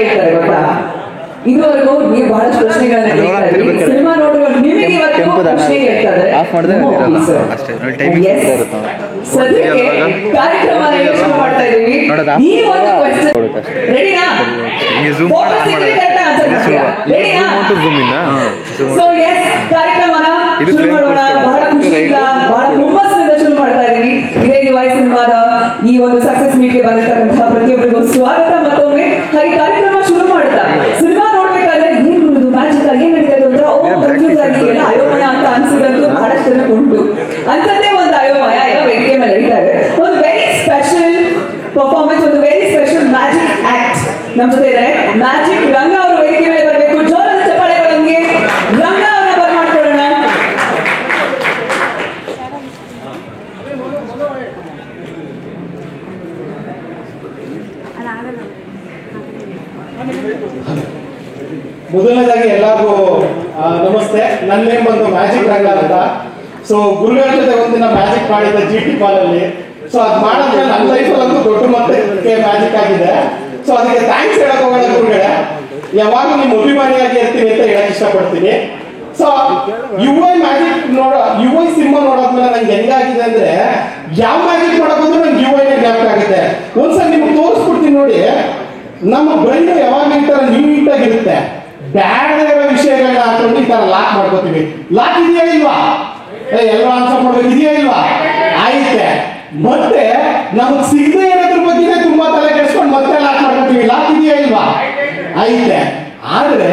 ಹೇಳ್ತಾರೆ ಗೊತ್ತಾ, ಇದುವರೆಗೂ ನೀವು ಬಹಳಷ್ಟು ಪ್ರಶ್ನೆಗಳನ್ನ ಕೇಳ್ತಾ ಇದ್ರಿ. ಸಿನಿಮಾ ನೋಡುವ ನಿಮಗೆ ಇವತ್ತು ಪ್ರಶ್ನೆ ಕೇಳ್ತಾರೆ. ಸದ್ಯಕ್ಕೆ ಕಾರ್ಯಕ್ರಮ ಶುರು ಮಾಡ್ತಾ ಇದೀವಿ. ಈ ಒಂದು ಕ್ವೆಶ್ಚನ್ ರೆಡಿನಾ? ಸೊ ಎಸ್, ಕಾರ್ಯಕ್ರಮನ ಶುರು ಮಾಡೋಣ. ಬಹಳ ಖುಷಿಯಿಂದ ಬಹಳ ಹುಮ್ಮಸ್ಸಿನಿಂದ ಶುರು ಮಾಡ್ತಾ ಇದೀವಿ. ಇದೇ ಡಿವೈಸ್ ಸಿನಿಮಾದ ಈ ಒಂದು ಸಕ್ಸಸ್ ಮೀಟ್ಗೆ ಬಂದಿರತಕ್ಕಂತಹ ಪ್ರತಿಯೊಬ್ಬರಿಗೂ ಸ್ವಾಗತ ಮತ್ತೊಮ್ಮೆ. ಹಾಗೆ ಕಾರ್ಯಕ್ರಮ ಶುರು ಮಾಡ್ತಾ ಸಿನಿಮಾ ನೋಡ್ಬೇಕಾದ್ರೆ ಏನ್ ಮ್ಯಾಜಿಕ್ ಏನ್ ನಡೀತದೆ ಅಂದ್ರೆ ಕನ್ಫ್ಯೂಸ್ ಆಗಿದೆಯಲ್ಲ, ಅಯೋಮಯ ಅಂತ ಅನ್ಸಿದಂತೂ ಬಹಳಷ್ಟು ಜನಕ್ಕೆ ಉಂಟು. ಅಂತದ್ದೇ ಒಂದು ಅಯೋಮಯ ಈಗ ವೇದಿಕೆ ಮೇಲೆ ನಡೀತಾ ಇದೆ. ಒಂದು ವೆರಿ ಸ್ಪೆಷಲ್ ಪರ್ಫಾರ್ಮೆನ್ಸ್, ಒಂದು ವೆರಿ ಸ್ಪೆಷಲ್ ಮ್ಯಾಜಿಕ್ ಆಕ್ಟ್ ನಮ್ಮ ಜೊತೆ ಇದ್ದಾರೆ. ಮ್ಯಾಜಿಕ್ ರಂಗ ಅವರು ವೇದಿಕೆ ಮೇಲೆ ಬರಬೇಕು. ಜೋರಾದ ಚಪ್ಪಾಳೆಗಳೊಂದಿಗೆ ರಂಗ ಅವರನ್ನ ಬರ್ಮಾಡ್ಕೊಳ್ಳೋಣ. ಮೊದಲನೇದಾಗಿ ಎಲ್ಲರಿಗೂ ನಮಸ್ತೆ. ನನ್ನ ನೇಮ್ ಬಂದು ಮ್ಯಾಜಿಕ್ ರಂಗ ಅಂತ. ಸೊ ಗುರುಗಳ ಜೊತೆ ಒಂದಿನ ಮ್ಯಾಜಿಕ್ ಮಾಡಿದ್ದೆ GT ಕಾಲಲ್ಲಿ. ಸೊ ಅದು ಮಾಡಿದ್ರೆ ನನ್ನ ಲೈಫಲ್ಲಿ ಅಂತೂ ದೊಡ್ಡ ಮಟ್ಟಕ್ಕೆ ಮ್ಯಾಜಿಕ್ ಆಗಿದೆ. ಸೊ ಅದಕ್ಕೆ ಥ್ಯಾಂಕ್ಸ್ ಹೇಳಕ್ ಹೋಗೋಣ ಗುರುಗಳೇ. ಯಾವಾಗಲೂ ನಿಮ್ಮ ಅಭಿಮಾನಿಯಾಗಿ ಇರ್ತೀನಿ ಅಂತ ಹೇಳಕ್ ಇಷ್ಟಪಡ್ತೀನಿ. So UI magic UI cinema ನೋಡೋದ್ಮೇಲೆ ನಂಗೆ ಹೆಂಗಾಗಿದೆ ಅಂದ್ರೆ, ಯಾವ ಮ್ಯಾಜಿಕ್ ಮಾಡಕ್ ಹೋದ್ರು ನಂಗೆ UI ಜ್ಞಾಪಕ ಆಗುತ್ತೆ. ಒಂದ್ಸಲ ನಿಮ್ಗೆ ತೋರಿಸ್ಬಿಡ್ತೀನಿ ನೋಡಿ. ನಮ್ಮ ಬ್ರೈನ್ ಯಾವಾಗ ಈ ತರ ನೀಟಾಗಿರುತ್ತೆ, ಬ್ಯಾಡ ಇರೋ ವಿಷಯಗಳನ್ನ ಹಾಕೊಂಡು ಈ ತರ ಲಾಕ್ ಮಾಡ್ಕೋತೀವಿ. ಲಾಕ್ ಇದೆಯಾ ಇಲ್ವಾ? ಎಲ್ಲರೂ ಆನ್ಸರ್ ಮಾಡ್ಬೇಕು, ಇದೆಯಾ ಇಲ್ವಾ? ಆಯ್ತೆ. ಮತ್ತೆ ನಮಗ್ ಸಿಗದೆ ಇರೋದ್ರ ಬಗ್ಗೆ ತುಂಬಾ ತಲೆ ಕೆಡಿಸ್ಕೊಂಡು ಮತ್ತೆ ಲಾಕ್ ಮಾಡ್ಕೋತೀವಿ. ಲಾಕ್ ಇದೆಯಾ ಇಲ್ವಾ? ಆಯ್ತೆ. ಆದ್ರೆ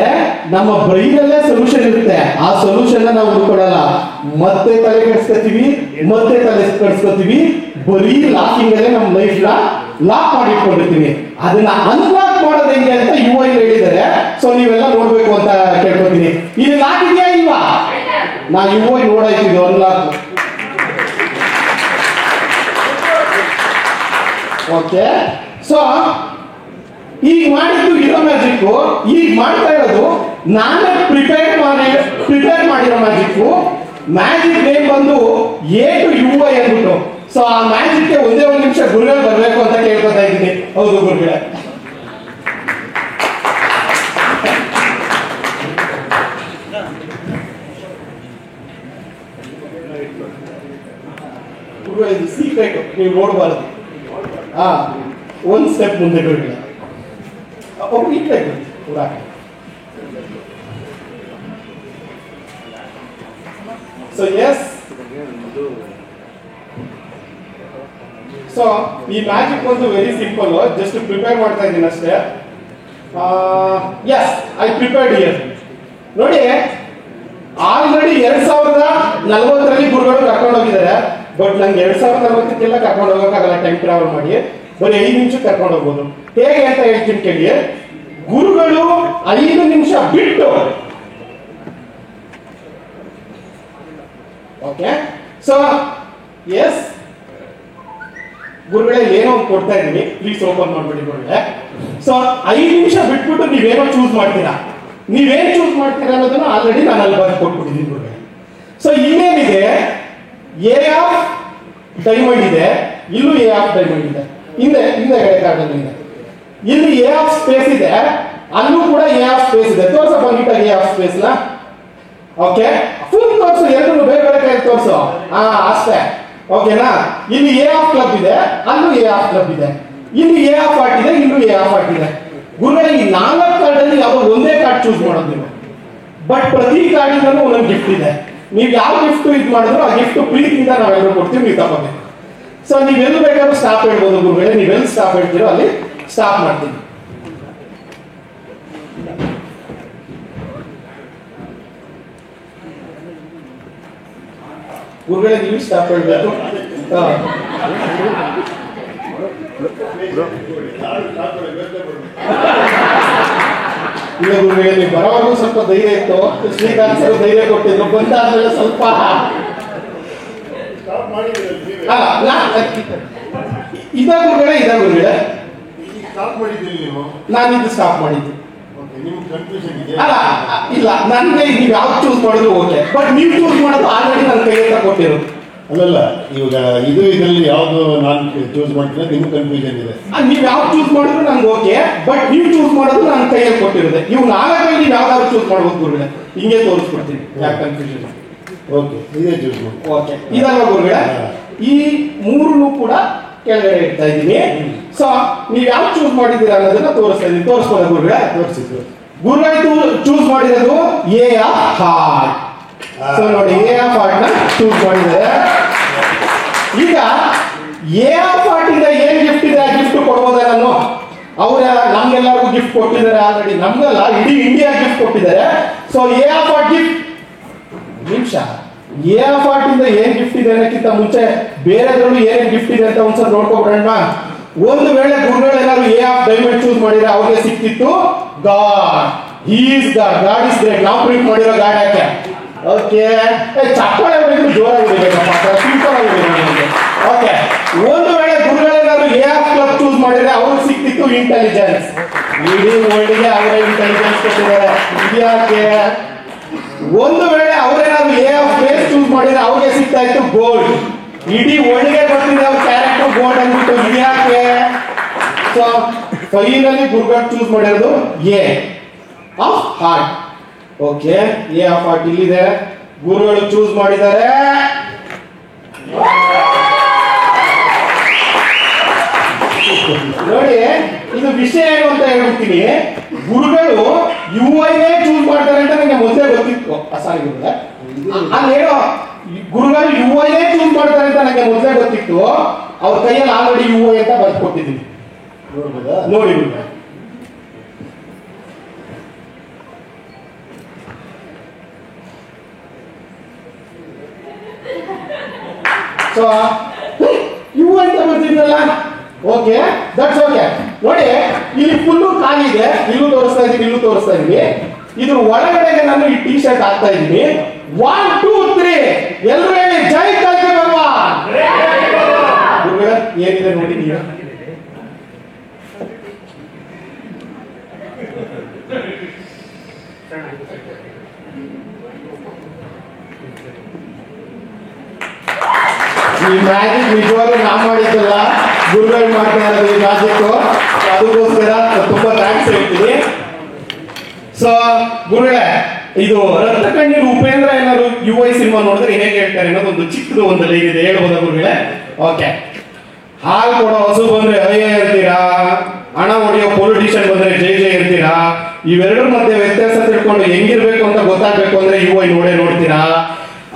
ನಮ್ಮ ಬ್ರೈನಲ್ಲೇ ಸೊಲ್ಯೂಷನ್ ಇರುತ್ತೆ. ಆ ಸೊಲ್ಯೂಷನ್ ನಾವು ಹುಡ್ಕೊಡಲ್ಲ, ಮತ್ತೆ ತಲೆ ಕೆಡಿಸ್ಕೊತೀವಿ, ಮತ್ತೆ ತಲೆ ಕೆಡಿಸ್ಕೊತೀವಿ. ಬರೀ ಲಾಕಿಂಗ್ ಅಲ್ಲೇ ನಮ್ಮ ಲೈಫ್ ಲಾಕ್ ಮಾಡಿ ಇಟ್ಕೊಂಡಿರ್ತೀವಿ. ಅದನ್ನ ಅನ್ಲಾಕ್ ಮಾಡೋದು ಹೆಂಗೆ ಅಂತ UI ಹೇಳಿದ್ದಾರೆ. ಸೊ ನೀವೆಲ್ಲ ನೋಡ್ಬೇಕು ಅಂತ ಕೇಳ್ಕೊತೀನಿ. ಇಲ್ಲಿ ಲಾಕ್ ಇದೆಯಾ ಇಲ್ವಾ? ನಾ UI ನೋಡಾಯ್ತಿದ್ವಿ ಅನ್ಲಾಕ್. ಓಕೆ. ಸೊ ಈಗ ಮಾಡಿದ್ದು ಇರೋ ಮ್ಯಾಜಿಕ್, ಈಗ ಮಾಡ್ತಾ ಇರೋದು ನಾನೇ ಪ್ರಿಪೇರ್ ಮಾಡಿರೋ ಮ್ಯಾಜಿಕ್. ಮ್ಯಾಜಿಕ್ ನೇಮ್ ಬಂದು A to UI ಅಂದ್ಬಿಟ್ಟು. ಸೊ ಆ ಮ್ಯಾಜಿಕ್ಗೆ ಒಂದೇ ಒಂದು ನಿಮಿಷ ಗುರುಗಳು ಬರಬೇಕು ಅಂತ ಕೇಳ್ಕೊತಾ ಇದ್ದೀನಿ. ಹೌದು ಗುರುಗಳೇ. ಗುರುಗಳೇ, ಇದು ಸೀಕ್ರೆಟ್, ನೀವು ನೋಡಬಾರದು. ಒಂದು ಸ್ಟೆಪ್ ಮುಂದೆ ಗುರುಗಳೇ. ಸೊ ಎಸ್, ಸೊ ಈ ಮ್ಯಾಜಿಕ್ ಒಂದು ವೆರಿ ಸಿಂಪಲ್. ಜಸ್ಟ್ ಪ್ರಿಪೇರ್ ಮಾಡ್ತಾ ಇದ್ದೀನಿ ಅಷ್ಟೇ. Yes, I prepared here. ನೋಡಿ, ಆಲ್ರೆಡಿ 2040 ಗುರುಗಳು ಕರ್ಕೊಂಡು ಹೋಗಿದ್ದಾರೆ. ಬಟ್ ನಂಗೆ 2040 ಕರ್ಕೊಂಡು ಹೋಗೋಕ್ಕಾಗಲ್ಲ. ಟೈಮ್ ಟ್ರಾವೆಲ್ ಮಾಡಿ ಬರೀ 5 ನಿಮಿಷ ಕರ್ಕೊಂಡು ಹೋಗ್ಬೋದು. ಹೇಗೆ ಅಂತ ಹೇಳ್ತೀನಿ ಕೇಳಿ. ಗುರುಗಳು 5 ನಿಮಿಷ ಬಿಟ್ಟು, ಓಕೆ. ಸೊ ಎಸ್ ಗುರುಗಳೇ, ಏನೋ ಒಂದು ಕೊಡ್ತಾ ಇದ್ದೀನಿ, ಪ್ಲೀಸ್ ಓಪನ್ ಮಾಡ್ಬಿಡಿ ಗುರುಗಳೇ. ಸೊ 5 ನಿಮಿಷ ಬಿಟ್ಬಿಟ್ಟು ನೀವೇನೋ ಚೂಸ್ ಮಾಡ್ತೀರಾ. ನೀವೇನು ಚೂಸ್ ಮಾಡ್ತೀರಾ ಅನ್ನೋದನ್ನ ಆಲ್ರೆಡಿ ನಾನು ಅಲ್ಲಿ ಬಂದು ಕೊಟ್ಬಿಟ್ಟಿದ್ದೀನಿ ಗುರುಗಳೇ. ಸೊ ಇನ್ನೇನಿದೆ, A ಆಫ್ ಡೈಮಂಡ್ ಇದೆ, ಇಲ್ಲೂ A ಆಫ್ ಡೈಮಂಡ್ ಇದೆ. ಹಿಂದೆಗಡೆ ಕಾರ್ಡ್ ಇದೆ. ಇಲ್ಲಿ A ಆಫ್ ಸ್ಪೇಸ್ ಇದೆ, ಅಲ್ಲೂ ಕೂಡ A ಆಫ್ ಸ್ಪೇಸ್ ಇದೆ. ತೋರ್ಸಪ್ಪ ನೀಟಾಗಿ A ಆಫ್ ಸ್ಪೇಸ್ ನ. ಓಕೆ, ಫುಲ್ ತೋರ್ಸು, ಎರಡು ಬೇರೆ ಬೇರೆ ಕೈ ತೋರ್ಸು. ಅಷ್ಟೇ, ಓಕೆನಾ? ಇಲ್ಲಿ A ಆಫ್ ಕ್ಲಬ್ ಇದೆ, ಅಲ್ಲೂ A ಆಫ್ ಕ್ಲಬ್ ಇದೆ. ಇಲ್ಲಿ A ಆಫ್ ಆರ್ಟ್ ಇದೆ, ಇಲ್ಲೂ A ಆಫ್ ಆರ್ಟ್ ಇದೆ. ಗುರುಗಳೇ, ಈ 4 ಕಾರ್ಡ್ ಅಲ್ಲಿ ಯಾವುದೋ ಒಂದೇ ಕಾರ್ಡ್ ಚೂಸ್ ಮಾಡೋದು ನೀವು. ಬಟ್ ಪ್ರತಿ ಕಾರ್ಡಿನಲ್ಲೂ ಒಂದೊಂದು ಗಿಫ್ಟ್ ಇದೆ. ನೀವು ಯಾವ ಗಿಫ್ಟ್ ಇದು ಮಾಡಿದ್ರು ಆ ಗಿಫ್ಟ್ ಪ್ರೀತಿಯಿಂದ ನಾವೆಲ್ಲರೂ ಕೊಡ್ತೀವಿ, ನೀವು ತಗೋಬೇಕು. ಸೊ ನೀವೆಲ್ಲೂ ಬೇಕಾದ್ರೂ ಸ್ಟಾಪ್ ಹೇಳ್ಬೋದು ಗುರುಗಳೇ. ನೀವೆಲ್ಲಿ ಸ್ಟಾಪ್ ಹೇಳ್ತೀರೋ ಅಲ್ಲಿ ಸ್ಟಾಪ್ ಮಾಡ್ತೀವಿ. ಗುರುಗಳೇ, ನೀವು ಸ್ಟಾಪ್ ಹೇಳ್ಬೇಕು. ಇಲ್ಲ ಗುರುಗಳೇ, ನೀವು ಬರೋವರೆಗೂ ಸ್ವಲ್ಪ ಧೈರ್ಯ ಇತ್ತು. ಶ್ರೀಕಾಂತ್ ಸರ್ ಧೈರ್ಯ ಕೊಟ್ಟಿದ್ರು, ಬಂದಾದ್ಮೇಲೆ ಸ್ವಲ್ಪ ಇದ ಗುರುಗಳೇ ನಾನು ಇದು ಸ್ಟಾಪ್ ಮಾಡಿದ್ದು. ಅಲ್ಲ ಇಲ್ಲ, ನನಗೆ ನೀವು ಯಾವ್ದು ಚೂಸ್ ಮಾಡಿದ್ರು ಓಕೆ. ಬಟ್ ನೀವು ಚೂಸ್ ಮಾಡೋದು ಆಲ್ರೆಡಿ ನನ್ನ ಕೈ ಹತ್ರ ಕೊಟ್ಟಿರೋದು. ಅಲ್ಲಲ್ಲ ಇವಾಗ ಇದರಲ್ಲಿ ಯಾವುದು ನಾನು ಚೂಸ್ ಮಾಡ್ತೀನಿ ನಿಮ್ಗೆ ಕನ್ಫ್ಯೂಷನ್ ಇದೆ. ನೀವು ಯಾವ್ದು ಚೂಸ್ ಮಾಡಿದ್ರು ನಂಗೆ ಓಕೆ, ಬಟ್ ನೀವು ಚೂಸ್ ಮಾಡೋದು ನನ್ನ ಕೈಯಲ್ಲಿ ಕೊಟ್ಟಿರುತ್ತೆ. ಇವು ನಾಲ್ಕಲ್ಲಿ ನೀವು ಯಾವ್ದಾದ್ರು ಚೂಸ್ ಮಾಡ್ಬೋದು ಗುರುಗಳೇ. ಹಿಂಗೆ ತೋರಿಸ್ಕೊಡ್ತೀನಿ, ಯಾಕೆ ಕನ್ಫ್ಯೂಷನ್. ಓಕೆ, ಇದೇ ಚೂಸ್ ಮಾಡಿ. ಓಕೆ, ಇದಲ್ವಾ ಗುರುಗಳೇ? ಈ ಮೂರನ್ನು ಕೂಡ ಕೆಳಗಡೆ ಇಡ್ತಾ ಇದ್ದೀನಿ. ಸೊ ನೀವು ಯಾವ್ದು ಚೂಸ್ ಮಾಡಿದ್ದೀರಾ ಅನ್ನೋದನ್ನ ತೋರಿಸ್ತಾ ಇದ್ದೀನಿ. ತೋರಿಸ್ಬೋದ ಗುರುಗಳೇ? ತೋರಿಸಿದ್ರು. ಗುರುಗಳು ಚೂಸ್ ಮಾಡಿರೋದು ಎ ಆಫ್ ಹಾರ್ಟ್. ಸೊ ನೋಡಿ, ಎ ಆಫ್ ಹಾರ್ಟ್ ನ ಚೂಸ್ ಮಾಡಿದ್ದಾರೆ. ಈಗ ಎ ಆಫ್ ಹಾರ್ಟ್ ಇಂದ ಏನ್ ಗಿಫ್ಟ್ ಇದೆ ಆ ಗಿಫ್ಟ್ ಕೊಡ್ಬೋದ ನಾನು? ಅವ್ರ ನಮ್ಗೆಲ್ಲರಿಗೂ ಗಿಫ್ಟ್ ಕೊಟ್ಟಿದ್ದಾರೆ ಆಲ್ರೆಡಿ. ನಮ್ಗೆಲ್ಲ ಇಡೀ ಇಂಡಿಯಾ ಗಿಫ್ಟ್ ಕೊಟ್ಟಿದ್ದಾರೆ. So A of heart gift ನಿಮಿಷ. ಎ ಆಫ್ ಹಾರ್ಟ್ ಇಂದ ಏನ್ ಗಿಫ್ಟ್ ಇದೆ ಅನ್ನೋಕ್ಕಿಂತ ಮುಂಚೆ ಬೇರೆದ್ರಲ್ಲೂ ಏನೇನ್ ಗಿಫ್ಟ್ ಇದೆ ಅಂತ ಒಂದ್ಸಲ ನೋಡ್ಕೊಬಿಡೋಣ. ಒಂದು ವೇಳೆ ಗುರುಗಳು ಏನಾದ್ರು ಎ ಆಫ್ ಡೈಮಂಡ್ ಚೂಸ್ ಮಾಡಿದ್ರೆ ಅವ್ರಿಗೆ ಸಿಕ್ತಿತ್ತು god. He is god. God is great. ನಾವು ಪ್ರಿಂಟ್ ಮಾಡಿರೋ ಗಾಡ್ ಯಾಕೆ? ಓಕೆ, ಚಪ್ಪಾಳೆ ಹೊಡೆದ್ರು ಜೋರಾಗಿ ಹೊಡಿಬೇಕಪ್ಪ, ಸಿಂಪಲ್ ಆಗಿ ಹೊಡಿಬೇಕು. ಓಕೆ, ಒಂದು ವೇಳೆ ಗುರುಗಳೇನಾದ್ರು ಎ ಆಫ್ ಕ್ಲಬ್ ಚೂಸ್ ಮಾಡಿದ್ರೆ ಅವ್ರಿಗೆ ಸಿಕ್ತಿತ್ತು ಇಂಟೆಲಿಜೆನ್ಸ್. ಇಡೀ ವರ್ಲ್ಡ್ಗೆ ಅವರೇ ಇಂಟೆಲಿಜೆನ್ಸ್ ಕೊಟ್ಟಿದ್ದಾರೆ. ಇದ್ಯಾಕೆ? ಒಂದು ವೇಳೆ ಅವರೇನಾದ್ರು ಎ ಆಫ್ ಬೇಸ್ ಚೂಸ್ ಮಾಡಿದ್ರೆ ಅವ್ರಿಗೆ ಸಿಗ್ತಾ ಇತ್ತು ಗೋಲ್ಡ್. ಇಡೀ ವರ್ಲ್ಡ್ಗೆ ಬರ್ತಿದೆ ಅವ್ರ ಕ್ಯಾರೆಕ್ಟರ್ ಗೋಲ್ಡ್ ಅಂದ್ಬಿಟ್ಟು. ಇದ್ಯಾಕೆ? ಸೊ ಫೈನಲಿ ಗುರುಗಳು ಚೂಸ್ ಮಾಡಿರೋದು A of heart. Okay, A of heart ಇಲ್ಲಿದೆ. ಗುರುಗಳು ಚೂಸ್ ಮಾಡಿದ್ದಾರೆ ನೋಡಿ. ಇದು ವಿಷಯ ಏನು ಅಂತ ಹೇಳ್ಬಿಡ್ತೀನಿ. ಗುರುಗಳು ಯು ಐನೇ ಚೂಸ್ ಮಾಡ್ತಾರೆ ಅಂತ ನನಗೆ ಮೊದಲೇ ಗೊತ್ತಿತ್ತು. ಸಾರಿ ಗುರುಗಳೇ, ಅಲ್ಲೇನೋ ಗುರುಗಳು ಯು ಐನೇ ಚೂಸ್ ಮಾಡ್ತಾರೆ ಅಂತ ನನಗೆ ಮೊದಲೇ ಗೊತ್ತಿತ್ತು. ಅವ್ರ ಕೈಯಲ್ಲಿ ಆಲ್ರೆಡಿ ಯು ಐ ಅಂತ ಬರ್ದು ಕೊಟ್ಟಿದ್ದೀನಿ. ನೋಡಿ ಗುರುಗಳೇ, ಸೊ ಇವು ಅಂತ ಬರ್ತಿದ್ರಲ್ಲ. Okay, that's okay. ನೋಡಿ, ಇಲ್ಲಿ ಫುಲ್ಲು ಖಾಲಿ ಇದೆ. ಇಲ್ಲೂ ತೋರಿಸ್ತಾ ಇದೀನಿ, ಇಲ್ಲೂ ತೋರಿಸ್ತಾ ಇದೀನಿ. ಇದ್ರ ಒಳಗಡೆಗೆ ನಾನು ಈ ಟಿ ಶರ್ಟ್ ಹಾಕ್ತಾ ಇದ್ದೀನಿ. 1 2 3 ಎಲ್ಲರೂ ಹೇಳಿ ಜೈ ಕಲ್ಕಿ ಭಗವಾನ್. ಗುರುಗಳೇ, ಏನಿದೆ ನೋಡಿ ನೀವು. ಈ ಮ್ಯಾಜಿಕ್ ನಿಜವಾಗ್ಲೂ ನಾ ಮಾಡಿದ್ದಲ್ಲ, ಗುರುಗಳು ಮಾಡ್ತಾ ಇರೋದು ಈ ಮ್ಯಾಜಿಕ್. ಅದಕ್ಕೋಸ್ಕರ ತುಂಬಾ ಥ್ಯಾಂಕ್ಸ್ ಹೇಳ್ತೀನಿ. ಸೊ ಗುರುಗಳೇ, ಇದು ರಕ್ತ ಕಣ್ಣೀರು ಉಪೇಂದ್ರ ಏನಾದ್ರು ಯು ಐ ಸಿನಿಮಾ ನೋಡಿದ್ರೆ ಹೇಗೆ ಹೇಳ್ತಾರೆ ಅನ್ನೋದು ಒಂದು ಚಿಕ್ಕದು ಒಂದು ಲೈನ್ ಇದೆ. ಹೇಳ್ಬೋದಾ ಗುರುಗಳೇ? ಓಕೆ, ಹಾಲು ಕೊಡೋ ಹಸು ಬಂದ್ರೆ ಅಯ್ಯ ಇರ್ತೀರಾ, ಹಣ ಹೊಡೆಯೋ ಪೊಲಿಟಿಷಿಯನ್ ಬಂದ್ರೆ ಜೈ ಜೈ ಇರ್ತೀರಾ. ಇವೆರಡರ ಮಧ್ಯೆ ವ್ಯತ್ಯಾಸ ತಿಳ್ಕೊಂಡು ಹೆಂಗಿರ್ಬೇಕು ಅಂತ ಗೊತ್ತಾಗ್ಬೇಕು ಅಂದ್ರೆ ಯು ಐ ನೋಡ್ತೀರಾ.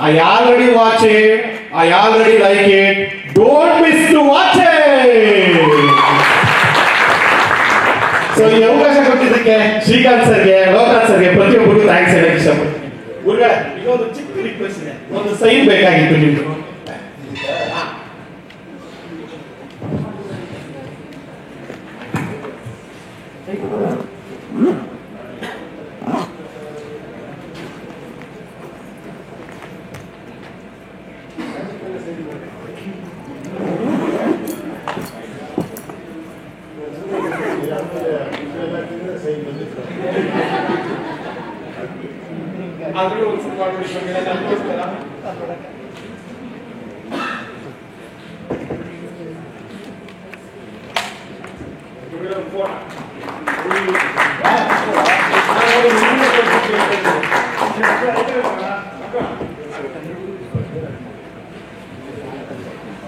I already watch it. I already like it. Don't miss to watch it. So ಈ ಅವಕಾಶ ಕೊಟ್ಟಿದ್ದಕ್ಕೆ ಶ್ರೀಕಾಂತ್ ಸರ್ಗೆ, ಲೋಕನಾಥ್ ಸರ್ಗೆ ಪ್ರತಿಯೊಬ್ಬರಿಗೂ ಥ್ಯಾಂಕ್ಸ್ ಹೇಳಕ್ಕೆ ಇಷ್ಟಪಡ್ತೀನಿ. ಗುರುಗಳೇ, ಇನ್ನೊಂದು ಚಿಕ್ಕ ರಿಕ್ವೆಸ್ಟ್ ಇದೆ. ಒಂದು ಸೈನ್ ಬೇಕಾಗಿತ್ತು ನಿಮ್ಗೆ.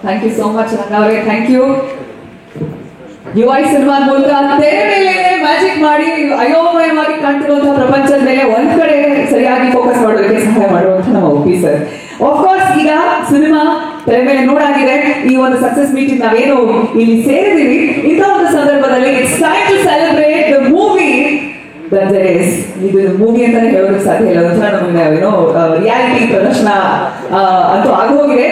Thank you so much Ranga ಅವರೇ, thank you. U I cinema ಮೂಲಕ ತೆರೆ ಮೇಲೆ ಮ್ಯಾಜಿಕ್ ಮಾಡಿ ಅಯೋಮಯವಾಗಿ ಕಾಣ್ತಿರುವಂತಹ ಪ್ರಪಂಚದ ಮೇಲೆ ಒಂದ್ ಕಡೆ ಸರಿಯಾಗಿ ಫೋಕಸ್ ಮಾಡೋದಕ್ಕೆ ಸಹಾಯ ಮಾಡುವಂತ ನಮ್ಮ ಒಪ್ಪಿ ಸರ್. ಆಫ್ಕೋರ್ಸ್ ಈಗ ಸಿನಿಮಾ ತೆರೆ ಮೇಲೆ ನೋಡಾಗಿದೆ. ಈ ಒಂದು ಸಕ್ಸಸ್ ಮೀಟಿಂಗ್ ನಾವೇನು ಇಲ್ಲಿ ಸೇರಿದೀವಿ, ಇಂಥ ಒಂದು ಸಂದರ್ಭದಲ್ಲಿ it's time to celebrate the movie. ಇದು ಮೂವಿ ಅಂತಾನೆ ಹೇಳೋದಕ್ಕೆ ಸಾಧ್ಯ ಇಲ್ಲ. ಒಂಥರ ನಮಗೆ ಏನೋ ರಿಯಾಲಿಟಿ ಪ್ರದರ್ಶನ ಅಂತೂ ಆಗೋಗಿದೆ.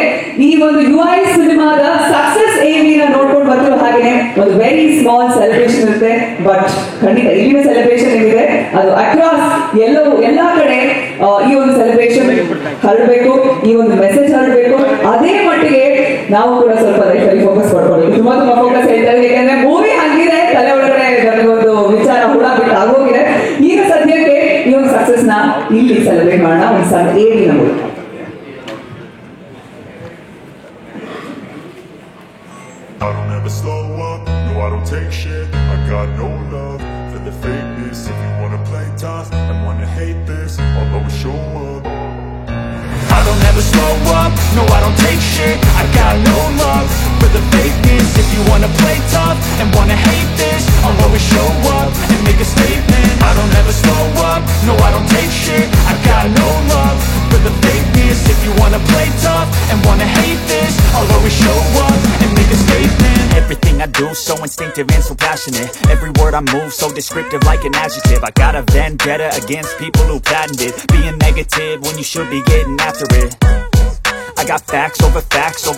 ಈ ಒಂದು ಯು ಐ ಸಿನಿಮಾದ ಸಕ್ಸಸ್ ಏನಿನ ನೋಡ್ಕೊಂಡು ಬರ್ತಿರೋ ಹಾಗೆ ಒಂದು ವೆರಿ ಸ್ಮಾಲ್ ಸೆಲೆಬ್ರೇಷನ್ ಇರುತ್ತೆ. ಬಟ್ ಖಂಡಿತ ಇಲ್ಲಿನ ಸೆಲೆಬ್ರೇಷನ್ ಏನಿದೆ ಅದು ಅಕ್ರಾಸ್ ಎಲ್ಲಾ ಕಡೆ ಈ ಒಂದು ಸೆಲೆಬ್ರೇಷನ್ ಹರಡಬೇಕು, ಈ ಒಂದು ಮೆಸೇಜ್ ಹರಡಬೇಕು. ಅದೇ ಮಟ್ಟಿಗೆ ನಾವು ಕೂಡ ಸ್ವಲ್ಪ ಲೈಫಲ್ಲಿ ಫೋಕಸ್ ಮಾಡ್ಕೊಳ್ಬೇಕು. ತುಂಬಾ ಫೋಕಸ್ ಹೇಳ್ತಾರೆ, ಯಾಕಂದ್ರೆ ಮೂವಿ ಹಂಗಿದೆ, ತಲೆ ಒಳಗಡೆ ನನಗೊಂದು ವಿಚಾರ ಹುಳ ಬಿಟ್ಟು ಆಗೋಗಿದೆ. ಈಗ ಸದ್ಯಕ್ಕೆ ಈ ಒಂದು ಸಕ್ಸಸ್ ನ ಇಲ್ಲಿ ಸೆಲೆಬ್ರೇಟ್ ಮಾಡೋಣ ಒಂದು ಸಣ್ಣ ಏನಿನ ಮೂಲಕ. slow up, no I don't take shit. I got no love for the fakeness. If you wanna play tough and wanna hate this, I'll always show up. I don't ever slow up, no I don't take shit. I got no love for the fakeness. If you wanna play tough and wanna hate this, I'll always show up and make a statement. I don't ever slow up, no I don't take shit. I got no love for the fakeness. If you wanna play tough and wanna hate this, I'll always show up and make a statement. Everything I do so instinctive and so passionate. Every word I move so descriptive like an adjective. I got a vendetta against people who patented being negative when you should be getting after it. I got facts over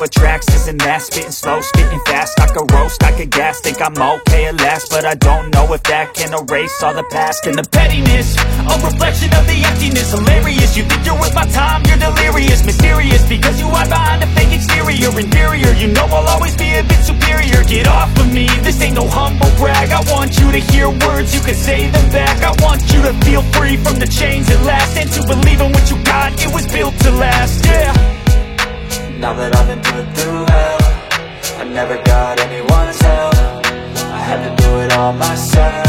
tracks, this and that. Spitting slow, spitting fast. I could roast, I could gas. Think I'm okay at last, but I don't know if that can erase all the past. And the pettiness, a reflection of the emptiness. Hilarious, you think you're worth my time, you're delirious. Mysterious, because you hide behind a fake exterior. Inferior, you know I'll always be a bit superior. Get off of me, this ain't no humble brag. I want you to hear words, you can say them back. I want you to feel free from the chains at last, and to believe in what you got, it was built to last, yeah. Now that I've been put through hell, I never got anyone's help. I had to do it all myself.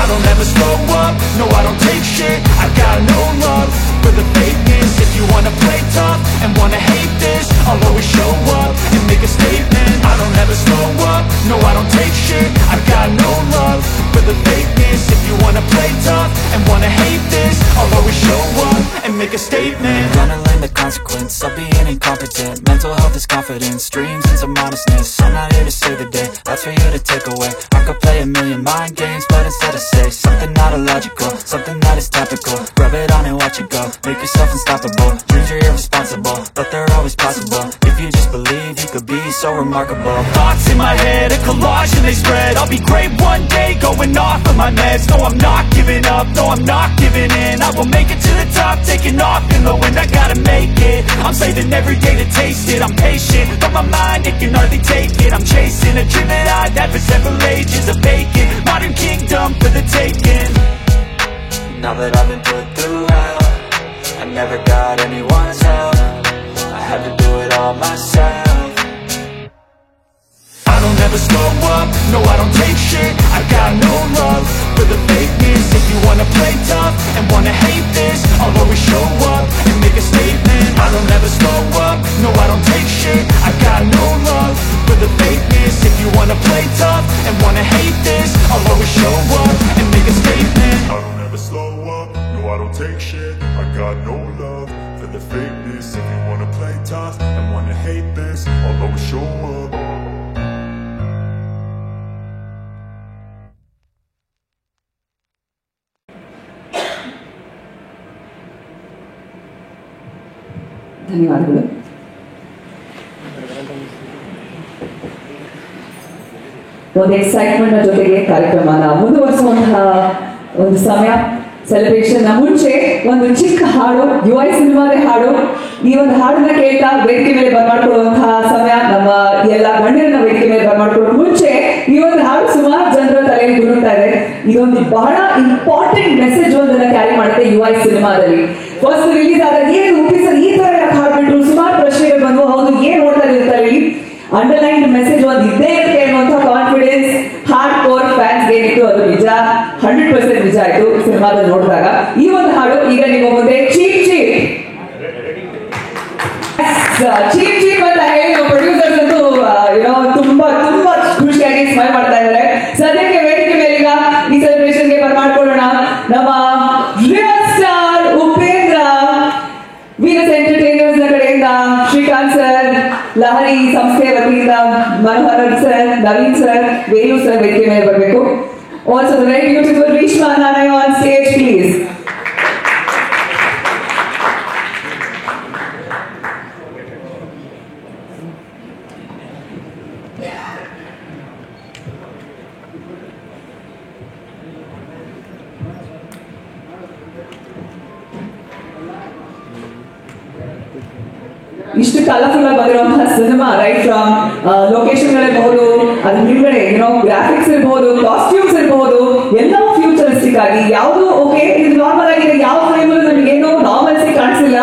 I don't ever slow up, no I don't take shit. I got no love for the fakeness. If you wanna play tough and wanna hate this, I'll always show up and make a statement. I don't ever slow up, no I don't take shit. I got no love for the fakeness. If you wanna play tough and wanna hate this, I'll always show up and make a statement. Gonna learn the consequence of being incompetent. Mental health is confidence, dreams and some honestness. I'm not here to save the day, that's for you to take away. I could play a million mind games, but instead I say something not illogical, something that is topical. Rub it on and watch it go, make yourself unstoppable. Dreams are irresponsible, but they're always possible. If you just believe, you could be so remarkable. Thoughts in my head, a collage and they spread. I'll be great one day, going off of my meds. No I'm not giving up, no I'm not giving in. I will make it to the top, taking off in the wind. I gotta make it, I'm saving every day to taste it. I'm patient, but my mind, it can hardly take it. I'm chasing a dream that I've had for several ages. A vacant, modern kingdom for the taking. Now that I've been put through hell, I never got anyone's help. I had to do it all myself. I don't ever slow up, no I don't take shit. I got no love for the fakeness. If you wanna play tough and wanna hate this, I'll always show up and make a statement. I don't ever slow up, no I don't take shit. I got no love for the fakeness. If you wanna play tough and wanna hate this, I'll always show up and make a statement. I don't ever slow up, no I don't take shit. I got no love for the fakeness. If you wanna play tough and wanna hate this, I'll always show up. ಧನ್ಯವಾದಗಳು. ಒಂದು excitement ಜೊತೆಗೆ ಕಾರ್ಯಕ್ರಮನ ಮುಂದುವರಿಸುವಂತಹ ಒಂದು ಸಮಯ. Celebration ಮುಂಚೆ ಒಂದು ಚಿಕ್ಕ ಹಾಡು, ಯುವ ಸಿನಿಮಾದ ಹಾಡು. ಈ ಒಂದು ಹಾಡನ್ನ ಕೇಳ್ತಾ ವೇದಿಕೆ ಮೇಲೆ ಬರ್ಮಾಡ್ಕೊಳ್ಳುವಂತಹ ಸಮಯ. ನಮ್ಮ ಎಲ್ಲ ಗಣ್ಯರನ್ನ ವೇದಿಕೆ ಮೇಲೆ ಬರ್ಮಾಡ್ಕೊಳ್ಳೋ ಮುಂಚೆ ಈ ಒಂದು ಹಾಡು ಸುಮಾರು ಜನರ ತಲೆಯಲ್ಲಿ ಗುರುತಾ ಇದೆ. ಇದೊಂದು ಬಹಳ ಇಂಪಾರ್ಟೆಂಟ್ ಮೆಸೇಜ್ ಒಂದನ್ನ ಕ್ಯಾರಿ ಮಾಡುತ್ತೆ ಯುವ ಸಿನಿಮಾದಲ್ಲಿ. ಫಸ್ಟ್ ರಿಲೀಸ್ ಆದಾಗ ಏನು ಸರ್ ಈ ತರ ಯಾಕೆ ಹಾಡ್ಬಿಟ್ರು, ಸುಮಾರು ಪ್ರಶ್ನೆಗಳು ಬಂದು, ಹೌದು ಏನ್ ನೋಡ್ತಾ ಇರ್ತಾರೆ, ಅಂಡರ್ಲೈನ್ ಮೆಸೇಜ್ ಒಂದು ಇದ್ದೇ ಇರುತ್ತೆ ಅನ್ನುವಂಥ ಕಾನ್ಫಿಡೆನ್ಸ್ ಹಾರ್ಡ್ ಕೋರ್ ಫ್ಯಾನ್ಸ್ ಏನಿತ್ತು ಅದು ನಿಜ, 100% ನಿಜ ಆಯ್ತು ಸಿನಿಮಾದಲ್ಲಿ ನೋಡಿದಾಗ. ಈ ಒಂದು ಹಾಡು ಈಗ ನಿಮ್ಮ ಮುಂದೆ ಚೀಪ್ ಚೀಪ್ ಚೀಪ್ ಚೀಪ್ ಅಂತ ಹೇಳಿ ನಮ್ಮ ಪ್ರೊಡ್ಯೂಸರ್ಸ್ ಅಂತೂ ತುಂಬಾ ತುಂಬಾ ಖುಷಿಯಾಗಿ ಸ್ಮೈಲ್ ಮಾಡ್ತಾ ಇದ್ದಾರೆ. ಸದ್ಯಕ್ಕೆ ವೇದಿಕೆ ಮೇಲೆ ಈಗ ಈ ಸೆಲೆಬ್ರೇಷನ್ಗೆ ಬರ್ಮಾಡ್ಕೊಳ್ಳೋಣ ನಮ್ಮ real star Upendra, Venus Entertainers ನ ಕಡೆಯಿಂದ ಶ್ರೀಕಾಂತ್ ಸರ್, ಲಹರಿ ಸಂಸ್ಥೆಯ ವತಿಯಿಂದ Manoharan sir, Naveen sir, Venu sir ವೇದಿಕೆ ಮೇಲೆ ಬರಬೇಕು. Also the very beautiful Reeshma Narayana on stage please. ಇಷ್ಟು ಕಲರ್ಫುಲ್ ಆಗಿ ಬಂದಿರುವಂತಹ ಸಿನಿಮಾ, ರೈಟ್ ಫ್ರಮ್ ಲೊಕೇಶನ್ ಗಳಿರಬಹುದು, ಅದ್ರ ಹಿಂದ್ಗಡೆ ಗ್ರಾಫಿಕ್ಸ್ ಇರಬಹುದು, ಕಾಸ್ಟ್ಯೂಮ್ಸ್ ಇರಬಹುದು, ಎಲ್ಲವೂ ಫ್ಯೂಚರಿಸ್ಟಿಕ್ ಆಗಿ, ಯಾವುದು ಓಕೆ ಇದು ನಾರ್ಮಲ್ ಆಗಿದೆ, ಯಾವ ಫ್ರೇಮ್ ನಮಗೆ ಏನೋ ನಾರ್ಮಲ್ಸಿ ಕಾಣಿಸಿಲ್ಲ,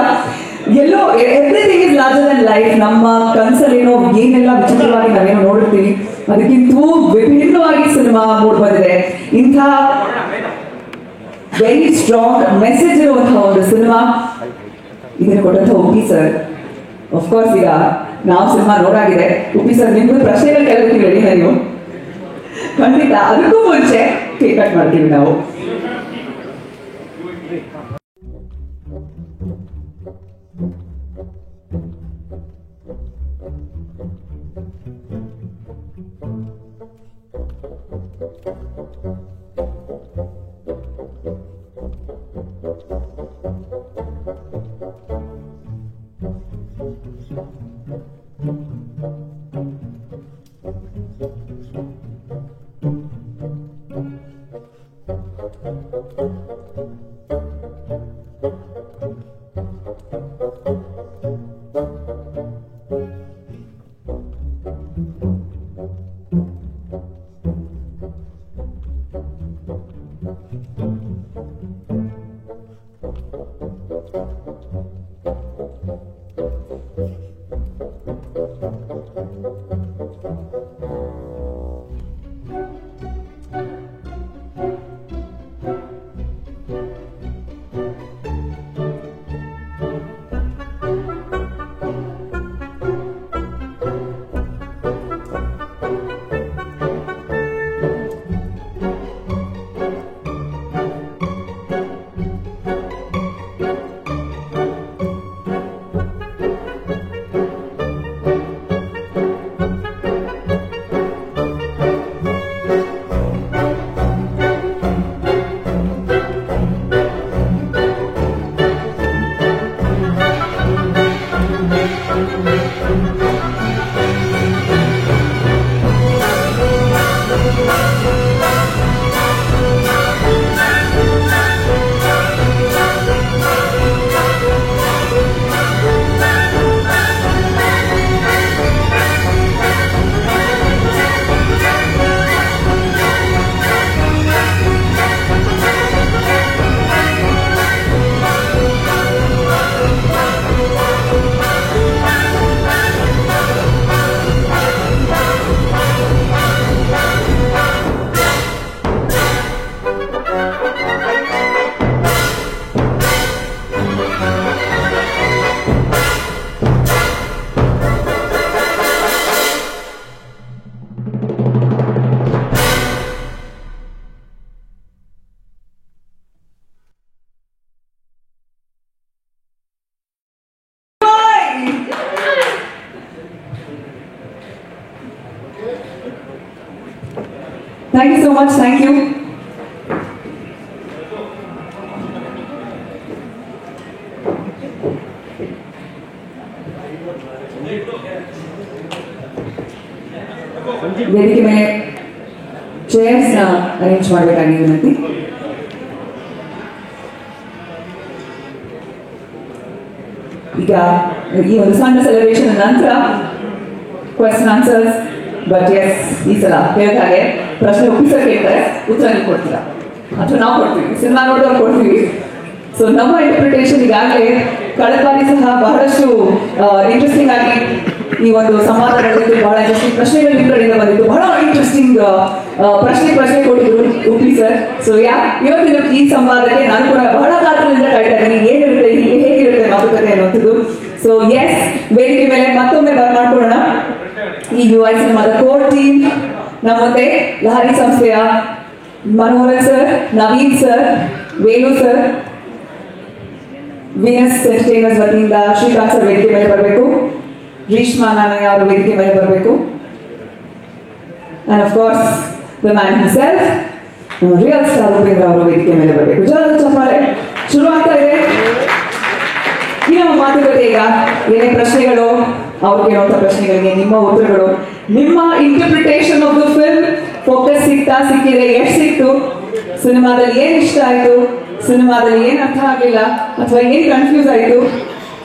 ಎಲ್ಲೋ everything is larger than life, ನಮ್ಮ ಕನಸಲ್ಲೇನೋ ಏನೆಲ್ಲ ವಿಚಿತ್ರವಾಗಿ ನಾವೇನೋ ನೋಡಿರ್ತೀವಿ ಅದಕ್ಕಿಂತೂ ವಿಭಿನ್ನವಾಗಿ ಸಿನಿಮಾ ಮೂಡ್ ಬಂದಿದೆ. ಇಂಥ ವೆರಿ ಸ್ಟ್ರಾಂಗ್ ಮೆಸೇಜ್ ಇರುವಂತಹ ಒಂದು ಸಿನಿಮಾ ಇದನ್ನು ಕೊಟ್ಟಂತ ಉಪ್ಪಿ ಸರ್. ಅಫ್ಕೋರ್ಸ್ ಈಗ ನಾವು ಸಿನಿಮಾ ನೋಡಾಗಿದೆ. ಉಪ್ಪಿ ಸರ್ ನಿಮ್ದು ಪ್ರಶ್ನೆಗಳು ಕೇಳೋದಕ್ಕೆ ರೆಡಿ ನೀವು ಖಂಡಿತ. ಅದಕ್ಕೂ ಮುಂಚೆ ಕೇಕ್ ಕಟ್ ಮಾಡ್ತೀವಿ ನಾವು. Thank you so much. Thank you. ವೇದಿಕೆ ಮೇಲೆ ಚೇರ್ಸ್ ನ ಅರೇಂಜ್ ಮಾಡಬೇಕಾಗಿದೆ ವಿನಂತಿ. ಈಗ ಈ ಒಂದು ಸಣ್ಣ ಸೆಲೆಬ್ರೇಷನ್ ನಂತರ ಕ್ವೆಶ್ಚನ್ ಆನ್ಸರ್ಸ್. ಬಟ್ ಎಸ್ ಈ ಸಲ ಹೇಳಿದ ಹಾಗೆ ಪ್ರಶ್ನೆ ಒಪ್ಪಿಸೋ ಕೇಳ್ತಾರೆ, ಉತ್ತರ ನೀವು ಕೊಡ್ತೀರಾ ಅಥವಾ ನಾವು ಕೊಡ್ತೀವಿ, ಸಿನಿಮಾ ನೋಡಿದವ್ರು ಕೊಡ್ತೀವಿ. ಸೊ ನಮ್ಮ ಇಂಟರ್ಪ್ರಿಟೇಷನ್ ಈಗಾಗಲೇ ಕಳೆದ ಬಾರಿ ಸಹ ಬಹಳಷ್ಟು ಇಂಟ್ರೆಸ್ಟಿಂಗ್ ಆಗಿ ಈ ಒಂದು ಸಂವಾದ ನಡೆದಿದ್ದು, ಬಹಳ ಇಂಟ್ರೆಸ್ಟಿಂಗ್ ಪ್ರಶ್ನೆಗಳು ನಿಮ್ಮ ಕಡೆಯಿಂದ ಬಂದಿದ್ದು, ಬಹಳ ಇಂಟ್ರೆಸ್ಟಿಂಗ್ ಪ್ರಶ್ನೆ ಕೊಟ್ಟಿದ್ರು ಉಪ್ಪಿ ಸರ್. ಸೊ ಇವತ್ತಿನ ಈ ಸಂವಾದಕ್ಕೆ ನಾನು ಕೂಡ ಬಹಳ ಕಾತರದಿಂದ ಕಾಯ್ತಾ ಇದ್ದೀನಿ, ಏನಿರುತ್ತೆ ಹೇಗಿರುತ್ತೆ ಮಾತುಕತೆ ಅನ್ನುವಂಥದ್ದು. ಸೊ ಎಸ್, ವೇದಿಕೆ ಮೇಲೆ ಮತ್ತೊಮ್ಮೆ ಬರ್ಮಾಡ್ಕೊಳ್ಳೋಣ ಈ ಯುವ ಸಿನಿಮಾದ ಕೋರ್ ಟೀಮ್. ನಮ್ಮ ಮುಂದೆ ಲಹರಿ ಸಂಸ್ಥೆಯ Manoharan sir, Naveen sir, Venu sir, Venus entertainers ವತಿಯಿಂದ ಶ್ರೀಕಾಂತ್ ಸರ್ ವೇದಿಕೆ ಮೇಲೆ ಬರಬೇಕು, ರೀಶ್ಮಾ ನಾನಯ್ಯ ಅವರು ವೇದಿಕೆ ಮೇಲೆ ಬರಬೇಕು, and of course the man himself real star Upendra ಅವರು ವೇದಿಕೆ ಮೇಲೆ ಬರಬೇಕು. ಜೋರಾದ ಚಪ್ಪಾಳೆ. ಶುರು ಆಗ್ತಾ ಇದೆ ಈ ನಮ್ಮ ಮಾತುಕತೆ. ಈಗ ಏನೇ ಪ್ರಶ್ನೆಗಳು, ಅವ್ರು ಕೇಳುವಂತ ಪ್ರಶ್ನೆಗಳಿಗೆ ನಿಮ್ಮ ಉತ್ತರಗಳು, ನಿಮ್ಮ interpretation of the film focus ಸಿಕ್ಕಿದೆ, ಎಷ್ಟು ಸಿಕ್ತು, ಸಿನಿಮಾದಲ್ಲಿ ಏನ್ ಇಷ್ಟ ಆಯ್ತು, ಸಿನಿಮಾದಲ್ಲಿ ಏನ್ ಅರ್ಥ ಆಗಿಲ್ಲ ಅಥವಾ ಏನ್ ಕನ್ಫ್ಯೂಸ್ ಆಯ್ತು.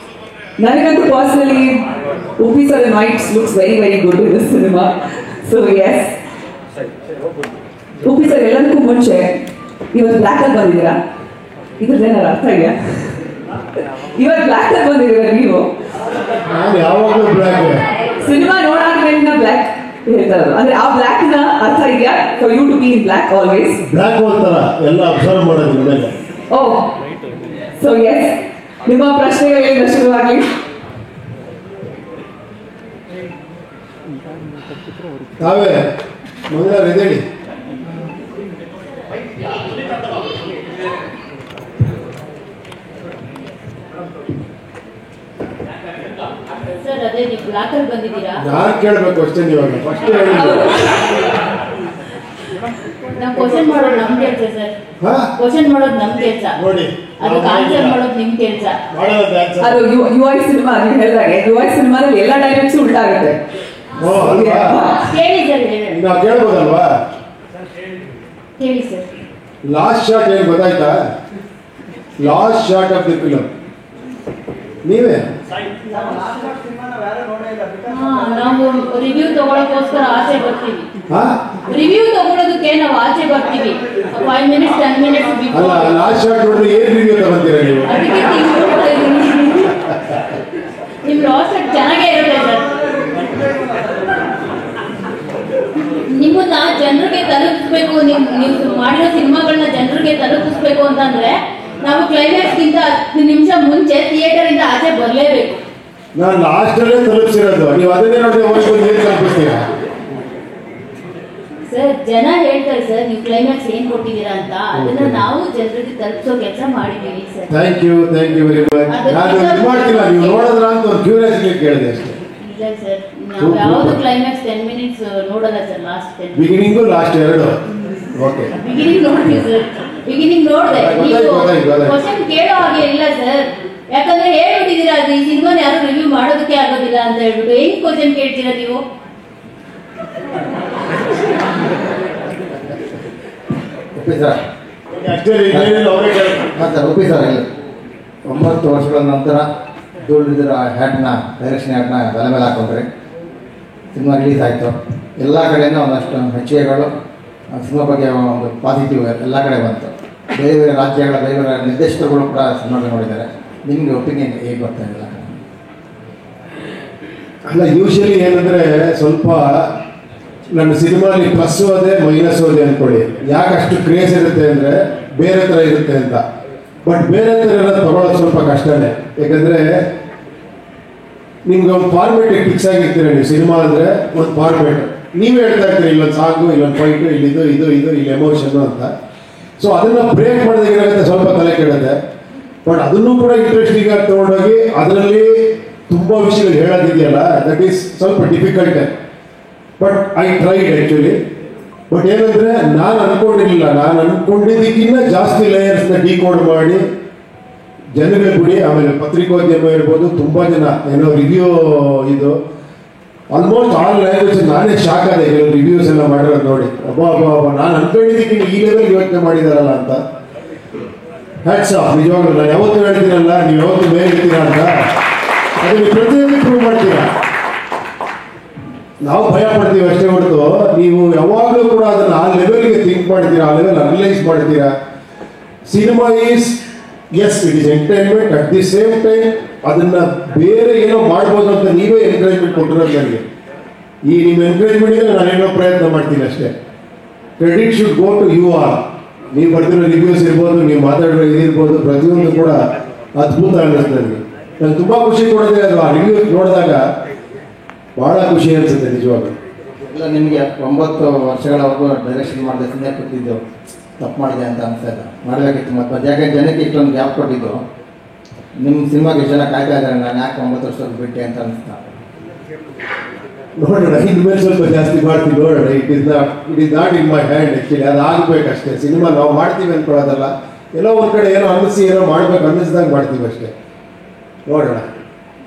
ನನಗಂತೂ personally Uppi sir nights looks very very good in this cinema. So yes, Uppi sir ಎಲ್ಲದಕ್ಕೂ ಮುಂಚೆ ಇವತ್ತು ಬ್ಲ್ಯಾಕ್ ಅಲ್ಲಿ ಬಂದಿದ್ದೀರಾ, ಇದ್ರದ್ದೇನಾರು ಅರ್ಥ ಇದೆಯಾ? ಇವತ್ತು ಬ್ಲ್ಯಾಕ್ ಅಲ್ಲಿ ಬಂದಿದ್ದೀರಾ ನೀವು? ನಾನು ಯಾವಾಗಲೂ ಬ್ಲ್ಯಾಕ್. ಸಿನಿಮಾ ನೋಡಾದ್ಮೇಲೆ ಬ್ಲ್ಯಾಕ್ ಹೇಳ್ತಾರೆ, ಅಂದ್ರೆ ಆ ಬ್ಲ್ಯಾಕ್ ನ ಅರ್ಥ ಇದೆಯಾ for you to be in black always? Black ಹೋಗ್ತಾರ ಎಲ್ಲ ಅಬ್ಸರ್ವ್ ಮಾಡೋದು ಮನೆಯಲ್ಲ. ಓ ಸೊ ಎಸ್, ನಿಮ್ಮ ಪ್ರಶ್ನೆಗಳಿಂದ ಶುರುವಾಗಲಿ. ತಾವೇ ಮಂಗಳವಾರ ಎದ್ದೇಳಿ. ಸರ್ ಅದೇ ನೀವು ಬ್ಲಾಕ್ ಅಲ್ಲಿ ಬಂದಿದ್ದೀರಾ? ಯಾರು ಕೇಳಬೇಕು ಕ್ವಶನ್ ಇವಾಗ? ಫಸ್ಟ್ ಹೇಳಿ. ನಾವು ಕ್ವಶನ್ ಮಾಡೋದು ನಮ್ ಕೆಲಸ ಸರ್. ಕ್ವಶನ್ ಮಾಡೋದು ನಮ್ ಕೆಲಸ, ನೋಡಿ ಅದಕ್ಕೆ ಆನ್ಸರ್ ಮಾಡೋದು ನಿಮ್ ಕೆಲಸ. ಅದು UI ಸಿನಿಮಾ ನೀವು ಹೇಳಿದಾಗೆ UI ಸಿನಿಮಾದಲ್ಲಿ ಎಲ್ಲ ಡೈಲಾಗ್ಸ್ ಉಲ್ಟಾಗುತ್ತೆ. ಹೇಳಿ ಸರ್, ಹೇಳಿ. ನಾವು ಕೇಳ್ಬೋದಲ್ವಾ? ಹೇಳಿ ಸರ್. ಲಾಸ್ಟ್ ಶಾಟ್ ಏನು ಗೊತ್ತಾಯ್ತಾ? Last shot of the film ನೀವೇ. ನಾವು ರಿವ್ಯೂ ತಗೊಳಕೋಸ್ಕರ ಆಚೆ ಬರ್ತೀವಿ. ರಿವ್ಯೂ ತಗೊಳೋದಕ್ಕೆ ನಾವು ಆಚೆ ಬರ್ತೀವಿ 5 minutes 10 minutes ಅಲ್ಲ, ಲಾಸ್ಟ್ ಶಾಟ್ ನೋಡಿದ್ರೆ ಏನ್ ರಿವ್ಯೂ ತಗೊಂತೀರಾ ನೀವು? ಅದಕ್ಕೆ ನಿಮ್ ಲಾಸ್ಟ್ ಶಾಟ್ ಚೆನ್ನಾಗೇ ಇರುತ್ತೆ ಸರ್. ನಿಮ್ಮನ್ನ ಜನರಿಗೆ ತಲುಪಿಸ್ಬೇಕು, ನೀವು ಮಾಡಿರೋ ಸಿನಿಮಾಗಳನ್ನ ಜನರಿಗೆ ತಲುಪಿಸ್ಬೇಕು ಅಂತಂದ್ರೆ ನಾವು ಕ್ಲೈಮ್ಯಾಕ್ಸ್ ಗಿಂತ 10 ನಿಮಿಷ ಮುಂಚೆ ಥಿಯೇಟರ್ ಇಂದ ಆಚೆ ಬರಲೇಬೇಕು. ನಾನು ಲಾಸ್ಟ್ ಅಲ್ಲೇ ತಲುಪಿಸಿರೋದು, ನೀವು ಅದನ್ನೇ ನೋಡಿ ಏನ್ ತಲುಪಿಸ್ತೀರಾ ಸರ್? ಜನ ಹೇಳ್ತಾರೆ ಸರ್ ನೀವು ಕ್ಲೈಮ್ಯಾಕ್ಸ್ ಏನ್ ಕೊಟ್ಟಿದ್ದೀರಾ ಅಂತ, ಅದನ್ನ ನಾವು ಜನರಿಗೆ ತಲುಪಿಸೋ ಕೆಲಸ ಮಾಡಿದೀವಿ ಸರ್. Thank you very much. ನಾನು ಇದು ಮಾಡ್ತಿಲ್ಲ, ನೀವು ನೋಡಿದ್ರ ಅಂತ ಒಂದು ಕ್ಯೂರಿಯಾಸಿಟಿ ಕೇಳಿದೆ ಅಷ್ಟೇ. ಇಲ್ಲ ಸರ್, ನಾವು ಯಾವುದು ಕ್ಲೈಮ್ಯಾಕ್ಸ್ 10 minutes ನೋಡಲ್ಲ ಸರ್. ಲಾಸ್ಟ್ 10 ಬಿಗಿನಿಂಗು ಲಾಸ್ಟ್ ಎರಡು. ಓಕೆ, ಬಿಗಿನಿಂಗ್ ನೋಡ್ತೀವಿ ಸರ್. ಬಿಗಿನಿಂಗ್ ನೋಡ್ದೆ, ನೀವು ಕ್ವಶನ್ ಕೇಳೋ ಹಾಗೆ ಇಲ್ಲ ಸರ್. ಯಾಕಂದ್ರೆ ಹೇಳ್ಬಿಟ್ಟಿದ್ದೀರಾ ಅದು ಈ ಸಿನಿಮಾನ ಯಾರು ರಿವ್ಯೂ ಮಾಡೋದಕ್ಕೆ ಆಗೋದಿಲ್ಲ ಅಂತ ಹೇಳ್ಬಿಟ್ಟು ಹೆಂಗ್ ಕ್ವಶನ್ ಕೇಳ್ತೀರಾ ನೀವು? ಒಪ್ಪಿ ಸರ್. 9 ವರ್ಷಗಳ ನಂತರ ದುಡ್ಡಿದ್ರ ಹ್ಯಾಟ್ನ ಡೈರೆಕ್ಷನ್ ಹ್ಯಾಟ್ನ ತಲೆ ಮೇಲೆ ಹಾಕೊಂಡ್ರೆ ಸಿನಿಮಾ ರಿಲೀಸ್ ಆಯಿತು. ಎಲ್ಲ ಕಡೆಯಿಂದ ಒಂದಷ್ಟು ಮೆಚ್ಚುಗೆಗಳು, ಸಿನಿಮಾ ಬಗ್ಗೆ ಒಂದು ಪಾಸಿಟಿವ್ ಎಲ್ಲ ಕಡೆ ಬಂತು. ಬೇರೆ ಬೇರೆ ರಾಜ್ಯಗಳ ಬೇರೆ ಬೇರೆ ನಿರ್ದೇಶಕರುಗಳು ಕೂಡ ಸಿನಿಮಾ ನೋಡಿದ್ದಾರೆ. ನಿಮಗೆ ಒಪಿನಿಯನ್ ಹೇಗೆ ಬರ್ತಾ ಇಲ್ಲ? ಅಲ್ಲ, ಯೂಶಲಿ ಏನಂದ್ರೆ ಸ್ವಲ್ಪ ನನ್ನ ಸಿನಿಮಾಲಿ ಪ್ಲಸ್ ಅದೇ ಮೈನಸ್ ಅದೇ ಅಂದ್ಕೊಳ್ಳಿ. ಯಾಕೆ ಅಷ್ಟು ಕ್ರೇಜ್ ಇರುತ್ತೆ ಅಂದರೆ ಬೇರೆ ಥರ ಇರುತ್ತೆ ಅಂತ. ಬಟ್ ಬೇರೆ ಥರ ಎಲ್ಲ ತಗೊಳ್ಳೋದು ಸ್ವಲ್ಪ ಕಷ್ಟನೇ. ಯಾಕಂದರೆ ನಿಮ್ಗೆ ಒಂದು ಫಾರ್ಮೇಟ್ ಫಿಕ್ಸ್ ಆಗಿರ್ತೀರ. ನೀವು ಸಿನಿಮಾ ಅಂದರೆ ಒಂದು ಫಾರ್ಮೇಟ್ ನೀವೇ ಹೇಳ್ತಾ ಇರ್ತೀರಿ, ಇಲ್ಲೊಂದು ಸಾಂಗು, ಇಲ್ಲೊಂದು ಫೈಟು, ಇಲ್ಲಿದು ಇದು ಇದು ಇಲ್ಲಿ ಎಮೋಷನ್ನು ಅಂತ. ಸೊ ಅದನ್ನು ಬ್ರೇಕ್ ಮಾಡಿದಾಗ ಏನಾಗುತ್ತೆ, ಸ್ವಲ್ಪ ತಲೆ ಕೆಡುತ್ತೆ. ಬಟ್ ಅದನ್ನು ಕೂಡ ಇಂಟ್ರೆಸ್ಟಿಂಗ್ ಆಗಿ ತೊಗೊಂಡೋಗಿ ಅದರಲ್ಲಿ ತುಂಬ ವಿಷಯಗಳು ಹೇಳೋದಿದೆಯಲ್ಲ, ದಟ್ ಈಸ್ ಸ್ವಲ್ಪ difficult. But I tried actually. But ಏನಂದರೆ ನಾನು ಅಂದ್ಕೊಂಡಿರಲಿಲ್ಲ, ನಾನು ಅಂದ್ಕೊಂಡಿದ್ದಕ್ಕಿಂತ ಜಾಸ್ತಿ ಲೇಯರ್ಸ್ನ ಡಿಕೋಡ್ ಮಾಡಿ ಜನರಿಗೆ ಬಿಡಿ. ಆಮೇಲೆ ಪತ್ರಿಕೋದ್ಯಮ ಇರ್ಬೋದು, ತುಂಬ ಜನ ಏನೋ ರಿವ್ಯೂ ಇದು ಆಲ್ಮೋಸ್ಟ್ ಆಲ್ ಲ್ಯಾಂಗ್ವೇಜ್ ನಾನೇ ಶಾಕ್ ಆದೆ ಕೆಲವು ರಿವ್ಯೂಸ್ ಎಲ್ಲ ಮಾಡಿರೋದು ನೋಡಿ. ಅಬ್ಬಾ ನಾನು ಅಂದ್ಕೊಂಡಿದ್ದಕ್ಕಿಂತ ಈ ಲೆವೆಲ್ ಯೋಚನೆ ಮಾಡಿದಾರಲ್ಲ ಅಂತ. Hats off. ನಿಜವಾಗ್ಲೂ ನಾನು ಯಾವತ್ತೂ ಹೇಳ್ತೀನಲ್ಲ, ನೀವು ಯಾವತ್ತೂ ಮೇಲೆ ಇರ್ತೀರಾ ಅಂತ, ಅದನ್ನು ಪ್ರತಿಯೊಂದು ಪ್ರೂವ್ ಮಾಡ್ತೀರಾ. ನಾವು ಭಯ ಪಡ್ತೀವಿ ಅಷ್ಟೇ ಹೊರತು ನೀವು ಯಾವಾಗಲೂ ಕೂಡ ಅದನ್ನು ಆ ಲೆವೆಲ್ಗೆ ಥಿಂಕ್ ಮಾಡ್ತೀರಾ, ಆ ಲೆವೆಲ್ ಅನಲೈಸ್ ಮಾಡ್ತೀರಾ. Cinema is as it is entertainment, at the same time ಅದನ್ನು ಬೇರೆ ಏನೋ ಮಾಡ್ಬೋದು ಅಂತ ನೀವೇ ಎನ್ಕರೇಜ್ಮೆಂಟ್ ಕೊಟ್ಟಿರೋದು ನನಗೆ. ಈ ನಿಮ್ಮ ಎನ್ಕರೇಜ್ಮೆಂಟಿಗೆ ನಾನೇನೋ ಪ್ರಯತ್ನ ಮಾಡ್ತೀನಿ ಅಷ್ಟೇ. Credit should go to you are. ನೀವು ಬರ್ತಿರೋ ರಿವ್ಯೂಸ್ ಇರ್ಬೋದು, ನೀವು ಮಾತಾಡಿರೋ ಇದಿರ್ಬೋದು, ಪ್ರತಿಯೊಂದು ಕೂಡ ಅದ್ಭುತ ಅನ್ನಿಸ್ತು ನನಗೆ. ನನಗೆ ತುಂಬ ಖುಷಿ ಕೊಡೋದೇ ಅದು. ಆ ರಿವ್ಯೂಸ್ ನೋಡಿದಾಗ ಭಾಳ ಖುಷಿ ಅನಿಸುತ್ತೆ ನಿಜವಾಗ್ಲೂ. ಇಲ್ಲ, ನಿಮಗೆ 9 ವರ್ಷಗಳವರೆಗೂ ಡೈರೆಕ್ಷನ್ ಮಾಡಿದೆ, ಸಿನಿಮಾ ಕೊಟ್ಟಿದ್ದು ತಪ್ಪು ಮಾಡಿದೆ ಅಂತ ಅನಿಸ್ತಾ ಇಲ್ಲ. ಮಾಡಬೇಕಿತ್ತು ಮತ್ತು ಯಾಕೆ ಜನಕ್ಕೆ ಇಷ್ಟೊಂದು ಗ್ಯಾಪ್ ಕೊಟ್ಟಿದ್ದು. ನಿಮ್ಮ ಸಿನಿಮಾಗೆ ಇಷ್ಟು ಜನ ಕಾಯ್ತಾ ಇದ್ದಾರೆ, ನಾನು ಯಾಕೆ 9 ವರ್ಷಕ್ಕೆ ಬಿಟ್ಟೆ ಅಂತ ಅನಿಸ್ತಾ. ನೋಡೋಣ, ಇನ್ಮೇಲೆ ಸ್ವಲ್ಪ ಜಾಸ್ತಿ ಮಾಡ್ತೀವಿ, ನೋಡೋಣ. It is not in my hand actually. ಅದು ಆಗಬೇಕಷ್ಟೇ. ಸಿನಿಮಾ ನಾವು ಮಾಡ್ತೀವಿ ಅಂದ್ಕೊಳ್ಳೋದಲ್ಲ, ಎಲ್ಲೋ ಒಂದು ಕಡೆ ಏನೋ ಅನ್ನಿಸಿ ಏನೋ ಮಾಡ್ಬೇಕು ಅನ್ನಿಸ್ದಾಗ ಮಾಡ್ತೀವಿ ಅಷ್ಟೇ. ನೋಡೋಣ.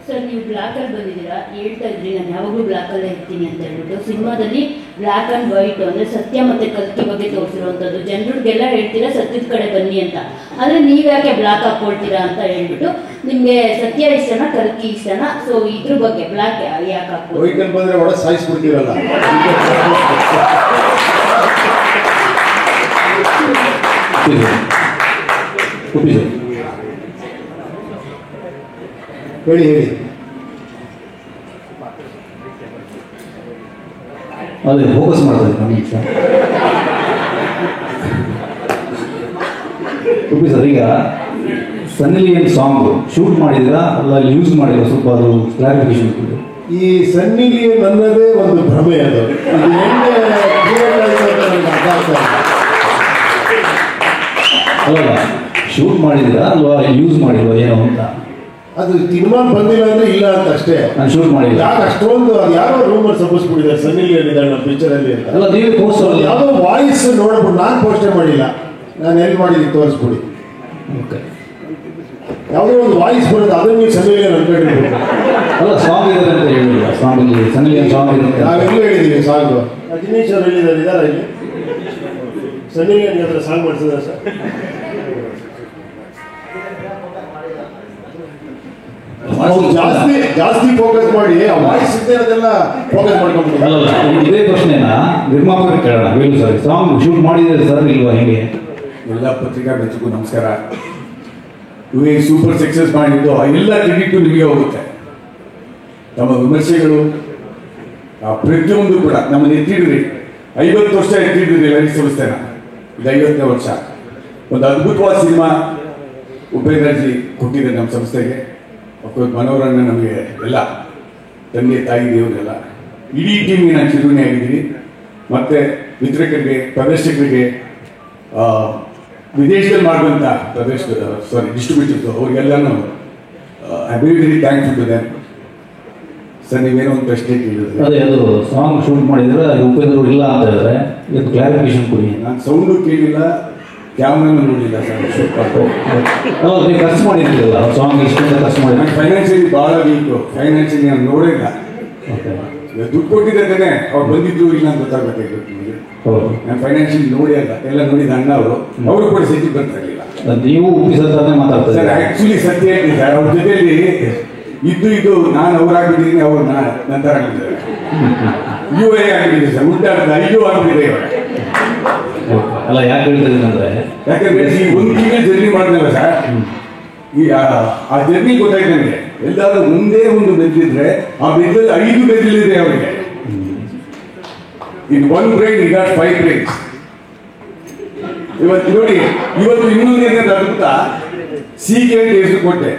ಸರ್, ನೀವು ಬ್ಲ್ಯಾಕ್ ಅಲ್ಲಿ ಬಂದಿದ್ದೀರಾ, ಹೇಳ್ತಾ ಇದ್ರಿ ನಾನು ಯಾವಾಗಲೂ ಬ್ಲ್ಯಾಕ್ ಅಲ್ಲೇ ಇರ್ತೀನಿ ಅಂತ ಹೇಳ್ಬಿಟ್ಟು. ಸಿನಿಮಾದಲ್ಲಿ ಬ್ಲ್ಯಾಕ್ ಅಂಡ್ ವೈಟ್ ಅಂದರೆ ಸತ್ಯ ಮತ್ತು ಕಲ್ಕಿ ಬಗ್ಗೆ ತೋರಿಸಿರುವಂಥದ್ದು. ಜನರಿಗೆಲ್ಲ ಹೇಳ್ತೀರಾ ಸತ್ಯದ ಕಡೆ ಬನ್ನಿ ಅಂತ, ಆದರೆ ನೀವ್ಯಾಕೆ ಬ್ಲ್ಯಾಕ್ ಹಾಕ್ಕೊಳ್ತೀರಾ ಅಂತ ಹೇಳ್ಬಿಟ್ಟು. ನಿಮಗೆ ಸತ್ಯ ಇಷ್ಟನಾ ಕಲ್ಕಿ ಇಷ್ಟನಾ? ಸೊ ಇದ್ರ ಬಗ್ಗೆ ಬ್ಲ್ಯಾಕ್ ಯಾಕೆ ಹಾಕ್ಬೋದು? ವೈಕಲ್ ಬಂದರೆ ಒಳ ಸಾಯಿಸ್ಬಿಡ್ತೀರಲ್ಲ. ಹೇಳಿ. ಅದೇ ಫೋಕಸ್ ಮಾಡ್ತಾರೆ ನಮ್ಮ ಇಷ್ಟ. ರೂಪಿ ಸರ್, ಈಗ ಸನ್ನಿ ಲಿಯೋನ್ ಸಾಂಗ್ ಶೂಟ್ ಮಾಡಿದಿರಾ ಅಲ್ಲ ಯೂಸ್ ಮಾಡಿಲ್ಲ? ಸ್ವಲ್ಪ ಅದು ಕ್ಲಾರಿಫಿಕೇಶನ್ ಕೊಡಿ. ಈ ಸನ್ನಿ ಲಿಯೋನ್ ಅನ್ನೋದೇ ಒಂದು ಭ್ರಮೆ. ಅದು ಅಲ್ಲ ಶೂಟ್ ಮಾಡಿದಿರಾ ಅಲ್ವಾ ಯೂಸ್ ಮಾಡಿಲ್ವಾ ಏನೋ ಅಂತ? ಅದು ತೀರ್ಮಾನ ಬಂದಿಲ್ಲ ಅಂದ್ರೆ ಇಲ್ಲ ಅಂತ ಅಷ್ಟೇ. ನಾನು ಶೂಟ್ ಮಾಡಿಲ್ಲ. ಯಾಕೆ ಅಷ್ಟೊಂದು ಅದು ಯಾರೋ ರೂಮರ್ ಸಬ್ಬಿಸ್ಬಿಟ್ಟಿದ್ದಾರೆ ಸನ್ನಿ ಲಿಯೋನ್ ಇದ್ದಾಳೆ ನಮ್ಮ ಪಿಕ್ಚರ್ ಅಲ್ಲಿ ಅಂತ. ಅಲ್ಲ ನೀವೇ ಪೋಸ್ಟ್ ಯಾವುದೋ ವಾಯ್ಸ್ ನೋಡ್ಬಿಟ್ಟು ನಾನು ಪೋಸ್ಟೇ ಮಾಡಿಲ್ಲ, ನಾನು ಎಲ್ಲಿ ಮಾಡಿದ್ದೀನಿ ತೋರಿಸ್ಬಿಡಿ. ಓಕೆ, ಯಾವುದೋ ಒಂದು ವಾಯ್ಸ್ ಬರೋದು ಅದನ್ನು ನೀವು ಸನ್ನಿ ಲಿಯೋನ್ ಅನ್ಕೊಂಡಿರ್ಬೋದು. ಅಲ್ಲ ಸಾಂಗ್ ಇದೆ ಅಂತ ಹೇಳಿಲ್ಲ, ಸಾಂಗಲ್ಲಿ ಸನ್ನಿ ಲಿಯೋನ್ ಸಾಂಗ್ ಇದೆ ನಾವೆಲ್ಲೂ ಹೇಳಿದ್ದೀವಿ ಸಾಂಗು. ದಿನೇಶ್ ಅವರು ಹೇಳಿದ್ದಾರೆ, ಇದಾರ ಇಲ್ಲಿ ಸನ್ನಿ ಲಿಯೋನ್ ಹತ್ರ ಸಾಂಗ್ ಮಾಡಿಸಿದ್ದಾರೆ ಸರ್. ಜಾಸ್ತಿ ಫೋಕಸ್ ಮಾಡಿ ಆ ವಾಯ್ಸ್ ಇರೋದೆಲ್ಲ ಫೋಕಸ್ ಮಾಡ್ಕೊಂಡ್ಬಿಟ್ಟು. ಅಲ್ಲಲ್ಲ, ಇದೇ ಪ್ರಶ್ನೆನ ನಿರ್ಮಾಪಕರಿಗೆ ಕೇಳೋಣ. ವೇಲು ಸರ್, ಸಾಂಗ್ ಶೂಟ್ ಮಾಡಿದ್ರೆ ಸರ್ ಇಲ್ವಾ ಹೆಂಗೆ? ಎಲ್ಲ ಪತ್ರಿಕಾ ಮಿತ್ರರಿಗೂ ನಮಸ್ಕಾರ. ಇವೇ ಸೂಪರ್ ಸಕ್ಸಸ್ ಮಾಡಿದ್ದು ಎಲ್ಲ ಕ್ರೆಡಿಟ್ ನಿಮಗೆ ಹೋಗುತ್ತೆ. ನಮ್ಮ ವಿಮರ್ಶೆಗಳು ಪ್ರತಿಯೊಂದು ಕೂಡ ನಮ್ಮನ್ನು ಎತ್ತಿಡ್ರಿ. 50 ವರ್ಷ ಎತ್ತಿಡ್ರಿ ಲೈಫ್ ಸಂಸ್ಥೆನ. ಇದು 50ನೇ ವರ್ಷ. ಒಂದು ಅದ್ಭುತವಾದ ಸಿನಿಮಾ ಉಪೇಂದ್ರಜಿ ಕೊಟ್ಟಿದ್ದಾರೆ ನಮ್ಮ ಸಂಸ್ಥೆಗೆ. ಮನೋರನ್ನ ನಮಗೆ ಎಲ್ಲ ತಂದೆ ತಾಯಿ ದೇವರೆಲ್ಲ ಇಡೀ ಟೀಮಿನ ಚಿರುಣಿ ಆಗಿದ್ದೀವಿ. ಮತ್ತು ವಿತರಕರಿಗೆ, ಪ್ರದರ್ಶಕರಿಗೆ, ವಿದೇಶದಲ್ಲಿ ಮಾಡುವಂಥ ಡಿಸ್ಟ್ರಿಬ್ಯೂಟರ್ಸ್ ಅವ್ರಿಗೆಲ್ಲನೂ I very very thankful to them. Sir ನೀವೇನೋ ಒಂದು ಪ್ರಶ್ನೆ ಕೇಳಿದ್ರೆ ಅದೇ ಅದು ಸಾಂಗ್ ಶೂಟ್ ಮಾಡಿದ್ರೆ ಉಪೇಂದ್ರ ಇಲ್ಲ ಅಂತ ಹೇಳಿದ್ರೆ ಇದಕ್ಕೆ ಕ್ಲಾರಿಫಿಕೇಶನ್ ಕೊಡಿ. ನಾನು ಸೌಂಡು ಕೇಳಿಲ್ಲ, ಕ್ಯಾಮ್ರಾನು ನೋಡಿಲ್ಲ ಸರ್. ಶೂಟ್ ಅಲ್ಲ ನೀವು ಖರ್ಚು ಮಾಡಿರ್ತೀರಲ್ಲ ಸಾಂಗ್ ಇಷ್ಟೊಂದು ಖರ್ಚು ಮಾಡಿ. ನಾನು ಫೈನಾನ್ಷಿಯಲಿ ಭಾಳ ವೀಕು. ಫೈನಾನ್ಷಿಯಲಿ ನಾನು ನೋಡಿಲ್ಲ. ಓಕೆ, ದುಡ್ಡು ಕೊಟ್ಟಿದ್ದಾನೆ ಅವ್ರು ಬಂದಿದ್ದು ಇಲ್ಲ ಅಂತ ಗೊತ್ತಾಗಬೇಕಾಗಿತ್ತು ನಿಮಗೆ. ನಾನು ಫೈನಾನ್ಷಿಯಲಿ ನೋಡಿ ಅಲ್ಲ, ಎಲ್ಲ ನೋಡಿದ ಅಣ್ಣ ಅವರು ಕೂಡ ಸೆಟ್ಟಿ ಬರ್ತಾ ಇರಲಿಲ್ಲ. ನೀವು ಉಪ್ಪಿಸತ್ತಾನೆ ಮಾತಾಡ್ತಾರೆ ಸರ್. ಆ್ಯಕ್ಚುಲಿ ಸತ್ಯ ಹೇಳ್ತೀನಿ ಸರ್, ಅವ್ರ ಜೊತೆಯಲ್ಲಿ ಇದ್ದು ನಾನು ಅವ್ರಾಗ್ಬಿಟ್ಟಿದ್ದೀನಿ, ಅವ್ರು ನಂತರ ಆಗಿದ್ದಾರೆ. ಯು ಎ ಆಗಿಬಿಟ್ಟಿದೆ ಸರ್, ಉಂಟಾಡ್ತಾ ಇದು ಆಗ್ಬಿಟ್ಟಿದೆ ಇವಾಗ. ಅಲ್ಲ ಯಾಕೆ ಹೇಳ್ತಿದ್ದೀನಿ ಅಂದ್ರೆ, ಯಾಕಂದ್ರೆ ಈ ಒಂದು ತಿಂಗಳು ಜರ್ನಿ ಮಾಡಿದ್ನಲ್ಲ ಸರ್, ಈ ಆ ಜರ್ನಿ ಗೊತ್ತಾಯ್ತು ನನಗೆ. ಎಲ್ಲಾದ್ರೂ ಮುಂದೆ ಒಂದು ಬೆದ್ದಿದ್ರೆ ಆ ಬೆದ್ದಲ್ಲಿ 5 ಬೆದ್ದಿಲಿದೆ ಅವರಿಗೆ. ಇನ್ 1 ಬ್ರೈನ್ ಈ ಗಾಟ್ 5 ಬ್ರೈನ್ಸ್. ಇವತ್ತು ನೋಡಿ, ಇವತ್ತು ಇನ್ನೊಂದು ಅದ್ಭುತ. ಸಿಕೆ ಅಂತ ಹೆಸರು ಕೊಟ್ಟೆ.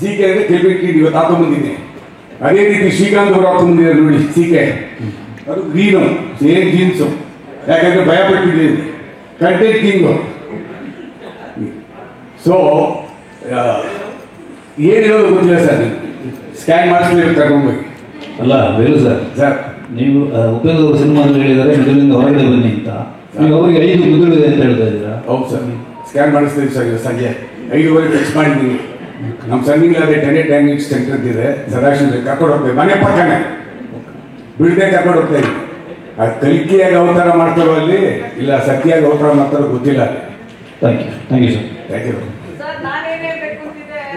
ಸಿಕೆ ಅಂದ್ರೆ ಕೆಲ್ಬೇಕಿ ಇವತ್ತು ಹಾಕೊಂಡ್ಬಂದಿದ್ದೆ. ಅದೇ ರೀತಿ ಶ್ರೀಕಾಂತ್ ಅವರು ಹಾಕೊಂಡ್ಬಂದಿದ್ದಾರೆ ನೋಡಿ ಸಿಕೆ. ಅದು ಗ್ರೀನು ಸೇಮ್ ಜೀನ್ಸು. ಯಾಕಂದ್ರೆ ಭಯ ಪಟ್ಟಿದ್ದೀನಿ, ಕಂಟೆಂಟ್ ಕಿಂಗು. ಸೊ ಏನು ಹೇಳೋದು ಗೊತ್ತಿಲ್ಲ ಸರ್. ಸ್ಕ್ಯಾನ್ ಮಾಡಿಸ್ಬೇಕು ಕರ್ಕೊಂಡ್ಬೋಗಿ. ಅಲ್ಲ ವೇಲು ಸರ್, ನೀವು ಉಪೇಂದ್ರ ಅವರು ಸಿನಿಮಾದಲ್ಲಿ ಹೇಳಿದ್ದಾರೆ ಮಿದುಳಿಂದ ಹೊರಗಡೆ ಬನ್ನಿ ಅಂತ. ನೀವು ಅವರಿಗೆ 5 ಮಿದುಳಿದೆ ಅಂತ ಹೇಳ್ತಾ ಇದ್ದೀರಾ? ಹೌದು ಸರ್, ಸ್ಕ್ಯಾನ್ ಮಾಡಿಸ್ತೀವಿ ಸರ್. ಇವತ್ತು ಸಂಜೆ 5:30 ಫಿಕ್ಸ್ ಮಾಡಿದ್ದೀನಿ. ನಮ್ಮ ಸನ್ನಿಂಗ್ಲಾದೆ ಟೆನೆಟ್ ಡ್ಯಾಮೇಜ್ ಸೆಂಟರ್ ಇದೆ, ಸದಾಶಿವ ಕರ್ಕೊಂಡು ಹೋಗ್ತೇವೆ. ಮನೆ ಪಕ್ಕನೇ ಬಿಡದೆ ಕರ್ಕೊಂಡು ಹೋಗ್ತಾ ಇದ್ದೀವಿ. ಅದು ಕಲಿಕೆಯಾಗಿ ಅವತಾರ ಮಾಡ್ತಾರೋ ಅಲ್ಲಿ, ಇಲ್ಲ ಸತ್ಯಾಗಿ ಅವತಾರ ಮಾಡ್ತಾರೋ ಗೊತ್ತಿಲ್ಲ ಅಲ್ಲಿ. Thank you sir. Thank you.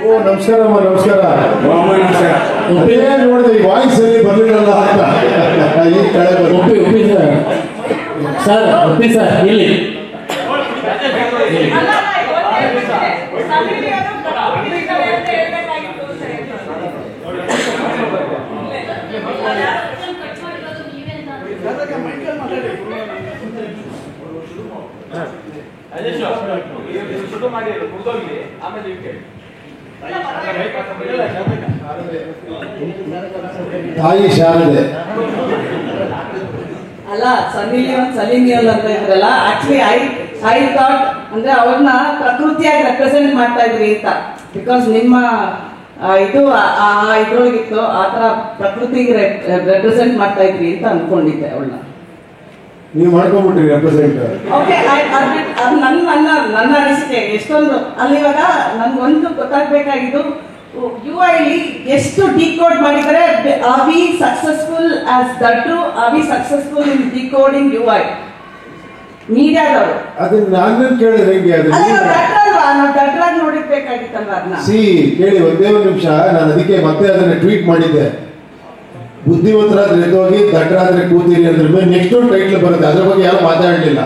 ಓ ನಮಸ್ಕಾರ ಅಮ್ಮ, ನಮಸ್ಕಾರ. ನಮಸ್ಕಾರ. ನೋಡಿದೆ ಈ ವಾಯ್ಸ್ ಅಲ್ಲಿ ಬರ್ಲಿಲ್ಲ ಅಂತ ಈ ಕಡೆ ಒಪ್ಪಿ ಸರ್ ಇಲ್ಲಿ ತಾಯಿ ಶಾರದೆ. ಅಲ್ಲ ಸನ್ನಿ ಲಿಯೋನ್ ಅಂತ ಇದ್ರಲ್ಲ, ಆಕ್ಚುಲಿ ಐ ಥಾಟ್ ಅಂದ್ರೆ ಅವ್ರನ್ನ ಪ್ರಕೃತಿಯಾಗಿ ರೆಪ್ರೆಸೆಂಟ್ ಮಾಡ್ತಾ ಇದ್ರಿ ಅಂತ. ಬಿಕಾಸ್ ನಿಮ್ಮ ಇದು ಇದ್ರೊಳಗಿತ್ತು, ಆ ತರ ಪ್ರಕೃತಿಗೆ ರೆಪ್ರೆಸೆಂಟ್ ಮಾಡ್ತಾ ಇದ್ರಿ ಅಂತ ಅನ್ಕೊಂಡಿದ್ದೆ ಅವಳನ್ನ. ನೀವು ಮಾಡ್ಕೊಂಡ್ಬಿಟ್ರಿ ರೆಪ್ರೆಸೆಂಟ್. ಓಕೆ, ನನ್ನ ಅನಿಸಿಕೆ ಎಷ್ಟೊಂದು ಅಲ್ಲಿ. ಇವಾಗ ನನ್ಗೊಂದು ಗೊತ್ತಾಗ್ಬೇಕಾಗಿದ್ದು, UI ಎಷ್ಟು ಡಿಕೋಡ್ ಮಾಡಿದರೆ. Are we successful as that? Are we successful in decoding UI ಮೀಡಿಯಾದವರು? ಅದನ್ನ ನಾನು ಕೇಳಿದ್ರೆ ಹೆಂಗೆ? ದಟ್ರಾಗಿ ನೋಡಿರ್ಬೇಕಾಗಿತ್ತಲ್ವ ಅದನ್ನ. ಕೇಳಿ ಒಂದೇ ಒಂದು ನಿಮಿಷ. ನಾನು ಅದಕ್ಕೆ ಮತ್ತೆ ಅದನ್ನ ಟ್ವೀಟ್ ಮಾಡಿದ್ದೆ. ಬುದ್ಧಿವಂತರಾದ್ರೆ ಎದ್ದೋಗಿ, ದಡ್ಡರಾದ್ರೆ ಕೂತೀರಿ ಅಂದ್ರೆ ಮೇಲೆ ನೆಕ್ಸ್ಟ್ ಒಂದು ಟೈಟ್ಲ್ ಬರುತ್ತೆ. ಅದ್ರ ಬಗ್ಗೆ ಯಾರು ಮಾತಾಡಲಿಲ್ಲ.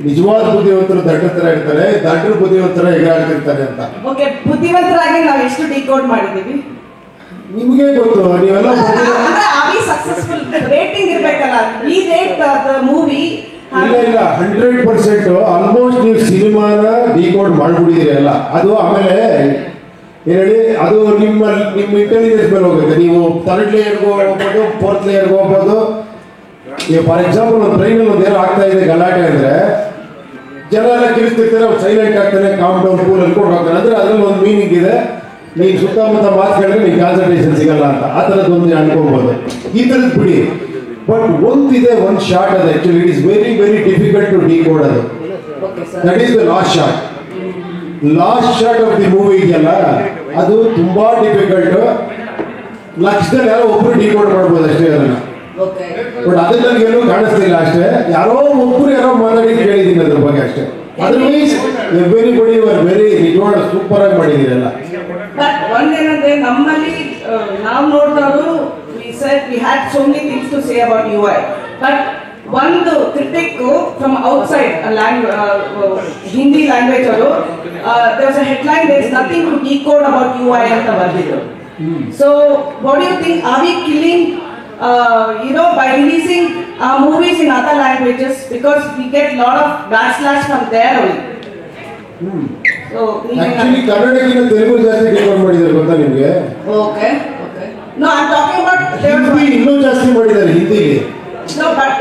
ನಿಜವಾದ ಬುದ್ಧಿವಂತರು ದಡ್ಡ ತರ ಇರ್ತಾರೆ, ದಡ್ಡರು ಬುದ್ಧಿವಂತರ ಎಗರಾಡ್ತಿರ್ತಾರೆ ಅಂತ. ಓಕೆ, ಬುದ್ಧಿವಂತರಾಗಿ ನಾವು ಎಷ್ಟು ಡಿಕೋಡ್ ಮಾಡಿದೀವಿ ನಿಮ್ಗೆ ಗೊತ್ತು. ನೀವೆಲ್ಲ ಸಕ್ಸಸ್ಫುಲ್ ರೇಟಿಂಗ್ ಇರ್ಬೇಕಲ್ಲ. ಈ ರೇಟ್ ದ ಮೂವಿ ಇಲ್ಲ 100% ಆಲ್ಮೋಸ್ಟ್ ನೀವು ಸಿನಿಮಾನ ಡಿಕೋಡ್ ಮಾಡ್ಬಿಟ್ಟಿದ್ದೀರಿ ಅಲ್ಲ. ಅದು ಆಮೇಲೆ ಹೇಳಿ ಅದು ನಿಮ್ಮ ಇಂಟೆಲಿಜೆನ್ಸ್ ಮೇಲೆ ಹೋಗುತ್ತೆ. ನೀವು 3rd ಲೇಯರ್ಗೂ ಹೋಗ್ಬೋದು, 4th ಲೇಯರ್ಗೂ ಹೋಗ್ಬೋದು. ಈಗ ಫಾರ್ ಎಕ್ಸಾಂಪಲ್ ಒಂದು ಟ್ರೈನಲ್ಲಿ ಒಂದು ಏನೋ ಆಗ್ತಾ ಇದೆ ಗಲಾಟೆ ಅಂದ್ರೆ ಜನ ಎಲ್ಲ ಕಿರಿಸ್ತಿರ್ತಾರೆ, ಅವ್ರು ಸೈಲೆಂಟ್ ಆಗ್ತಾನೆ, ಕಾಮ್ ಡೌನ್ ಕೂಲ್ ಅನ್ಕೊಂಡು ಹೋಗ್ತಾನೆ. ಅಂದ್ರೆ ಅದ್ರಲ್ಲಿ ಒಂದು ಮೀನಿಂಗ್ ಇದೆ. ನೀನು ಸುತ್ತಮುತ್ತ ಮಾತು ಕೇಳಿದ್ರೆ ನಿಮ್ಗೆ ಕಾನ್ಸಂಟ್ರೇಷನ್ ಸಿಗಲ್ಲ ಅಂತ, ಆ ಥರದ್ದು ಒಂದು ಅನ್ಕೊಬೋದು. ಈ ಥರದ್ದು ಬಿಡಿ. ಬಟ್ ಒಂದಿದೆ, ಒಂದು ಶಾರ್ಟ್ ಅದು actually it is very very difficult to decode. ಅದು that is the last shot of the movie ಇದೆಯಲ್ಲ, ಅದು ತುಂಬಾ ಡಿಫಿಕಲ್ಟ್. ಲಕ್ಷದಲ್ಲಿ ಯಾರೋ ಒಬ್ರು ಡಿಕೋಡ್ ಮಾಡ್ಬೋದು ಅಷ್ಟೇ ಅದನ್ನ. ಬಟ್ ಅದನ್ನ ನನಗೇನು ಕಾಣಿಸ್ತಿಲ್ಲ ಅಷ್ಟೇ. ಯಾರೋ ಮಾತಾಡಿ ಕೇಳಿದ್ದೀನಿ ಅದ್ರ ಬಗ್ಗೆ ಅಷ್ಟೇ. ಅದರ್ವೈಸ್ ಎವ್ರಿಬಡಿ ವರ್ ವೆರಿ ನಿಜವಾದ ಸೂಪರ್ ಆಗಿ ಮಾಡಿದ್ದೀರಲ್ಲ. ಬಟ್ ಒಂದೇನಂದ್ರೆ ನಮ್ಮಲ್ಲಿ ನಾವು ನೋಡಿದವರು we had so many things to say about UI, but ಒಂದು critic from outside Hindi language ಅವರು there was a headline, there is nothing to decode about UI ಅಂತ ಬರೆದಿದ್ರು. So what do you think, are we killing by releasing movies in other languages because we get lot of backlash from there only? So actually ಕನ್ನಡಕ್ಕಿಂತ Telugu ಜಾಸ್ತಿ decode ಮಾಡಿದ್ದಾರೆ ಗೊತ್ತಾ ನಿಮಗೆ? Okay. No, I'm talking about Hindi ಇನ್ನೂ ಜಾಸ್ತಿ ಮಾಡಿದ್ದಾರೆ ಹಿಂದಿಗೆ. No, but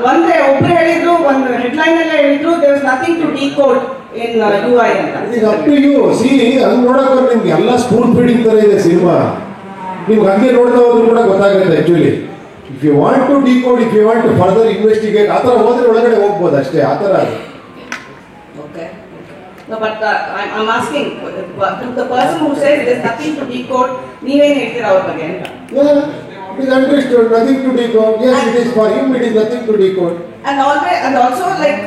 ಒಂದ್ರೆ ಒಬ್ರು ಹೇಳಿದ್ರು, ಒಂದು ಹೆಡ್ಲೈನ್ ಎಲ್ಲ ಹೇಳಿದ್ರು there is nothing to decode in UI ಅಂತ. It is up to you. See, ಹಂಗೆ ನೋಡೋಕೆ ನಿಮ್ಗೆ ಎಲ್ಲ ಸ್ಪೂನ್ ಫೀಡಿಂಗ್ ತರ ಇದೆ ಸಿನಿಮಾ. ನಿಮ್ಗೆ ಹಂಗೆ ನೋಡ್ತಾ ಹೋದ್ರು ಕೂಡ ಗೊತ್ತಾಗುತ್ತೆ actually. If you want to decode, if you want to further investigate, ಆ ಥರ ಹೋದ್ರೆ ಒಳಗಡೆ ಹೋಗ್ಬೋದು ಅಷ್ಟೇ, ಆ ಥರ. Okay. No, but I'm asking to the person who says there is nothing to decode, ನೀವೇನು ಹೇಳ್ತೀರಾ ಅವ್ರ ಬಗ್ಗೆ ಅಂತ? Yeah, it is understood, nothing to decode. Yes, it is for him, it is nothing to decode. And also like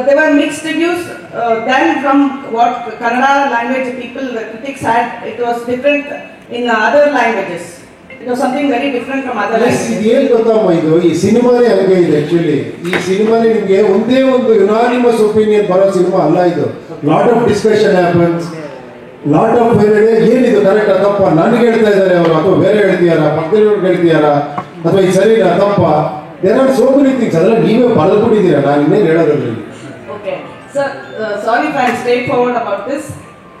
there were mixed reviews then from what Kannada language people, the critics had. It was different in other languages. It was something very different from other languages. Yes, ಇದು ಏನು ಗೊತ್ತಮ್ಮ, ಇದು ಈ ಸಿನಿಮಾನೇ ಹಂಗೆ ಇದೆ actually. ಈ ಸಿನಿಮಾನೇ ನಿಮಗೆ ಒಂದೇ ಒಂದು ಯುನಾನಿಮಸ್ ಒಪಿನಿಯನ್ ಬರೋ ಸಿನಿಮಾ ಅಲ್ಲ ಇದು. Lot of discussion happens, lot of ಏನಿದು ಕರೆಕ್ಟ್ ತಪ್ಪ, ನನಗೆ ಹೇಳ್ತಾ ಇದ್ದಾರೆ ಅವರು, ಅಥವಾ ಬೇರೆ ಹೇಳ್ತೀಯಾರ, ಪಕ್ಕದವ್ರಿಗೆ ಹೇಳ್ತೀಯಾರ, ಅಥವಾ ಈ ಸರಿನಾ ತಪ್ಪ. There are so many things. ಅದೆಲ್ಲ ನೀವೇ ಬರೆದುಬಿಟ್ಟಿದ್ದೀರಾ, ನಾನು ಇನ್ನೇನು ಹೇಳೋದ್ರಲ್ಲಿ. Okay, sir, sorry if I'm straightforward about this.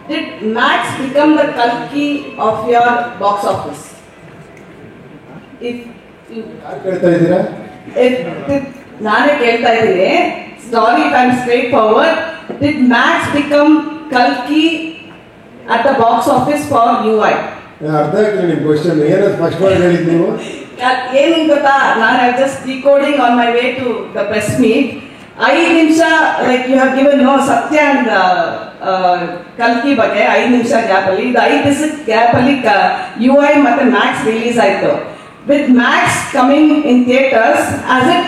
Did Max become the Kalki of your box office? ಯಾರು ಕೇಳ್ತಾ ಇದ್ದೀರಾ? ನಾನೇ ಕೇಳ್ತಾ ಇದ್ದೀನಿ. Sorry if I'm straightforward. Did Max become Kalki at the box office for UI? ಅರ್ಥ ಆಗ್ತಿಲ್ಲ ನಿಮ್ಮ question. ಏನೋ ಸ್ಪಷ್ಟವಾಗಿ ಹೇಳಿದ್ದು ನೀವು. ಏನು ಗೊತ್ತಾ, ನಾನು I just decoding on my way to the press meet. 5 ನಿಮಿಷ like you have given Satya and ಕಲ್ಕಿ ಬಗ್ಗೆ 5 ನಿಮಿಷ ಗ್ಯಾಪ್ ಅಲ್ಲಿ, ಇದು 5 ದಿವಸದ ಗ್ಯಾಪ್ ಅಲ್ಲಿ UI ಮತ್ತೆ ಮ್ಯಾಕ್ಸ್ ರಿಲೀಸ್ ಆಯ್ತು. With Max coming in theaters, as it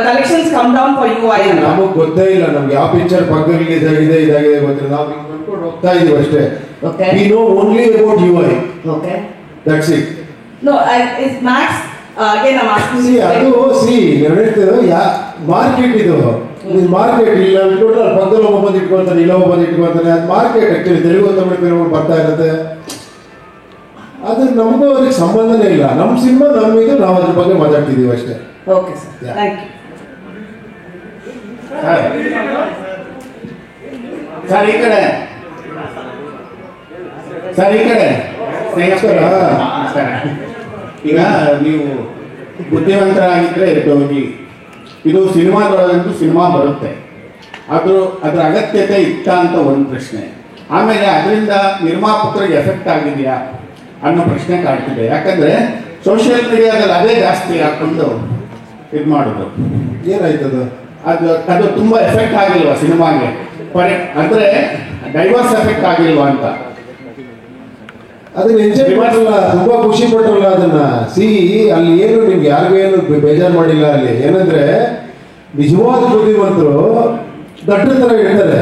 collections come down for UI. ನಮಗೆ ಗೊತ್ತೇ ಇಲ್ಲ, ನಮ್ಗೆ ಯಾವ ಪಿಕ್ಚರ್ ಪಕ್ಕದಲ್ಲಿ ರಿಲೀಸ್ ಆಗಿದೆ ಇದಾಗಿದೆ ಗೊತ್ತಿಲ್ಲ. ನಾವು ಹಿಂಗೆ ಅನ್ಕೊಂಡು ಹೋಗ್ತಾ ಇದೀವಿ ಅಷ್ಟೇ. Okay. We know only about UI. Okay. That's it. No, is Max again I'm asking you. ಅದು ಹೇಳ್ತಿದ್ದು ಮಾರ್ಕೆಟ್ ಇದು ಮಾರ್ಕೆಟ್. ಇಲ್ಲ ಇಟ್ಕೊಂಡ್ರೆ ಪಕ್ಕದಲ್ಲಿ ಒಬ್ಬಂದು ಇಟ್ಕೊಳ್ತಾನೆ, ಇಲ್ಲ ಒಬ್ಬಂದು ಇಟ್ಕೊಳ್ತಾನೆ. ಅದು market actually. Telugu Tamil film ಬರ್ತಾ ಇರುತ್ತೆ. ಅದು ನಮಗೂ ಅದಕ್ಕೆ ಸಂಬಂಧನೇ ಇಲ್ಲ. ನಮ್ಮ ಸಿನಿಮಾ ನಮ್ಮಿದು, ನಾವು ಅದ್ರ ಬಗ್ಗೆ ಮಾತಾಡ್ತಿದೀವಿ ಅಷ್ಟೇ. Okay sir, thank you. Sir ಈ ಕಡೆ, ಸರ್ ಈ ಕಡೆ. ನಮಸ್ಕಾರ. ಈಗ ನೀವು ಬುದ್ಧಿವಂತರಾಗಿದ್ದರೆ ಹೋಗಿ, ಇದು ಸಿನಿಮಾದೊಳಗಂತೂ ಸಿನಿಮಾ ಬರುತ್ತೆ, ಅದ್ರ ಅಗತ್ಯತೆ ಇತ್ತ ಅಂತ ಒಂದು ಪ್ರಶ್ನೆ. ಆಮೇಲೆ ಅದರಿಂದ ನಿರ್ಮಾಪಕರಿಗೆ ಎಫೆಕ್ಟ್ ಆಗಿದೆಯಾ ಅನ್ನೋ ಪ್ರಶ್ನೆ ಕಾಡ್ತಿದೆ. ಯಾಕಂದ್ರೆ ಸೋಷಿಯಲ್ ಮೀಡಿಯಾದಲ್ಲಿ ಅದೇ ಜಾಸ್ತಿ ಹಾಕೊಂಡು ಇದು ಮಾಡೋದು. ಏನಾಯ್ತದ ಅದು ತುಂಬಾ ಎಫೆಕ್ಟ್ ಆಗಿಲ್ವಾ ಸಿನಿಮಾಗೆ? ಅಂದ್ರೆ ಡೈವರ್ಸ್ ಎಫೆಕ್ಟ್ ಆಗಿಲ್ವಾ ಅಂತ. ಅದನ್ನ ಎಂಜಾಯ್ ಮಾಡಲ್ಲ, ತುಂಬಾ ಖುಷಿ ಪಟ್ರಲ್ಲ ಅದನ್ನ. ಅಲ್ಲಿ ಏನು ನಿಮ್ಗೆ ಯಾರಿಗೂ ಏನು ಬೇಜಾರು ಮಾಡಿಲ್ಲ. ಅಲ್ಲಿ ಏನಂದ್ರೆ ನಿಜವಾದ ಬುದ್ಧಿವಂತರು ದಡ್ಡ ತರ ಹೇಳ್ತಾರೆ,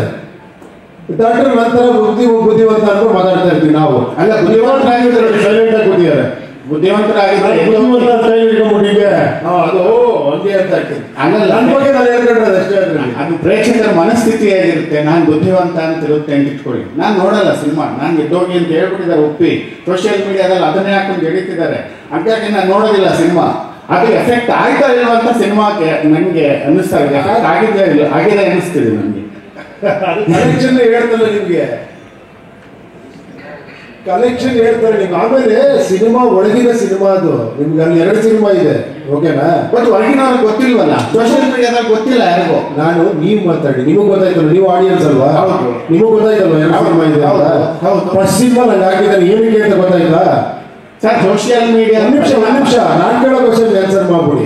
ದಡ್ಡ ನಂತರ ಬುದ್ಧಿವಂತ ಅಂತ ಮಾತಾಡ್ತಾ ಇರ್ತೀವಿ ನಾವು. ಅಲ್ಲ, ಬುದ್ಧಿವಂತರಾಗಿದ್ದಾರೆ, ಸೈಲೆಂಟ್ ಆಗಿ ಕೂತಿದ್ದಾರೆ. ಬುದ್ಧಿವಂತರಾಗಿದ್ದಾರೆ ಬುದ್ಧಿವಂತ ಅಂತ ಹಿಡ್ಕೊಂಡ್ಬಿಟ್ಟಿಗೆ ಅದು ಹಂಗೆ ಅಂತ ಆಗ್ತದೆ. ಹಂಗಲ್ಲ, ನನ್ನ ಬಗ್ಗೆ ನಾನು ಹೇಳ್ಕೊಂಡ್ರೆ ಅಷ್ಟೇ ಅದ್ರಲ್ಲಿ. ಅದು ಪ್ರೇಕ್ಷಕರ ಮನಸ್ಥಿತಿ ಹೇಗಿರುತ್ತೆ, ನಾನು ಬುದ್ಧಿವಂತ ಅಂತ ಇರುತ್ತೆ ಅಂತ ಇಟ್ಕೊಳ್ಳಿ. ನಾನು ನೋಡಲ್ಲ ಸಿನಿಮಾ, ನಾನು ಎದ್ದೋಗಿ ಅಂತ ಹೇಳ್ಬಿಟ್ಟಿದ್ದಾರೆ ಒಪ್ಪಿ, ಸೋಷಿಯಲ್ ಮೀಡಿಯಾದಲ್ಲಿ ಅದನ್ನೇ ಹಾಕೊಂಡು ಎಡಿತಿದ್ದಾರೆ. ಹಾಗಾಗಿ ನಾನು ನೋಡೋದಿಲ್ಲ ಸಿನಿಮಾ. ಅದು ಎಫೆಕ್ಟ್ ಆಯ್ತಾ ಇಲ್ವ ಅಂತ ಸಿನಿಮಾಕ್ಕೆ ನನಗೆ ಅನ್ನಿಸ್ತಾ ಇದೆ. ಎಫೆಕ್ಟ್ ಆಗಿದೆ ಅನ್ನಿಸ್ತಿದೆ ನನಗೆ. ಕಲೆಕ್ಷನ್ ಹೇಳ್ತಾರೆ ನಿಮ್ಗೆ, ಕಲೆಕ್ಷನ್ ಹೇಳ್ತಾರೆ ನಿಮ್ಗೆ. ಆಮೇಲೆ ಸಿನಿಮಾ ಒಳಗಿನ ಸಿನಿಮಾ ಅದು ನಿಮ್ಗೆ ಅಲ್ಲಿ 2 ಸಿನಿಮಾ ಇದೆ, ಓಕೆನಾ? ಬಟ್ ಹೊರಗಿನವ್ರಿಗೆ ಗೊತ್ತಿಲ್ವಲ್ಲ, ಸೋಷಿಯಲ್ ಮೀಡಿಯಾದಾಗ ಗೊತ್ತಿಲ್ಲ ಯಾರಿಗೂ. ನೀವು ಮಾತಾಡಿ, ನಿಮಗ್ ಗೊತ್ತಾಯ್ತಲ್ಲ, ನೀವು ಆಡಿಯನ್ಸ್ ಅಲ್ವಾ? ಹೌದು. ನಿಮಗ್ ಗೊತ್ತಾಯ್ತಲ್ವ 2 ಸಿನಿಮಾ ಇದೆ ಅಂತ? ಹೌದು. ಫಸ್ಟ್ ಸಿನಿಮಾ ನಂಗೆ ಹಾಕಿದ್ದಾನೆ ಏನಕ್ಕೆ ಅಂತ ಗೊತ್ತಾಯ್ತಾ? ಸರ್ ಸೋಷಿಯಲ್ ಮೀಡಿಯಾ ಒಂದ್ ನಿಮಿಷ ನಾನು ಕೇಳೋ ಕ್ವಶನ್ ಆನ್ಸರ್ ಮಾಡ್ಬಿಡಿ.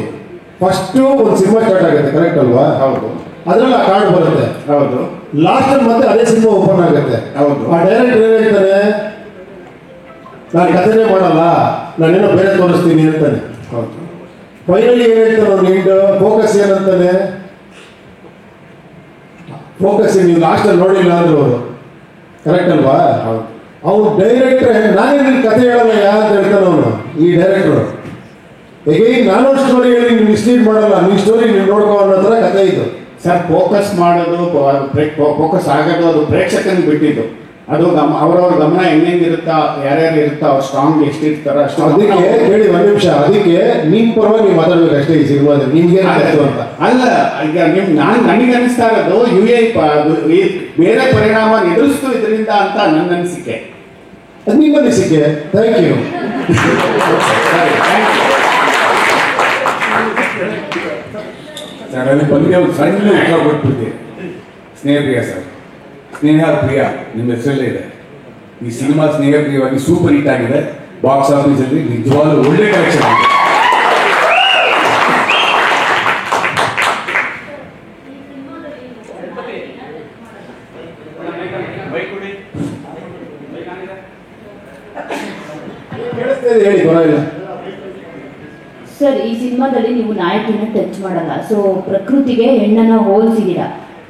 ಫಸ್ಟ್ ಒಂದು ಸಿನಿಮಾ ಸ್ಟಾರ್ಟ್ ಆಗುತ್ತೆ, ಕರೆಕ್ಟ್ ಅಲ್ವಾ? ಹೌದು. ಅದ್ರಲ್ಲಿ ಆ ಕಾರ್ಡ್ ಬರುತ್ತೆ. ಹೌದು. ಲಾಸ್ಟ್ ಅಲ್ಲಿ ಮತ್ತೆ ಅದೇ ಸಿನಿಮಾ ಓಪನ್ ಆಗುತ್ತೆ. ಹೌದು. ಆ ಡೈರೆಕ್ಟರ್ ಏನ್ ಹೇಳ್ತಾನೆ, ನಾನು ಕಥೆನೇ ಮಾಡಲ್ಲ, ನಾನೇನೋ ಬೇರೆ ತೋರಿಸ್ತೀನಿ ಅಂತಾನೆ. ಹೌದು. ಫೈನಲಿ ಏನ್ ಹೇಳ್ತಾನೆ ಅವ್ನು ಹಿಂಡು ಫೋಕಸ್ ಏನಂತಾನೆ, ಫೋಕಸ್ ನೀವು ಲಾಸ್ಟ್ ಅಲ್ಲಿ ನೋಡಿಲ್ಲ ಅಂದ್ರು ಅವರು, ಕರೆಕ್ಟ್ ಅಲ್ವಾ? ಹೌದು. ಅವನು ಡೈರೆಕ್ಟರ್ ನಾನೇ ನಿನ್ ಕತೆ ಹೇಳಲ್ಲ ಅಂತ ಹೇಳ್ತಾನೆ ಅವನು, ಈ ಡೈರೆಕ್ಟರ್. ಈಗ ನಾನೊಂದು ಸ್ಟೋರಿ ಹೇಳಿ ನೀನು ಮಿಸ್ಲೀಡ್ ಮಾಡಲ್ಲ, ನೀನ್ ಸ್ಟೋರಿ ನೀನು ನೋಡ್ಕೋ ಅನ್ನೋ ಥರ ಕತೆ ಇದು. ಸರ್ ಫೋಕಸ್ ಮಾಡೋದು, ಫೋಕಸ್ ಆಗೋದು ಅದು ಪ್ರೇಕ್ಷಕನಿಗೆ ಬಿಟ್ಟಿದ್ದು. ಅದು ಅವ್ರವ್ರ ಗಮನ ಹೆಂಗಿರುತ್ತಾ, ಯಾರ್ಯಾರು ಇರುತ್ತಾ, ಅವ್ರು ಸ್ಟ್ರಾಂಗ್ ಎಷ್ಟಿರ್ತಾರೋ ಅಷ್ಟು. ಅದಕ್ಕೆ ಹೇಳಿ 1 ನಿಮಿಷ, ಅದಕ್ಕೆ ನಿಮ್ ಪರವಾಗಿ ನೀವು ಮಾತಾಡ್ಬೇಕು ಅಷ್ಟೇ ಈ ಸಿನಿಮಾದಲ್ಲಿ. ನಿಮ್ಗೆ ಅಂತ ಅಲ್ಲ, ಈಗ ನನಗೆ ಅನಿಸ್ತಾ ಇರೋದು ಈ ಬೇರೆ ಪರಿಣಾಮ ಎದುರಿಸ್ತು ಇದರಿಂದ ಅಂತ ನನ್ನ ಅನಿಸಿಕೆ. ಅದು ನಿಮ್ಮ ಅನಿಸಿಕೆ. Thank you. ಸರ್ ಅಲ್ಲಿ ಬಂದು ಒಂದು ಸಣ್ಣ ಉತ್ತರ ಕೊಟ್ಬಿಡ್ತೀವಿ. ಸ್ನೇಹಪ್ರಿಯ ಸರ್, ಸ್ನೇಹ ಪ್ರಿಯ ನಿಮ್ಮ ಹೆಸರಲ್ಲೇ ಇದೆ. ಈ ಸಿನಿಮಾ ಸ್ನೇಹಪ್ರಿಯವಾಗಿ ಸೂಪರ್ ಹಿಟ್ ಆಗಿದೆ. ಬಾಕ್ಸ್ ಆಫೀಸಲ್ಲಿ ನಿಜವಾಗ್ಲೂ ಒಳ್ಳೆ ಕಲೆಕ್ಷನ್ ಆಗಿದೆ. ಹೇಳಿ ಪರವಾಗಿಲ್ಲ. ಸರ್ ಈ ಸಿನಿಮಾದಲ್ಲಿ ನೀವು ನಾಯಕಿನ ಟಚ್ ಮಾಡಲ್ಲ, ಸೊ ಪ್ರಕೃತಿಗೆ ಹೆಣ್ಣನ್ನ ಹೋಲಿಸಿದ್ದೀರಾ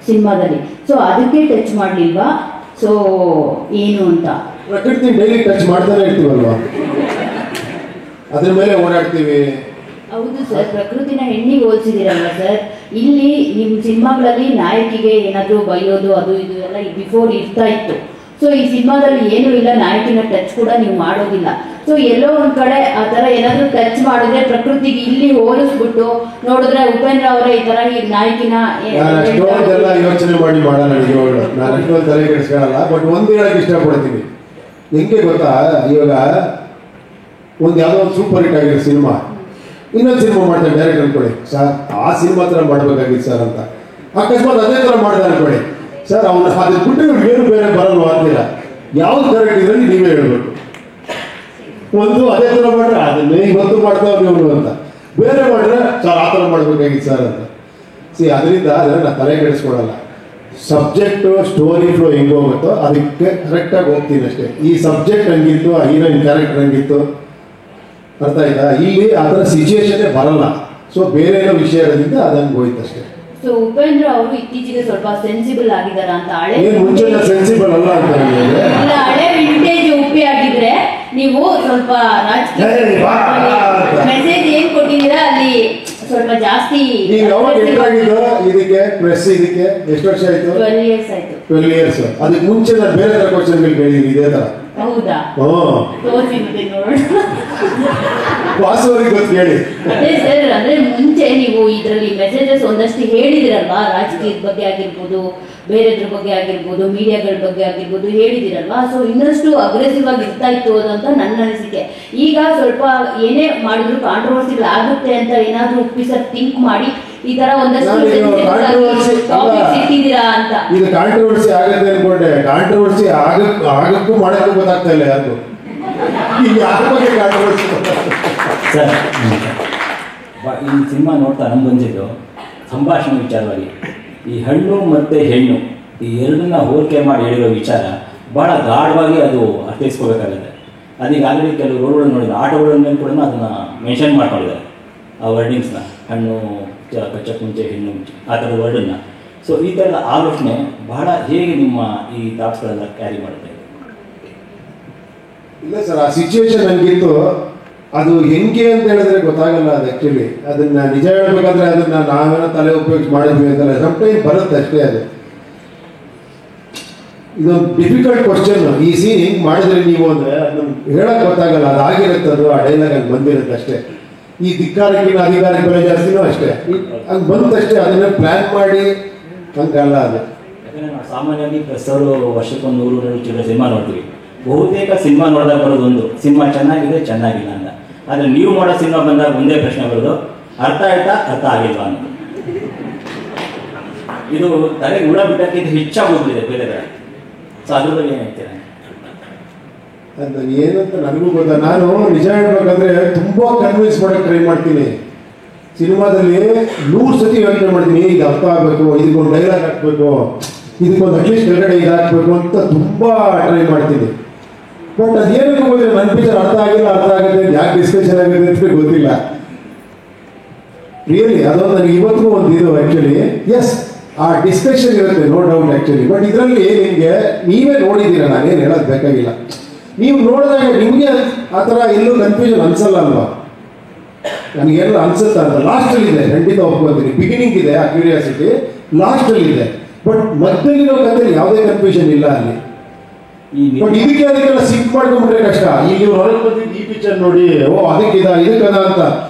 ಸಿನಿಮಾದಲ್ಲಿ, ಸೊ ಅದಕ್ಕೆ ಟಚ್ ಮಾಡಲಿಲ್ವಾ? ಸೊ ಏನು ಅಂತ ಪ್ರಕೃತಿ ಡೈಲಿ ಟಚ್ ಮಾಡ್ತಾನೆ ಇರ್ತೀವಲ್ವಾ, ಅದ್ರ ಮೇಲೆ ಓಡಾಡ್ತೀವಿ. ಹೌದು ಸರ್, ಪ್ರಕೃತಿನ ಹೆಣ್ಣಿಗೆ ಹೋಲಿಸಿದಿರಲ್ವ ಸರ್. ಇಲ್ಲಿ ನಿಮ್ಮ ಸಿನಿಮಾಗಳಲ್ಲಿ ನಾಯಕಿಗೆ ಏನಾದರೂ ಬೈಯೋದು ಅದು ಇದು ಎಲ್ಲ ಬಿಫೋರ್ ಇರ್ತಾ ಇತ್ತು. ಸೊ ಈ ಸಿನಿಮಾದಲ್ಲಿ ಏನೂ ಇಲ್ಲ, ನಾಯಕಿನ ಟಚ್ ಕೂಡ ನೀವು ಮಾಡೋದಿಲ್ಲ. ಸೊ ಎಲ್ಲೋ ಒಂದ್ ಕಡೆ ಆ ತರ ಏನಾದ್ರು ಟಚ್ ಮಾಡಿದ್ರೆ ಪ್ರಕೃತಿಗೆ ಇಲ್ಲಿ ಹೋಲಿಸ್ಬಿಟ್ಟು ನೋಡಿದ್ರೆ ಉಪೇಂದ್ರ ಅವರೇ ಈ ತರ ಈ ನಾಯಕಿನ ಅಷ್ಟೊಂದೆಲ್ಲ ಯೋಚನೆ ಮಾಡಿ ಮಾಡಲ್ಲ ನಿಜವಾಗ್ಲು. ನಾನು ಅಷ್ಟೊಂದು ತಲೆ ಕೆಡಿಸ್ಕೊಳ್ಳಲ್ಲ. ಬಟ್ ಒಂದು ಹೇಳಕ್ ಇಷ್ಟಪಡ್ತೀನಿ, ಹೆಂಗೆ ಗೊತ್ತಾ, ಇವಾಗ ಒಂದು ಯಾವುದೋ ಒಂದು ಸೂಪರ್ ಹಿಟ್ ಆಗಿರೋ ಸಿನಿಮಾ ಇನ್ನೊಂದು ಸಿನಿಮಾ ಮಾಡ್ತಾರೆ ಡೈರೆಕ್ಟ್ ಅನ್ಕೊಳ್ಳಿ, ಸರ್ ಆ ಸಿನಿಮಾ ಥರ ಮಾಡ್ಬೇಕಾಗಿತ್ತು ಸರ್ ಅಂತ. ಅಕಸ್ಮಾತ್ ಅದೇ ಥರ ಮಾಡಿದ ಅನ್ಕೊಳ್ಳಿ, ಸರ್ ಅವನು ಅದ್ರ ಬಿಟ್ಟು ಏನು ಬೇರೆ ಬರಲ್ವ ಅಂತೀರ. ಯಾವ್ದು ಕರೆಕ್ಟ್ ಇದ್ರಲ್ಲಿ ನೀವೇ ಹೇಳ್ಬೇಕು. ಒಂದು ಅದೇ ಥರ ಮಾಡ್ರೆ ಅದನ್ನೇ ಇವತ್ತು ಮಾಡ್ತಾವ್ರು ನೀವು ಅಂತ, ಬೇರೆ ಮಾಡ್ರೆ ಸರ್ ಆ ಥರ ಮಾಡ್ಬೇಕಾಗಿತ್ತು ಸರ್ ಅಂತ. ಅದರಿಂದ ಅದನ್ನು ನಾನು ತಲೆ ಕೆಡಿಸ್ಕೊಡಲ್ಲ. ಸಬ್ಜೆಕ್ಟು ಸ್ಟೋರಿ ಫ್ಲೋ ಹೆಂಗೆ ಹೋಗುತ್ತೋ ಅದಕ್ಕೆ ಕರೆಕ್ಟಾಗಿ ಹೋಗ್ತೀನಿ ಅಷ್ಟೇ. ಈ ಸಬ್ಜೆಕ್ಟ್ ಹಂಗಿತ್ತು, ಆ ಹೀರೋಯಿನ್ ಕ್ಯಾರೆಕ್ಟರ್ ಹಂಗಿತ್ತು, ಅರ್ಥ ಆಯ್ತಾ? ಇಲ್ಲಿ ಆ ಥರ ಸಿಚುವೇಶನ್ನೇ ಬರಲ್ಲ. ಸೊ ಬೇರೆ ಏನೋ ವಿಷಯ ಇರೋದ್ರಿಂದ ಅದಂಗೆ ಹೋಯ್ತು ಅಷ್ಟೇ. ಸೊ ಉಪೇಂದ್ರ ಅವರು ಇತ್ತೀಚೆಗೆ ಸ್ವಲ್ಪ ಸೆನ್ಸಿಬಲ್ ಆಗಿದಾರ ಅಂತ. ಹಳೆ ಮುಂಚೆ ಸೆನ್ಸಿಬಲ್ ಅಲ್ಲ ಅಂತ ಇಲ್ಲ, ಹಳೆ ವಿಂಟೇಜ್ ಉಪ್ಪಿ ಆಗಿದ್ರೆ ನೀವು ಸ್ವಲ್ಪ ಮೆಸೇಜ್ ಏನ್ ಕೊಟ್ಟಿದ್ದೀರಾ ಅಲ್ಲಿ ಸ್ವಲ್ಪ ಜಾಸ್ತಿ. ಈಗ ಯಾವಾಗ ಎಂಟ್ರಾಗಿದ್ದು ಇದಕ್ಕೆ ಪ್ರೆಸ್, ಇದಕ್ಕೆ ಎಷ್ಟು ವರ್ಷ ಆಯ್ತು? 12 years ಆಯ್ತು. 12 years. ಅದಕ್ಕೆ ಮುಂಚೆ ನಾನು ಬೇರೆ ತರ ಕ್ವಶನ್ಗಳು ಕೇಳಿದ್ದೀನಿ ಇದೇ ತರ. ಹೌದಾ? ತೋರಿಸಿ ಮತ್ತೆ ನೋಡೋಣ. ವಾಸವರಿಗೆ ಗೊತ್ತು ಕೇಳಿ. ಅದೇ ಸರ್, ಅಂದ್ರೆ ಮುಂಚೆ ನೀವು ಇದರಲ್ಲಿ ಮೆಸೇಜಸ್ ಒಂದಷ್ಟು ಹೇಳಿದಿರಲ್ವಾ, ರಾಜಕೀಯದ ಬಗ್ಗೆ ಆಗಿರ್ಬೋದು, ಬೇರೆದ್ರ ಬಗ್ಗೆ ಆಗಿರ್ಬೋದು, ಮೀಡಿಯಾಗಳ ಬಗ್ಗೆ ಆಗಿರ್ಬೋದು ಹೇಳಿದಿರಲ್ವಾ. ಸೊ ಇನ್ನಷ್ಟು ಅಗ್ರೆಸಿವ್ ಆಗಿ ಇರ್ತಾ ಇತ್ತು ಅಂತ ನನ್ನ ಅನಿಸಿಕೆ. ಈಗ ಸ್ವಲ್ಪ ಏನೇ ಮಾಡಿದ್ರು ಕಾಂಟ್ರವರ್ಸಿಗಳು ಆಗುತ್ತೆ ಅಂತ ಏನಾದ್ರೂ ಒಪ್ಪಿಸರ್ ಥಿಂಕ್ ಮಾಡಿ ಈ ತರ ಒಂದಷ್ಟು ಇಟ್ಟಿದ್ದೀರಾ ಅಂತ. ಇದು ಕಾಂಟ್ರವರ್ಸಿ ಆಗತ್ತೆ ಅನ್ಕೊಂಡೆ. ಕಾಂಟ್ರವರ್ಸಿ ಆಗಕ್ಕೂ ಮಾಡಕ್ಕೂ ಗೊತ್ತಾಗ್ತಾ ಇಲ್ಲ ಯಾರು. ಈಗ ಯಾರ ಬಗ್ಗೆ ಕಾಂಟ್ರವರ್ಸಿ ಸರ್, ಈ ಸಿನಿಮಾ ನೋಡ್ತಾ ನಮ್ಗೆ ಬಂದಿದ್ದು ಸಂಭಾಷಣೆ ವಿಚಾರವಾಗಿ ಈ ಹಣ್ಣು ಮತ್ತು ಹೆಣ್ಣು ಈ ಎರಡನ್ನ ಹೋಲಿಕೆ ಮಾಡಿ ಹೇಳಿರೋ ವಿಚಾರ ಭಾಳ ಗಾಢವಾಗಿ ಅದು ಅರ್ಥೈಸ್ಕೋಬೇಕಾಗುತ್ತೆ. ಅದೀಗ ಆಲ್ರೆಡಿ ಕೆಲವು ರೋಡ್ಗಳನ್ನು ನೋಡಿದ್ರು, ಆಟೋಗಳ ಮೇಲೆ ಕೂಡ ಅದನ್ನು ಮೆನ್ಷನ್ ಮಾಡ್ಕೊಂಡಿದ್ದಾರೆ, ಆ ವರ್ಡಿಂಗ್ಸ್ನ, ಹಣ್ಣು ಕಚ್ಚಕ್ಕೆ ಮುಂಚೆ ಹೆಣ್ಣು ಮುಂಚೆ ಆ ಥರದ ವರ್ಡನ್ನು. ಸೊ ಈ ಥರದ ಆಲೋಚನೆ ಬಹಳ ಹೇಗೆ ನಿಮ್ಮ ಈ ಥಾಟ್ಸ್ಗಳೆಲ್ಲ ಕ್ಯಾರಿ ಮಾಡುತ್ತೆ? ಇಲ್ಲ ಸರ್, ಆ ಸಿಚುವೇಶನ್ ಹಂಗಿತ್ತು. ಅದು ಹೆಂಗೆ ಅಂತ ಹೇಳಿದ್ರೆ ಗೊತ್ತಾಗಲ್ಲ. ಅದು ಆ್ಯಕ್ಚುಲಿ ಅದನ್ನ ನಿಜ ಹೇಳ್ಬೇಕಾದ್ರೆ ಅದನ್ನ ನಾವೇನೋ ತಲೆ ಉಪಯೋಗಿಸಿ ಮಾಡಿದ್ವಿ ಅಂತಲ್ಲ, ಸಮ್ಟೈಮ್ ಬರುತ್ತೆ ಅಷ್ಟೇ. ಅದು ಇದೊಂದು ಡಿಫಿಕಲ್ಟ್ ಕ್ವಶನ್. ಈ ಸೀನ್ ಹೆಂಗೆ ಮಾಡಿದ್ರಿ ನೀವು ಅಂದರೆ ಅದನ್ನ ಹೇಳಕ್ ಗೊತ್ತಾಗಲ್ಲ. ಅದಾಗಿರುತ್ತೆ, ಅದು ಆ ಡೈಲಾಗ್ ಅಲ್ಲಿ ಬಂದಿರುತ್ತೆ ಅಷ್ಟೇ. ಈ ಧಿಕ್ಕಾರಕ್ಕಿಂತ ಅಧಿಕಾರಕ್ಕೆ ಬೆಲೆ ಜಾಸ್ತಿನೂ ಅಷ್ಟೇ, ಹಂಗೆ ಬಂತಷ್ಟೇ. ಅದನ್ನ ಪ್ಲಾನ್ ಮಾಡಿ ಹಂಗಲ್ಲ ಅದು. ಯಾಕಂದರೆ ನಾವು ಸಾಮಾನ್ಯವಾಗಿ ಪ್ರೆಸ್ ಅವರು ವರ್ಷಕ್ಕೊಂದು 100-150 ಚಿಲ್ಲರೆ ಸಿನಿಮಾ ನೋಡ್ತೀವಿ. ಬಹುತೇಕ ಸಿನಿಮಾ ನೋಡಿದಾಗ ಬರೋದು ಒಂದು ಸಿನಿಮಾ ಚೆನ್ನಾಗಿದೆ ಚೆನ್ನಾಗಿಲ್ಲ ಅಂತ. ಆದರೆ ನೀವು ಮಾಡೋ ಸಿನಿಮಾ ಬಂದಾಗ ಒಂದೇ ಪ್ರಶ್ನೆ ಬರೋದು, ಅರ್ಥ ಆಯ್ತಾ ಅರ್ಥ ಆಗಿಲ್ವಾ ಅಂತ. ಇದು ತಲೆಗೆ ಹುಳ ಬಿಟ್ಟಕ್ಕಿಂತ ಹೆಚ್ಚಾಗೋಗ್ಬಿಟ್ಟಿದೆ ಬೇರೆ ಬೇರೆ. ಸೊ ಅದ್ರ ಬಗ್ಗೆ ಏನು ಹೇಳ್ತೀರಾ? ಅದು ಏನಂತ ನನಗೂ ಗೊತ್ತಾ. ನಾನು ನಿಜ ಹೇಳ್ಬೇಕಂದ್ರೆ ತುಂಬಾ ಕನ್ವಿನ್ಸ್ ಮಾಡಕ್ಕೆ ಟ್ರೈ ಮಾಡ್ತೀನಿ. ಸಿನಿಮಾದಲ್ಲಿ 100 ಸತಿ ಯೋಚನೆ ಮಾಡ್ತೀನಿ, ಇದು ಅರ್ಥ ಆಗಬೇಕು, ಇದಕ್ಕೊಂದು ಡೈಲಾಗ್ ಹಾಕ್ಬೇಕು, ಇದಕ್ಕೊಂದು ಅಟ್ಲೀಸ್ಟ್ ಕೆಳಗಡೆ ಇದು ಹಾಕ್ಬೇಕು ಅಂತ ತುಂಬಾ ಟ್ರೈ ಮಾಡ್ತೀನಿ. ಬಟ್ ಅದೇನಕ್ಕೆ ಹೋದ್ರೆ ನನ್ನ ಪಿಕ್ಚರ್ ಅರ್ಥ ಆಗಿಲ್ಲ, ಅರ್ಥ ಆಗುತ್ತೆ, ಯಾಕೆ ಡಿಸ್ಕಷನ್ ಆಗುತ್ತೆ ಅಂತ ಗೊತ್ತಿಲ್ಲ. ರಿಯಲಿ ಅದೊಂದು ನನಗೆ ಇವತ್ತಿಗೂ ಒಂದು ಇದು ಆ್ಯಕ್ಚುಲಿ. ಎಸ್, ಆ ಡಿಸ್ಕಷನ್ ಇರುತ್ತೆ, ನೋ ಡೌಟ್ ಆ್ಯಕ್ಚುಲಿ. ಬಟ್ ಇದರಲ್ಲಿ ನಿಮಗೆ ನೀವೇ ನೋಡಿದ್ದೀರ, ನಾನೇನು ಹೇಳೋದು ಬೇಕಾಗಿಲ್ಲ. ನೀವು ನೋಡಿದಾಗ ನಿಮಗೆ ಆ ಥರ ಎಲ್ಲೂ ಕನ್ಫ್ಯೂಷನ್ ಅನ್ಸಲ್ಲ ಅಲ್ವಾ? ನನಗೆಲ್ಲ ಅನ್ಸುತ್ತೆ ಅಂತ. ಲಾಸ್ಟಲ್ಲಿ ಇದೆ, ಖಂಡಿತ ಒಪ್ಕೊತೀನಿ. ಬಿಗಿನಿಂಗ್ ಇದೆ ಆ ಕ್ಯೂರಿಯಾಸಿಟಿ, ಲಾಸ್ಟಲ್ಲಿ ಇದೆ. ಬಟ್ ಮಧ್ಯಲ್ಲಿರೋ ಕಥೆಯಲ್ಲಿ ಯಾವುದೇ ಕನ್ಫ್ಯೂಷನ್ ಇಲ್ಲ ಅಲ್ಲಿ. ಬಟ್ ಇದಕ್ಕೆ ಅದಕ್ಕೆಲ್ಲ ಸಿಂಕ್ ಮಾಡ್ಕೊಂಡ್ಬಿಟ್ರೆ ಕಷ್ಟ. ಈಗ ನೀವು ಹೊರಗೆ ಬಂದಿದ್ದು ಈ ಪಿಕ್ಚರ್ ನೋಡಿ, ಓ ಅದಕ್ಕಿದ ಇದಕ್ಕದ ಅಂತ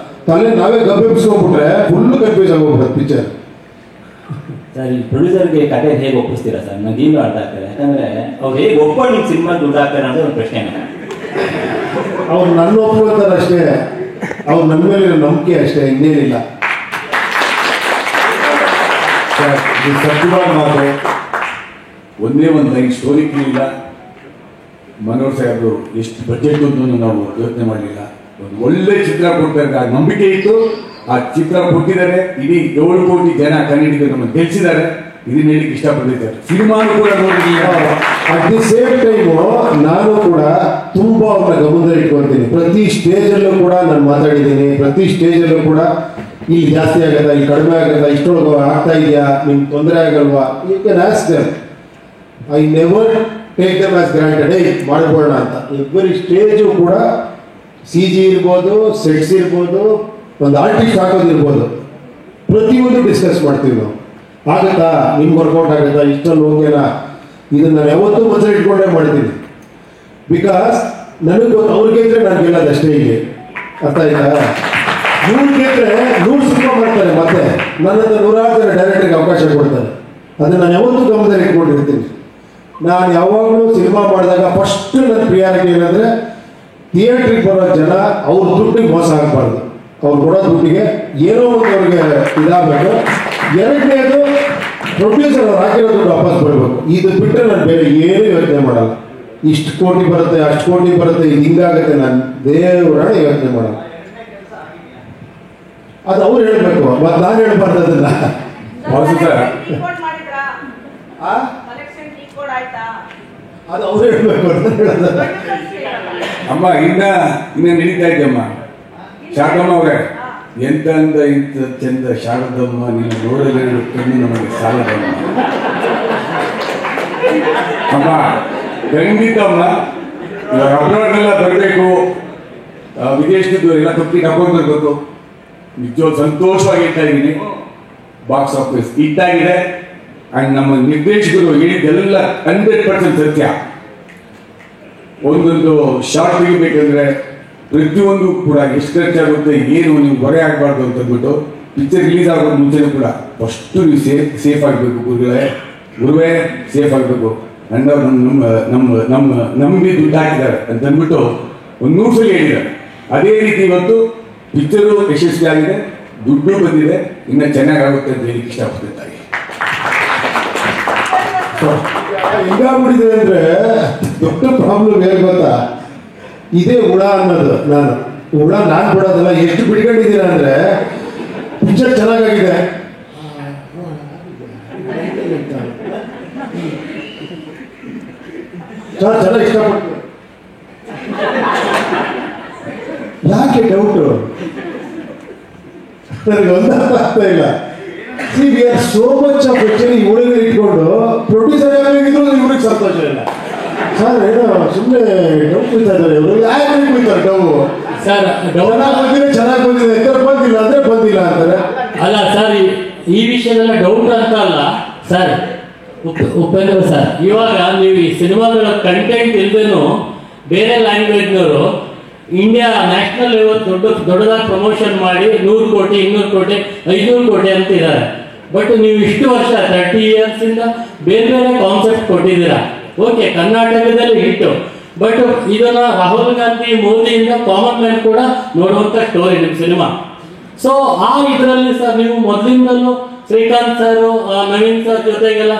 ತಲೆ ನಾವೇ ಗಬ್ಬೆಬ್ಸ್ಕೊಂಡ್ಬಿಟ್ರೆ ಫುಲ್ಲು ಕನ್ಫ್ಯೂಸ್ ಆಗೋಗ್ಬಿಡುತ್ತೆ ಪಿಕ್ಚರ್. ಸರ್, ಈ ಪ್ರೊಡ್ಯೂಸರ್ಗೆ ಕಥೆ ಹೇಗೆ ಒಪ್ಪಿಸ್ತೀರಾ ಸರ್? ನನಗೆ ಈಗಲೂ ಅರ್ಥ ಆಗ್ತದೆ. ಯಾಕಂದರೆ ಅವ್ರು ಹೇಗೆ ಒಪ್ಕೊಂಡು ನಿಮ್ಮ ಸಿನಿಮಾ ದುಡ್ಡು ಹಾಕ್ತಾರೆ ಅಂತ ಒಂದು ಪ್ರಶ್ನೆ. ಅವ್ರು ನನ್ನ ಒಪ್ಕೊಳ್ತಾರೆ ಅಷ್ಟೇ, ಅವ್ರು ನನ್ನ ಮೇಲೆ ನಂಬಿಕೆ ಅಷ್ಟೇ, ಇನ್ನೇನಿಲ್ಲ. ಸತ್ಯವಾದ ಮಾತು. ಒಂದೇ ಒಂದು ಲೈನ್ ಸ್ಟೋರಿ ಇಲ್ಲ. ಮನೋಹರ್ ಸಾಹೇಬರು ಎಷ್ಟು ಬಜೆಟ್ ಅಂತ ನಾವು ಯೋಚನೆ ಮಾಡಲಿಲ್ಲ. ಒಂದು ಒಳ್ಳೆ ಚಿತ್ರ ಕೊಡ್ತಾರೆ, ಆ ನಂಬಿಕೆ ಇತ್ತು. ಆ ಚಿತ್ರ ಕೊಟ್ಟಿದ್ದಾರೆ. ಇಡೀ 7 ಕೋಟಿ ಜನ ಕನ್ನಡಿಗರು ನಮ್ಮನ್ನು ಗೆಲ್ಸಿದ್ದಾರೆ. ಇದನ್ನ ಹೇಳಿಕ್ಕೆ ಇಷ್ಟಪಟ್ಟಿದ್ದಾರೆ. ಸಿನಿಮಾನು ಕೂಡ ನೋಡಿದ್ದೀವಿ. ಅಟ್ ದಿ ಸೇಮ್ ಟೈಮು ನಾನು ಕೂಡ ತುಂಬ ಅವ್ರನ್ನ ಗಮನದಲ್ಲಿ ಇಟ್ಕೊಳ್ತೀನಿ. ಪ್ರತಿ ಸ್ಟೇಜಲ್ಲೂ ಕೂಡ ನಾನು ಮಾತಾಡಿದ್ದೀನಿ. ಪ್ರತಿ ಸ್ಟೇಜಲ್ಲೂ ಕೂಡ ಇಲ್ಲಿ ಜಾಸ್ತಿ ಆಗತ್ತಾ, ಇಲ್ಲಿ ಕಡಿಮೆ ಆಗತ್ತಾ, ಇಷ್ಟೊಳಗೆ ಆಗ್ತಾ ಇದೆಯಾ, ನಿಮ್ಗೆ ತೊಂದರೆ ಆಗಲ್ವಾ, you can ask them. I never take them as granted, ಮಾಡ್ಬೋಣ ಅಂತ. ಎವ್ರಿ ಸ್ಟೇಜು ಕೂಡ CG ಇರ್ಬೋದು, ಸೆಟ್ಸ್ ಇರ್ಬೋದು, ಒಂದು ಆರ್ಟಿಸ್ಟ್ ಹಾಕೋದಿರ್ಬೋದು, ಪ್ರತಿಯೊಂದು ಡಿಸ್ಕಸ್ ಮಾಡ್ತೀವಿ ನಾವು. ಆಗುತ್ತಾ, ನಿಮ್ಗೆ ವರ್ಕೌಟ್ ಆಗುತ್ತಾ, ಇಷ್ಟಲ್ಲಿ ಹೋಗ್ಯನಾ, ಇದನ್ನು ನಾನು ಯಾವತ್ತೂ ಮನಸ್ಸಲ್ಲಿ ಇಟ್ಕೊಂಡೇ ಮಾಡ್ತೀನಿ. ಬಿಕಾಸ್ ನನಗೆ ಅವ್ರಿಗೆ ಇದ್ರೆ ನಾನು ಗೆಲ್ಲೋದಷ್ಟೇ. ಇಲ್ಲಿ ಅರ್ಥ ಆಯ್ತಾ? 100 ಗೆದ್ರೆ 100 ಸಿನಿಮಾ ಮಾಡ್ತಾರೆ, ಮತ್ತೆ ನನ್ನನ್ನು 100 ಜನ ಡೈರೆಕ್ಟರ್ಗೆ ಅವಕಾಶ ಕೊಡ್ತಾರೆ. ಅದನ್ನು ನಾನು ಯಾವತ್ತೂ ಗಮನದಲ್ಲಿ ಇಟ್ಕೊಂಡಿರ್ತೀನಿ. ನಾನು ಯಾವಾಗಲೂ ಸಿನಿಮಾ ಮಾಡಿದಾಗ ಫಸ್ಟ್ ನನ್ನ ಪ್ರಿಯಾರಿಟಿ ಏನಂದರೆ ಥಿಯೇಟ್ರಿಗೆ ಬರೋ ಜನ ಅವ್ರ ದುಡ್ಡಿಗೆ ಮೋಸ ಆಗಬಾರ್ದು. ಅವ್ರು ಕೊಡೋ ದುಡ್ಡಿಗೆ ಏನೋ ಒಂದು ಅವ್ರಿಗೆ ಇದಾಗಬೇಕು. ಎರಡನೇದು ಪ್ರೊಡ್ಯೂಸರ್ ಅವ್ರು ಹಾಕಿರೋ ದುಡ್ಡು ವಾಪಸ್ ಬರಬೇಕು. ಇದು ಬಿಟ್ಟರೆ ನಾನು ಬೇರೆ ಏನೂ ಯೋಚನೆ ಮಾಡಲ್ಲ. ಇಷ್ಟು ಕೋಟಿ ಬರುತ್ತೆ, ಅಷ್ಟು ಕೋಟಿ ಬರುತ್ತೆ, ಇದು ಹಿಂಗಾಗುತ್ತೆ, ನಾನು ದೇವರಾಣ ಯೋಚನೆ ಮಾಡಲ್ಲ. ಅದು ಅವ್ರು ಹೇಳಬೇಕು, ಮತ್ತು ನಾನು ಹೇಳ್ಬಾರ್ದು ಅದನ್ನ. ಅದು ಅವ್ರು ಹೇಳ್ಬೇಕು ಅಂತ ಹೇಳೋದು. ಅಮ್ಮ ಇನ್ನ ನಡೀತಾ ಇದ್ದಮ್ಮ. ಶಾರದಮ್ಮ ಅವರೇ, ಎಂತ ಇಂಥ ಚಂದ ಶಾರದಮ್ಮ, ನೀನು ನೋಡಲು ಕಣ್ಣು ನಮಗೆ ಸಾಲದಮ್ಮ. ಅಮ್ಮ ಖಂಡಿತ ಅಮ್ಮ, ಇವಾಗ ಅಬ್ರಾಡ್ನೆಲ್ಲ ಬರಬೇಕು, ವಿದೇಶದ್ದು ಎಲ್ಲ ತಪ್ಪಿ ಕರ್ಕೊಂಡು ಬರಬೇಕು. ನಿಜವಾದ ಸಂತೋಷವಾಗಿ ಇರ್ತಾ ಇದ್ದೀನಿ. Box office ಇಟ್ಟಾಗಿದೆ. ಆ್ಯಂಡ್ ನಮ್ಮ ನಿರ್ದೇಶಕರು ಹೇಳಿದ್ದೆಲ್ಲ 100% ಸತ್ಯ. ಒಂದೊಂದು ಶಾರ್ಟ್ ತೆಗಿಬೇಕಂದ್ರೆ ಪ್ರತಿಯೊಂದು ಕೂಡ ಎಷ್ಟು ಖರ್ಚಾಗುತ್ತೆ, ಏನು ನೀವು ಹೊರೆ ಆಗಬಾರ್ದು ಅಂತಂದ್ಬಿಟ್ಟು ಪಿಕ್ಚರ್ ರಿಲೀಸ್ ಆಗೋದು ಮುಂಚೆನೂ ಕೂಡ ಫಸ್ಟು ನೀವು ಸೇಫ್ ಆಗಬೇಕು. ಗುರುವೇ ಸೇಫ್ ಆಗಬೇಕು. ಅಣ್ಣವ್ರು ನಮ್ಮ ನಮಗೆ ದುಡ್ಡು ಹಾಕಿದ್ದಾರೆ ಅಂತಂದ್ಬಿಟ್ಟು ಒಂದು 100 ಸಲ ಹೇಳಿದ್ದಾರೆ. ಅದೇ ರೀತಿ ಇವತ್ತು ಪಿಕ್ಚರು ಯಶಸ್ವಿ ಆಗಿದೆ, ದುಡ್ಡು ಬಂದಿದೆ, ಇನ್ನೂ ಚೆನ್ನಾಗಾಗುತ್ತೆ ಅಂತ ಹೇಳಿ ಇಷ್ಟಪಡ್ತಾರೆ. ಹೆಂಗಾಗ್ಬಿಟ್ಟಿದೆ ಅಂದ್ರೆ ದೊಡ್ಡ ಪ್ರಾಬ್ಲಮ್ ಏನು ಗೊತ್ತಾ, ಇದೇ ಹುಳ ಅನ್ನೋದು. ಹುಳ ನಾನು ಬಿಡೋದಲ್ಲ. ಎಷ್ಟು ಬಿಡ್ಕೊಂಡಿದ್ದೀರ ಅಂದ್ರೆ ಪಿಕ್ಚರ್ ಚೆನ್ನಾಗಾಗಿದೆ, ಚೆನ್ನಾಗಿ ಇಷ್ಟಪಟ್ಟು, ಯಾಕೆ ಡೌಟು ನನಗೆ ಒಂದು ಅರ್ಥ ಆಗ್ತಾ ಇಲ್ಲ. C we are so much of actually ಹುಡುಗ ಇಟ್ಕೊಂಡು ಪ್ರೊಡ್ಯೂಸರ್ ಆಗಿದ್ರು ಇವ್ರಿಗೆ ಸಂತೋಷ ಇಲ್ಲ. ಸರ್ ಏನೋ ಸುಮ್ಮನೆ ಡೌ ಕುಯ್ತಾ ಇದ್ದಾರೆ ಇವರು. ಯಾಕೆ ಕುಯ್ತಾರೆ ಡೌ? ಸರ್ ಚೆನ್ನಾಗಿ ಬಂದಿದೆ ಅಂತಾರೆ, ಬಂದಿಲ್ಲ ಅಂದ್ರೆ ಬಂದಿಲ್ಲ ಅಂತಾರೆ. ಅಲ್ಲ ಸರ್, ಈ ವಿಷಯದಲ್ಲ ಡೌಟ್ ಅಂತ ಅಲ್ಲ ಸರ್. ಉಪೇಂದ್ರ ಸರ್, ಇವಾಗ ನೀವು ಈ ಸಿನಿಮಾಗಳ ಕಂಟೆಂಟ್ ಇಲ್ದೇನು ಬೇರೆ ಲ್ಯಾಂಗ್ವೇಜ್ನವರು ಇಂಡಿಯಾ ನ್ಯಾಷನಲ್ ಲೆವೆಲ್ ದೊಡ್ಡದಾಗಿ ಪ್ರಮೋಷನ್ ಮಾಡಿ 100 ಕೋಟಿ 200 ಕೋಟಿ 500 ಕೋಟಿ ಅಂತ ಇದ್ದಾರೆ. ಬಟ್ ನೀವು ಇಷ್ಟು ವರ್ಷ 30 years ಇಂದ ಬೇರೆ ಬೇರೆ ಕಾನ್ಸೆಪ್ಟ್ ಕೊಟ್ಟಿದ್ದೀರಾ. ಓಕೆ, ಕರ್ನಾಟಕದಲ್ಲಿ ಹಿಟ್ಟು, ಬಟ್ ಇದನ್ನ ರಾಹುಲ್ ಗಾಂಧಿ ಮೋದಿಯಿಂದ ಕಾಮನ್ ಮ್ಯಾನ್ ಕೂಡ ನೋಡುವಂತ ಸ್ಟೋರಿ ನಿಮ್ಮ ಸಿನಿಮಾ. ಸೊ ಆ ಇದರಲ್ಲಿ ಸರ್ ನೀವು ಮೊದಲಿಂದಲೂ ಶ್ರೀಕಾಂತ್ ಸರ್, ನವೀನ್ ಸರ್ ಜೊತೆಗೆಲ್ಲ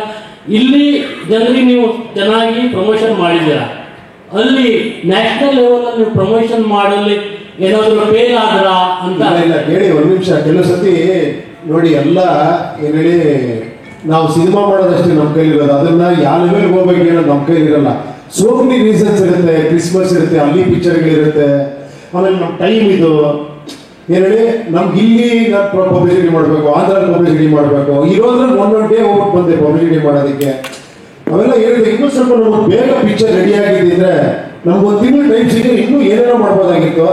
ಇಲ್ಲಿ ಜನರಿಗೆ ನೀವು ಚೆನ್ನಾಗಿ ಪ್ರಮೋಷನ್ ಮಾಡಿದ್ದೀರಾ. ಅಲ್ಲಿ ನ್ಯಾಷನಲ್ ಲೆವೆಲ್ ಅಲ್ಲಿ ನೀವು ಪ್ರಮೋಷನ್ ಮಾಡಲಿ ಏನಾದ್ರು ಫೇಲ್ ಆದ್ರ ಅಂತ? ಇಲ್ಲ ಹೇಳಿ, ಒಂದ್ ನಿಮಿಷ. ಕೆಲವು ಸತಿ ನೋಡಿ, ಎಲ್ಲ ಏನ್ ಹೇಳಿ, ನಾವು ಸಿನಿಮಾ ಮಾಡೋದಷ್ಟೇ ನಮ್ಮ ಕೈಲಿರೋದು, ಅದನ್ನ ಯಾವ ಲೆವೆಲ್ಗೆ ಹೋಗ್ಬೇಕು ಅನ್ನೋದು ನಮ್ಮ ಕೈಲಿರಲ್ಲ. ಸೋ ಮೆನಿ ರೀಸನ್ಸ್ ಇರುತ್ತೆ. ಕ್ರಿಸ್ಮಸ್ ಇರುತ್ತೆ, ಅಲ್ಲಿ ಪಿಕ್ಚರ್ಗಳಿರುತ್ತೆ, ಆಮೇಲೆ ನಮ್ಮ ಟೈಮ್ ಇದು ಏನ್ ಹೇಳಿ, ನಮ್ಗೆ ಇಲ್ಲಿ ಪಬ್ಲಿಸಿಟಿ ಮಾಡಬೇಕು, ಆಂಧ್ರಲ್ಲಿ ಪಬ್ಲಿಸಿಟಿ ಮಾಡಬೇಕು, ಇರೋದ್ರಲ್ಲಿ ಒಂದೊಂದು ಡೇ ಹೋಗ್ಬಿಟ್ಟು ಬಂದೆ ಪಬ್ಲಿಸಿಟಿ ಮಾಡೋದಕ್ಕೆ. ಅವೆಲ್ಲ ಹೇಳಿದೆ. ಇನ್ನೂ ಸ್ವಲ್ಪ ನಮ್ಗೆ ಬೇಗ ಪಿಕ್ಚರ್ ರೆಡಿ ಆಗಿದ್ದಿದ್ರೆ ನಮ್ಗೊಂದು ತಿಂಗಳು ಟೈಮ್ ಸಿಕ್ಕರೆ ಇನ್ನೂ ಏನೇನೋ ಮಾಡ್ಬೋದಾಗಿತ್ತು.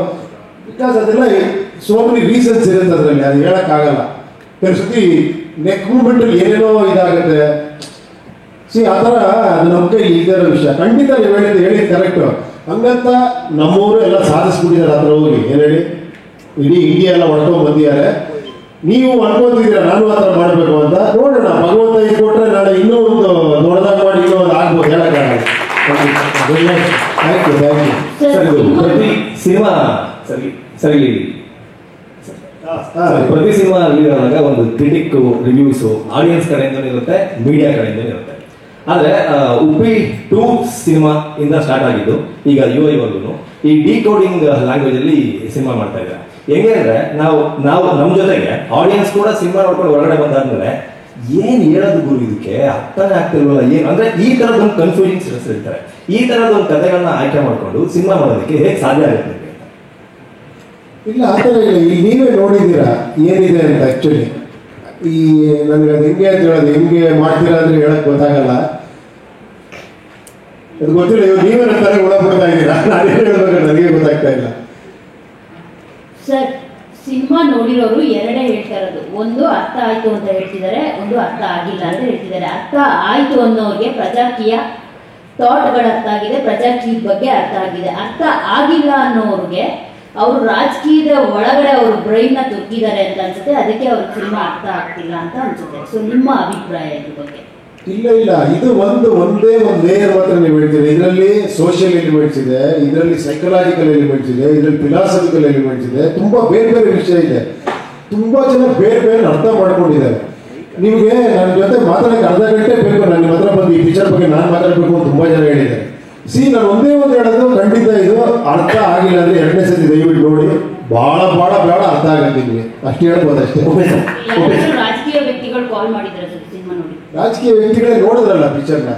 ಬಿಕಾಸ್ ಅದೆಲ್ಲ ಸೋ ಮೆನಿ ರೀಸನ್ಸ್ ಇರುತ್ತೆ ಅದರಲ್ಲಿ, ಅದು ಹೇಳಕ್ಕಾಗಲ್ಲ. ಕೆಲವು ಸತಿ ನೆಕ್ ಮೂಮೆಂಟಲ್ಲಿ ಏನೇನೋ ಇದಾಗುತ್ತೆ. ಆ ಥರ ಅದು ನಮ್ಮ ಕೈ ಇರೋ ವಿಷಯ. ಖಂಡಿತ ನೀವು ಹೇಳಿದ್ದು ಕರೆಕ್ಟು. ಹಂಗಂತ ನಮ್ಮವರು ಎಲ್ಲ ಸಾಧಿಸ್ಬಿಟ್ಟಿದ್ದಾರೆ ಆ ಥರ ಹೋಗಿ. ಏನು ಹೇಳಿ, ಇಡೀ ಇಂಡಿಯಾ ಎಲ್ಲ ಹೊಡ್ಕೊಂಡು ಬಂದಿದ್ದಾರೆ. ನೀವು ಅನ್ಕೊಂತಿದ್ದೀರಾ ನಾನು ಆ ಥರ ಮಾಡಬೇಕು ಅಂತ. ನೋಡೋಣ, ಭಗವಂತ ಇದು ಕೊಟ್ಟರೆ ನಾಳೆ ಇನ್ನೂ ಒಂದು ದೊಡ್ಡದಾಗಿ ಮಾಡಿ ಇನ್ನೂ ಒಂದು ಆಗ್ಬೋದು, ಹೇಳಕ್ಕಾಗಲ್ಲ. Thank you. ಸರ್, ಪ್ರತಿ ಸಿನಿಮಾ ಸರಿ ಪ್ರತಿ ಸಿನಿಮಾ ರಿಲೀಸ್ ಆದಾಗ ಒಂದು ಕ್ರಿಟಿಕ್ ರಿವ್ಯೂಸು ಆಡಿಯನ್ಸ್ ಕಡೆಯಿಂದ ಇರುತ್ತೆ, ಮೀಡಿಯಾ ಕಡೆಯಿಂದ ಇರುತ್ತೆ. ಆದರೆ ಉಪ್ಪಿ 2 ಸಿನಿಮಾ ಇಂದ ಸ್ಟಾರ್ಟ್ ಆಗಿದ್ದು ಈಗ ಇವರೆಗೂ ಈ ಡಿಕೋಡಿಂಗ್ ಲ್ಯಾಂಗ್ವೇಜ್ ಅಲ್ಲಿ ಸಿನಿಮಾ ಮಾಡ್ತಾ ಇದ್ದಾರೆ. ಹೆಂಗೆ ಅಂದ್ರೆ ನಾವು ನಮ್ಮ ಜೊತೆಗೆ ಆಡಿಯನ್ಸ್ ಕೂಡ ಸಿನಿಮಾ ನೋಡ್ಕೊಂಡು ಹೊರಗಡೆ ಬಂದಾದ್ಮೇಲೆ ಏನ್ ಹೇಳೋದು ಗುರು, ಇದಕ್ಕೆ ಅರ್ಥನೇ ಆಗ್ತಿಲ್ವಲ್ಲ ಏನು ಅಂದ್ರೆ ಈ ತರದೊಂದು ಕನ್ಫ್ಯೂಷನ್ಸ್ ಇರ್ತಾರೆ. ಈ ತರದೊಂದು ಕಥೆಗಳನ್ನ ಆಯ್ಕೆ ಮಾಡ್ಕೊಂಡು ಸಿನಿಮಾ ಮಾಡೋದಕ್ಕೆ ಹೇಗೆ ಸಾಧ್ಯ ಆಗುತ್ತೆ? ಇಲ್ಲ, ಆ ಥರ ಇಲ್ಲ. ಈಗ ನೀವೇ ನೋಡಿದ್ದೀರಾ ಏನಿದೆ ಅಂತ. ಆ್ಯಕ್ಚುಲಿ ಈ ನನಗೆ ಅದು ಹೆಂಗೆ ಅಂತ ಹೇಳೋದು, ಹೆಂಗೆ ಮಾಡ್ತೀರಾ ಅಂದ್ರೆ ಹೇಳಕ್ ಗೊತ್ತಾಗಲ್ಲ. ಅದು ಗೊತ್ತಿಲ್ಲ. ಇವಾಗ ನೀವೇ ನನ್ನ ತರ ಒಳಪಡ್ತಾ ಇದ್ದೀರಾ, ನಾನೇ ಹೇಳ್ಬೇಕು, ನನಗೆ ಗೊತ್ತಾಗ್ತಾ ಇಲ್ಲ. ಸರ್, ಸಿನಿಮಾ ನೋಡಿರೋರು ಎರಡೇ ಹೇಳ್ತಾ ಇರೋದು. ಒಂದು ಅರ್ಥ ಆಯ್ತು ಅಂತ ಹೇಳ್ತಿದ್ದಾರೆ, ಒಂದು ಅರ್ಥ ಆಗಿಲ್ಲ ಅಂತ ಹೇಳ್ತಿದ್ದಾರೆ. ಅರ್ಥ ಆಯ್ತು ಅನ್ನೋರಿಗೆ ಪ್ರಜಾಕೀಯ ಥಾಟ್ಗಳು ಅರ್ಥ ಆಗಿದೆ, ಪ್ರಜಾಕೀಯದ ಬಗ್ಗೆ ಅರ್ಥ ಆಗಿದೆ. ಅರ್ಥ ಆಗಿಲ್ಲ ಅನ್ನೋರಿಗೆ ಅವರು ರಾಜಕೀಯದ ಒಳಗಡೆ ಅವರು ಬ್ರೈನ್ನ ತುರ್ಕಿದ್ದಾರೆ ಅಂತ ಅನ್ಸುತ್ತೆ. ಅದಕ್ಕೆ ಅವ್ರಿಗೆ ಸಿನಿಮಾ ಅರ್ಥ ಆಗ್ತಿಲ್ಲ ಅಂತ ಅನ್ಸುತ್ತೆ. ಸೊ ನಿಮ್ಮ ಅಭಿಪ್ರಾಯ ಇದ್ರ ಬಗ್ಗೆ? ಇಲ್ಲ, ಇದು ಒಂದೇ ಒಂದು ಲೇಯರ್ ಮಾತ್ರ ನೀವು ಹೇಳ್ತೀರಿ. ಇದರಲ್ಲಿ ಸೋಷಿಯಲ್ ಎಲಿಮೆಂಟ್ಸ್ ಇದೆ, ಇದರಲ್ಲಿ ಸೈಕಲಾಜಿಕಲ್ ಎಲಿಮೆಂಟ್ಸ್ ಇದೆ, ಇದರಲ್ಲಿ ಫಿಲಾಸಫಿಕಲ್ ಎಲಿಮೆಂಟ್ಸ್ ಇದೆ, ತುಂಬಾ ಬೇರೆ ಬೇರೆ ವಿಷಯ ಇದೆ. ತುಂಬಾ ಜನ ಬೇರೆ ಬೇರೆ ಅರ್ಥ ಮಾಡ್ಕೊಂಡಿದ್ದಾರೆ. ನಿಮಗೆ ನನ್ನ ಜೊತೆ ಮಾತಾಡೋಕೆ ಅರ್ಧ ಗಂಟೆ ಬೇಕು, ನಾನು ನಿಮ್ಮ ಹತ್ರ ಬಂದು ಈ ಪಿಕ್ಚರ್ ಬಗ್ಗೆ ನಾನು ಮಾತಾಡಬೇಕು ಅಂತ ತುಂಬಾ ಜನ ಹೇಳಿದ್ದಾರೆ. ನಾನು ಒಂದೇ ಒಂದು ಹೇಳೋದು, ಖಂಡಿತ ಇದು ಅರ್ಥ ಆಗಿಲ್ಲ ಅಂದ್ರೆ 2ನೇ ಸತಿ ದಯವಿಟ್ಟು ನೋಡಿ, ಬಹಳ ಅರ್ಥ ಆಗುತ್ತೆ ನಿಮಗೆ, ಅಷ್ಟು ಹೇಳ್ಬೋದು ಅಷ್ಟೇ. ರಾಜಕೀಯ ವ್ಯಕ್ತಿಗಳು ಕಾಲ್ ಮಾಡಿದ್ದಾರೆ ಸರ್ ಸಿನಿಮಾ ನೋಡಿ. ರಾಜಕೀಯ ವ್ಯಕ್ತಿಗಳೇ ನೋಡಿದ್ರಲ್ಲ ಪಿಕ್ಚರ್ನ.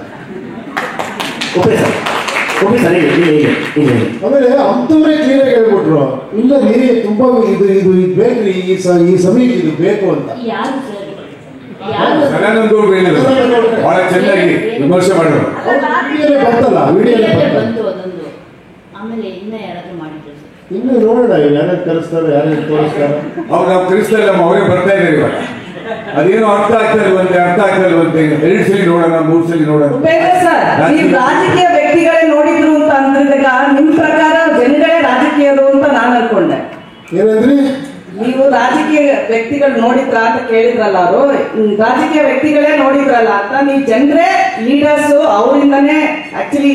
ಆಮೇಲೆ ಅಂತವರೇ ಕ್ಲೀನ್ ಆಗಿ ಹೇಳ್ಬಿಟ್ರು, ಇಲ್ಲ ರೀ ತುಂಬಾ ಇದು ಬೇಕ್ರಿ, ಈ ಸಮಯಕ್ಕೆ ಇದು ಬೇಕು ಅಂತ. ಬಹಳ ಚೆನ್ನಾಗಿ ವಿಮರ್ಶೆ ಮಾಡಿದ್ರು. ಬರ್ತಲ್ಲ ವಿಡಿಯೋ ಆಮೇಲೆ ಇನ್ನ ಯಾರಾದ್ರೂ ಮಾಡಿದ್ರು ಇನ್ನು ನೋಡೋಣ, ಯಾರ್ಯಾರು ಕರೆಸ್ತಾರೆ, ಯಾರ್ಯಾರು ತೋರಿಸ್ತಾರೆ. ಅವ್ರು ನಾವು ಕರೆಸ್ತಾ ಇಲ್ಲ, ಅವರೇ ಬರ್ತಾ ಇದ್ದಾರೆ ಇವಾಗ. ಅದೇನು ಅರ್ಥ ಆಗ್ತಾ ಇಲ್ವಂತೆ 2 ಸಲ ನೋಡೋಣ, 3 ಸಲ ನೋಡೋಣ. ನೀವು ರಾಜಕೀಯ ವ್ಯಕ್ತಿಗಳೇ ನೋಡಿದ್ರು ಅಂತ ಅಂದಾಗ ನಿಮ್ ಪ್ರಕಾರ ಜನಗಳೇ ರಾಜಕೀಯರು ಅಂತ ನಾನು ಅನ್ಕೊಂಡೆ. ಏನಂದ್ರಿ? ನೀವು ರಾಜಕೀಯ ವ್ಯಕ್ತಿಗಳು ನೋಡಿದ್ರ ಅಂತ ಕೇಳಿದ್ರಲ್ಲ, ಅವರು ರಾಜಕೀಯ ವ್ಯಕ್ತಿಗಳೇ ನೋಡಿದ್ರಲ್ಲ ಅಂತ. ನೀವು ಜನರೇ ಲೀಡರ್ಸ್, ಅವರಿಂದನೇ ಆಕ್ಚುಲಿ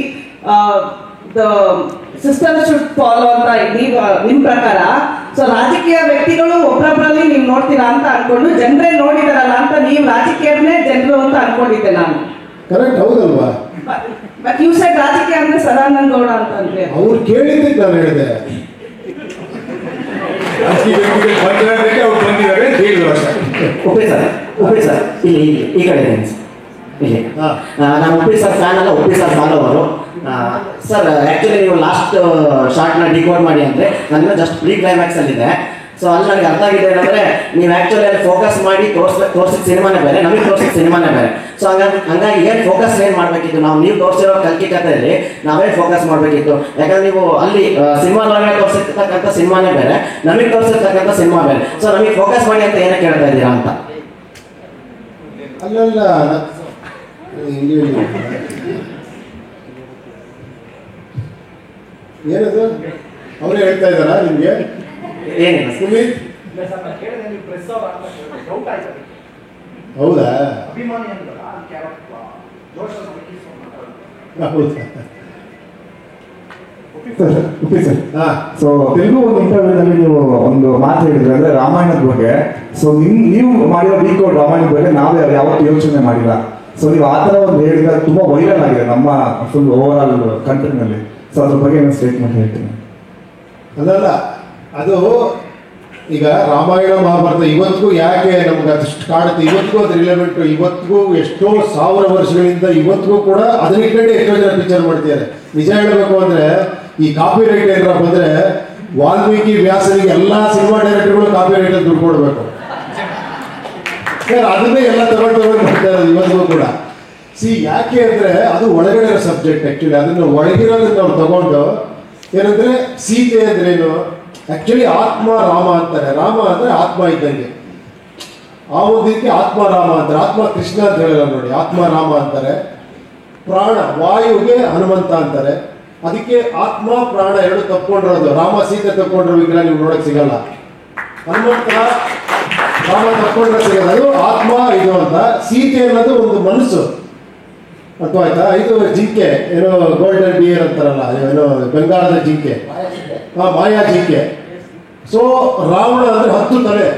ಸಿಸ್ಟಮ್ ಶುಡ್ ಫಾಲೋ ಅಂತ ನೀವು ನಿಮ್ ಪ್ರಕಾರ. ಸೊ ರಾಜಕೀಯ ವ್ಯಕ್ತಿಗಳು ಒಬ್ಬೊಬ್ಬರಲ್ಲಿ ನೀವು ನೋಡ್ತೀರಾ ಅಂತ ಅನ್ಕೊಂಡು ಜನರೇ ನೋಡಿದಾರಲ್ಲ ಅಂತ ನೀವು ರಾಜಕೀಯನೇ ಜನರು ಅಂತ ಅನ್ಕೊಂಡಿದ್ದೆ ನಾನು. ಕರೆಕ್ಟ್, ಹೌದಲ್ವಾ? ಬಟ್ ಯು ಸೆಡ್ ರಾಜಕೀಯ ಅಂದ್ರೆ ಸದಾನಂದ ಗೌಡ ಅಂತ ಅಂದ್ರೆ ಅವ್ರು ಕೇಳಿದ್ದಕ್ಕೆ ನಾನು ಹೇಳಿದೆ. ರಾಜಕೀಯ ವ್ಯಕ್ತಿಗಳು ಬಂದಿರೋದಕ್ಕೆ ಅವ್ರು ಬಂದಿದ್ದಾರೆ ಅಂತ ಹೇಳಿದ್ರು ಅಷ್ಟೇ. ಉಪ್ಪಿ ಸರ್ ಈ ಕಡೆ ಇಲ್ಲಿ ನಾನು ಉಪ್ಪಿ ಸರ್ ಫ್ಯಾನ್ ಅಲ್ಲ, Uppi sir follower. Sir actually ನೀವು ಲಾಸ್ಟ್ ಶಾರ್ಟ್ನ ಡಿಕೋಡ್ ಮಾಡಿ ಅಂದರೆ ನನ್ನ ಜಸ್ಟ್ ಪ್ರೀ ಕ್ಲೈಮ್ಯಾಕ್ಸ್ ಅಲ್ಲಿದೆ. ಸೊ ಅಲ್ಲಿ ನನಗೆ ಅರ್ಥ ಆಗಿದೆ ಏನಂದ್ರೆ ನೀವು ಆಕ್ಚುಲಿ ಅಲ್ಲಿ ಫೋಕಸ್ ಮಾಡಿ ತೋರಿಸಿದ ಸಿನಿಮಾನೇ ಬೇರೆ, ನಮಗೆ ತೋರಿಸಿದ ಸಿನಿಮಾನೇ ಬೇರೆ. ಸೊ ಹಂಗಾಗಿ ಏನು ಫೋಕಸ್ ಏನು ಮಾಡಬೇಕಿತ್ತು, ನೀವು ತೋರಿಸಿರೋ ಕಲ್ಕಿ ಕಥೆಯಲ್ಲಿ ನಾವೇ ಫೋಕಸ್ ಮಾಡಬೇಕಿತ್ತು. ಯಾಕಂದ್ರೆ ನೀವು ಅಲ್ಲಿ ಸಿನಿಮಾದೊಳಗಡೆ ತೋರಿಸಿರ್ತಕ್ಕಂಥ ಸಿನಿಮಾನೇ ಬೇರೆ, ನಮಗೆ ತೋರಿಸಿರ್ತಕ್ಕಂಥ ಸಿನಿಮಾ ಬೇರೆ. ಸೊ ನಮಗೆ ಫೋಕಸ್ ಮಾಡಿ ಅಂತ ಏನಕ್ಕೆ ಕೇಳ್ತಾ ಇದ್ದೀರಾ ಅಂತ. ಅಲ್ಲಲ್ಲ ಏನದು ಅವರೇ ಹೇಳ್ತಾ ಇದ್ದಾರಾ ನಿಮ್ಗೆ? ಏನಿಲ್ಲ ಸುಮಿತ್, ಹೌದಾ? ಸೊ ತೆಲುಗು ಒಂದು ಇಂಟರ್ವ್ಯೂನಲ್ಲಿ ನೀವು ಒಂದು ಮಾತು ಹೇಳಿದ್ರಿ ಅಂದ್ರೆ ರಾಮಾಯಣದ ಬಗ್ಗೆ. ಸೊ ನೀವು ಮಾಡಿರೋ ಡಿಕೋಡ್ ರಾಮಾಯಣದ ಬಗ್ಗೆ ನಾವು ಯಾವತ್ತೂ ಯೋಚನೆ ಮಾಡಿಲ್ಲ. ಸೊ ನೀವು ಆ ಥರ ಒಂದು ಹೇಳಿದ್ರೆ ತುಂಬಾ ವೈರಲ್ ಆಗಿದೆ ನಮ್ಮ ಫುಲ್ ಓವರ್ ಆಲ್ ಕಂಟ್ರಿನಲ್ಲಿ. ಸೊ ಅದ್ರ ಬಗ್ಗೆ ಏನು ಸ್ಟೇಟ್ಮೆಂಟ್ ಹೇಳ್ತೀನಿ. ಅದಲ್ಲ, ಅದು ಈಗ ರಾಮಾಯಣ ಮಹಾಭಾರತ ಇವತ್ತಿಗೂ ಯಾಕೆ ನಮ್ಗೆ ಅದಷ್ಟು ಕಾಡುತ್ತೆ, ಇವತ್ತಿಗೂ ಅದು ರಿಲೆವೆಂಟ್, ಇವತ್ತಿಗೂ ಎಷ್ಟೋ ಸಾವಿರ ವರ್ಷಗಳಿಂದ ಇವತ್ತಿಗೂ ಕೂಡ ಅದನ್ನ ಇಟ್ಕೊಂಡೆ ಎಷ್ಟೋ ಜನ ಪಿಕ್ಚರ್ ಮಾಡ್ತಿದ್ದಾರೆ. ನಿಜ ಹೇಳಬೇಕು ಅಂದ್ರೆ ಈ ಕಾಪಿ ರೈಟ್ ಏನಾರ ಬಂದ್ರೆ ವಾಲ್ಮೀಕಿ ವ್ಯಾಸನಿಗೆ ಎಲ್ಲಾ ಸಿನಿಮಾ ಡೈರೆಕ್ಟರ್ಗಳು ಕಾಪಿ ರೈಟ್ ದುಡ್ಡು ಕೊಡ್ಬೇಕು. ಅದನ್ನೇ ಎಲ್ಲ ತಗೊಂಡು ಮಾಡ್ತಾ ಇರೋದು ಇವತ್ತಿಗೂ ಕೂಡ. ಯಾಕೆ ಅಂದ್ರೆ ಅದು ಒಳಗಡೆ ಇರೋ ಸಬ್ಜೆಕ್ಟ್. ಆಕ್ಚುಲಿ ಅದನ್ನ ಒಳಗಿರೋದನ್ನ ನಾವು ತಗೊಂಡು ಏನಂದ್ರೆ ಸೀತೆ ಅಂದ್ರೇನು, ಆಕ್ಚುಲಿ ಆತ್ಮ ರಾಮ ಅಂತಾರೆ. ರಾಮ ಅಂದ್ರೆ ಆತ್ಮ ಇದ್ದಂಗೆ, ಆ ಒಂದು ರೀತಿ ಆತ್ಮ ರಾಮ ಅಂತಾರೆ. ಆತ್ಮ ಕೃಷ್ಣ ಅಂತ ಹೇಳಿಲ್ಲ ನೋಡಿ, ಆತ್ಮ ರಾಮ ಅಂತಾರೆ. ಪ್ರಾಣ ವಾಯುಗೆ ಹನುಮಂತ ಅಂತಾರೆ. ಅದಕ್ಕೆ ಆತ್ಮ ಪ್ರಾಣ ಎರಡು ತಪ್ಕೊಂಡಿರೋದು. ರಾಮ ಸೀತೆ ತಪ್ಕೊಂಡಿರೋ ವಿಗ್ರಹ ನೀವು ನೋಡಕ್ ಸಿಗಲ್ಲ. ಹನುಮಂತ ರಾಮ ತಪ್ಕೊಂಡ್ರೆ ಸಿಗಲ್ಲ. ಅದು ಆತ್ಮ ಇದು ಅಂತ. ಸೀತೆ ಅನ್ನೋದು ಒಂದು ಮನಸ್ಸು, ಅಥವಾ ಆಯ್ತಾ. ಇದು ಜಿಂಕೆ, ಏನೋ ಗೋಲ್ಡನ್ ಡಿಯರ್ ಅಂತಾರಲ್ಲ, ಏನೋ ಬೆಂಗಾಲದ ಜಿಂಕೆ, ಮಾಯಾ ಜಿಂಕೆ. ಸೊ ರಾವಣ ಅಂದ್ರೆ 10 ತಲೆ,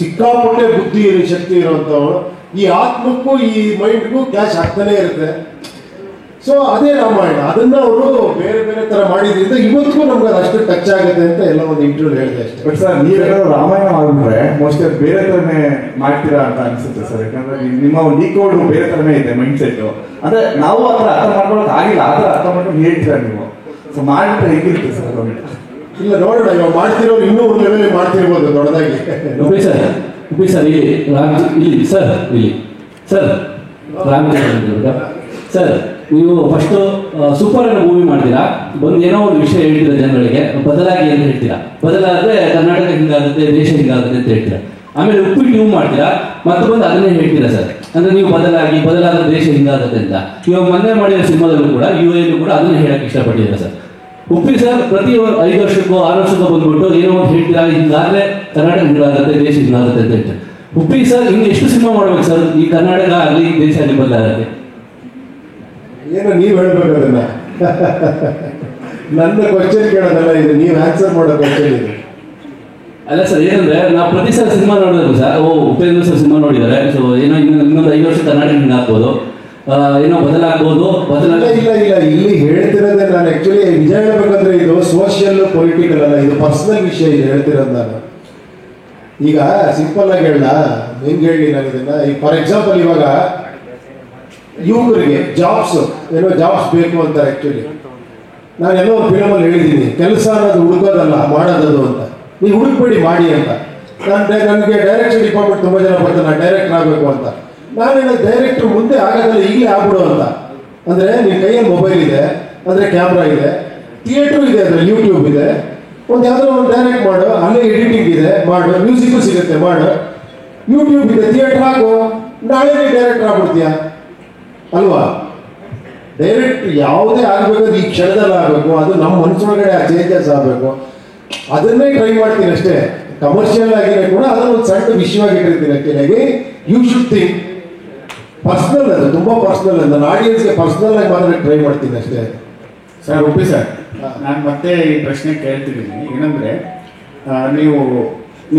ಸಿಕ್ಕಾಪಟ್ಟೆ ಬುದ್ಧಿ ಶಕ್ತಿ ಇರುವಂಥವಳು. ಈ ಆತ್ಮಕ್ಕೂ ಈ ಮೈಂಡ್ಗೂ ಕ್ಯಾಶ್ ಆಗ್ತಾನೆ ಇರುತ್ತೆ. ಸೊ ಅದೇ ರಾಮಾಯಣ. ಅದನ್ನ ಅವರು ಬೇರೆ ಬೇರೆ ತರ ಮಾಡಿದ್ರಿಂದ ಇವತ್ತಿಗೂ ನಮ್ಗೆ ಅದು ಅಷ್ಟು ಟಚ್ ಆಗುತ್ತೆ ಅಂತ ಎಲ್ಲ ಒಂದು ಇಂಟರ್ವ್ಯೂ ಹೇಳಿದೆ ಅಷ್ಟೇ. ಬಟ್ ಸರ್ ನೀವೇನಾದ್ರು ರಾಮಾಯಣ ಮಾಡಿದ್ರೆ ಮೋಸ್ಟ್ಲಿ ಬೇರೆ ಥರನೇ ಮಾಡ್ತೀರಾ ಅಂತ ಅನ್ಸುತ್ತೆ ಸರ್. ಯಾಕಂದ್ರೆ ನಿಮ್ಮ ಒಂದು ಡಿಕೋಡ್ ಬೇರೆ ಥರನೇ ಇದೆ ಮೈಂಡ್ ಸೆಟ್. ಅಂದ್ರೆ ನಾವು ಆ ಥರ ಅರ್ಥ ಮಾಡ್ಕೊಳಕ್ ಆಗಿಲ್ಲ, ಆ ಥರ ಅರ್ಥ ಮಾಡ್ಕೊಂಡು ಹೇಳ್ತೀರಾ ನೀವು. ಸೊ ಮಾಡಿದ್ರೆ ಹೇಗಿರುತ್ತೆ ಸರ್? ಇಲ್ಲ ನೋಡೋಣ, ಇವಾಗ ಮಾಡ್ತಿರೋರು ಇನ್ನೂ ಒಂದು ಲೆವೆಲ್ ಮಾಡ್ತಿರ್ಬೋದು ದೊಡ್ಡದಾಗಿ. ಸರ್ ಇಲ್ಲಿ ಸರ್ ಇಲ್ಲಿ ಸರ್ ರಾಮಚಂದ್ರ ಸರ್, ನೀವು ಫಸ್ಟು ಸೂಪರ್ ಅನ್ನೋ ಮೂವಿ ಮಾಡ್ತೀರಾ, ಬಂದು ಏನೋ ಒಂದು ವಿಷಯ ಹೇಳ್ತೀರಾ ಜನಗಳಿಗೆ, ಬದಲಾಗಿ ಅಂತ ಹೇಳ್ತೀರಾ. ಬದಲಾದ್ರೆ ಕರ್ನಾಟಕ ಹಿಂಗಾಗುತ್ತೆ, ದೇಶ ಹಿಂಗಾಗುತ್ತೆ ಅಂತ ಹೇಳ್ತೀರಾ. ಆಮೇಲೆ ಉಪ್ಪಿಟ್ಟು ನೀವು ಮಾಡ್ತೀರಾ, ಮತ್ತೆ ಬಂದು ಅದನ್ನೇ ಹೇಳ್ತೀರಾ ಸರ್. ಅಂದ್ರೆ ನೀವು ಬದಲಾದ ದೇಶ ಹಿಂಗಾಗುತ್ತೆ ಅಂತ. ಇವಾಗ ಮೊನ್ನೆ ಮಾಡಿರೋ ಸಿನಿಮಾದಲ್ಲೂ ಕೂಡ UAE ಕೂಡ ಅದನ್ನೇ ಹೇಳಕ್ಕೆ ಇಷ್ಟಪಟ್ಟಿದ್ದೀರಾ ಸರ್. ಉಪ್ಪಿ ಸರ್ ಪ್ರತಿ 5 ವರ್ಷಕ್ಕೋ 6 ವರ್ಷಕ್ಕೋ ಬಂದ್ಬಿಟ್ಟು ಏನೋ ಒಂದು ಹೇಳ್ತೀರಾ, ಹಿಂಗಾದ್ರೆ ಕರ್ನಾಟಕ ಹಿಂಗಾಗುತ್ತೆ, ದೇಶ ಹಿಂಗಾಗುತ್ತೆ ಅಂತ ಹೇಳ್ತಾರೆ. ಉಪ್ಪಿ ಸರ್ ಇನ್ನು ಎಷ್ಟು ಸಿನಿಮಾ ಮಾಡ್ಬೇಕು ಸರ್ ಈ ಕರ್ನಾಟಕ ಆಗಲಿ ದೇಶ ಆಗಲಿ ಬದಲಾಗುತ್ತೆ? ಏನೋ ನೀವು ಹೇಳ್ಬೇಕು ಅದನ್ನ. ನನ್ನ ಕ್ವಶನ್ ಕೇಳೋದಲ್ಲ ಇದು, ನೀವು ಆನ್ಸರ್ ಮಾಡೋ ಕ್ವಶನ್ ಇದು. ಅಲ್ಲ ಸರ್, ಏನಂದ್ರೆ ನಾವು ಪ್ರತಿ ಸಲ ಸಿನಿಮಾ ನೋಡಿದ್ರು ಸರ್, ಉಪೇಂದ್ರ ಸರ್ ಸಿನಿಮಾ ನೋಡಿದ್ದಾರೆ. ಸೊ ಏನೋ ಇನ್ನೊಂದು 5 ವರ್ಷ ಕರ್ನಾಟಕ ಹಿಂಗಾಗ್ಬೋದು, ಏನೋ ಬದಲಾಗ್ಬೋದು. ಇಲ್ಲ ಇಲ್ಲಿ ಹೇಳ್ತಿರೋದೇ ನಾನು ಆಕ್ಚುಲಿ ನಿಜ ಹೇಳ್ಬೇಕಂದ್ರೆ ಇದು ಸೋಷಿಯಲ್ ಪೊಲಿಟಿಕಲ್ ಅಲ್ಲ, ಇದು ಪರ್ಸನಲ್ ವಿಷಯ. ಇದು ಹೇಳ್ತಿರೋದು ನಾನು ಈಗ ಸಿಂಪಲ್ ಆಗಿ ಹೇಳ, ಹೆಂಗ್ ಹೇಳಿ ನಾನು ಇದನ್ನ. ಈಗ ಫಾರ್ ಎಕ್ಸಾಂಪಲ್ ಇವಾಗ ಯುವಕರಿಗೆ ಜಾಬ್ಸ್ ಬೇಕು ಅಂತಾರೆ. ಆಕ್ಚುಲಿ ನಾನು ಎಲ್ಲೋ ಒಂದು ಫಿಲಮಲ್ಲಿ ಹೇಳಿದ್ದೀನಿ, ಕೆಲಸ ಅನ್ನೋದು ಹುಡುಕೋದಲ್ಲ ಮಾಡೋದದು ಅಂತ. ನೀವು ಹುಡುಕ್ಬೇಡಿ ಮಾಡಿ ಅಂತ. ನನಗೆ ಡೈರೆಕ್ಷನ್ ಡಿಪಾರ್ಟ್ಮೆಂಟ್ ತುಂಬ ಜನ ಬರ್ತಾರೆ, ನಾನು ಡೈರೆಕ್ಟರ್ ಆಗಬೇಕು ಅಂತ. ನಾನೇನು ಡೈರೆಕ್ಟರ್ ಮುಂದೆ ಆಗೋದಲ್ಲ, ಈಗಲೇ ಆಗ್ಬಿಡು ಅಂತ. ಅಂದರೆ ನಿನ್ನ ಕೈಯಲ್ಲಿ ಮೊಬೈಲ್ ಇದೆ, ಅಂದರೆ ಕ್ಯಾಮ್ರಾ ಇದೆ, ಥಿಯೇಟ್ರು ಇದೆ, ಅದರಲ್ಲಿ ಯೂಟ್ಯೂಬ್ ಇದೆ, ಒಂದು ಯಾವುದೋ ಒಂದು ಡೈರೆಕ್ಟ್ ಮಾಡು, ಅಲ್ಲೇ ಎಡಿಟಿಂಗ್ ಇದೆ ಮಾಡು, ಮ್ಯೂಸಿಕ್ಕು ಸಿಗುತ್ತೆ ಮಾಡು, ಯೂಟ್ಯೂಬ್ ಇದೆ, ಥಿಯೇಟ್ರ್ ಹಾಕು, ನಾಳೆ ಡೈರೆಕ್ಟರ್ ಆಗ್ಬಿಡ್ತೀಯ ಅಲ್ವಾ? ಡೈರೆಕ್ಟ್ ಯಾವುದೇ ಆಗಬೇಕಾದ್ರೆ ಈ ಕ್ಷಣದಲ್ಲಿ ಆಗಬೇಕು, ಅದು ನಮ್ಮ ಮನಸ್ಸೊಳಗಡೆ ಆ ಚೇಂಜಸ್ ಆಗಬೇಕು. ಅದನ್ನೇ ಟ್ರೈ ಮಾಡ್ತೀನಿ ಅಷ್ಟೇ. ಕಮರ್ಷಿಯಲ್ ಆಗಿರೋ ಕೂಡ ಅದನ್ನು ಒಂದು ಸಣ್ಣ ವಿಷಯವಾಗಿ ಇಟ್ಟಿರ್ತೀನಿ. ಆಕ್ಚುಲಿಯಾಗಿ ಯು ಶುಡ್ ಥಿಂಕ್ ಪರ್ಸ್ನಲ್, ಅದು ತುಂಬ ಪರ್ಸ್ನಲ್. ನನ್ನ ಆಡಿಯನ್ಸ್ಗೆ ಪರ್ಸ್ನಲ್ ಆಗಿ ಮಾತ್ರ ಟ್ರೈ ಮಾಡ್ತೀನಿ ಅಷ್ಟೇ. ಸರ್ ಒಪ್ಪಿ ಸರ್, ನಾನು ಮತ್ತೆ ಈ ಪ್ರಶ್ನೆ ಕೇಳ್ತಿದ್ದೀನಿ. ಏನಂದರೆ ನೀವು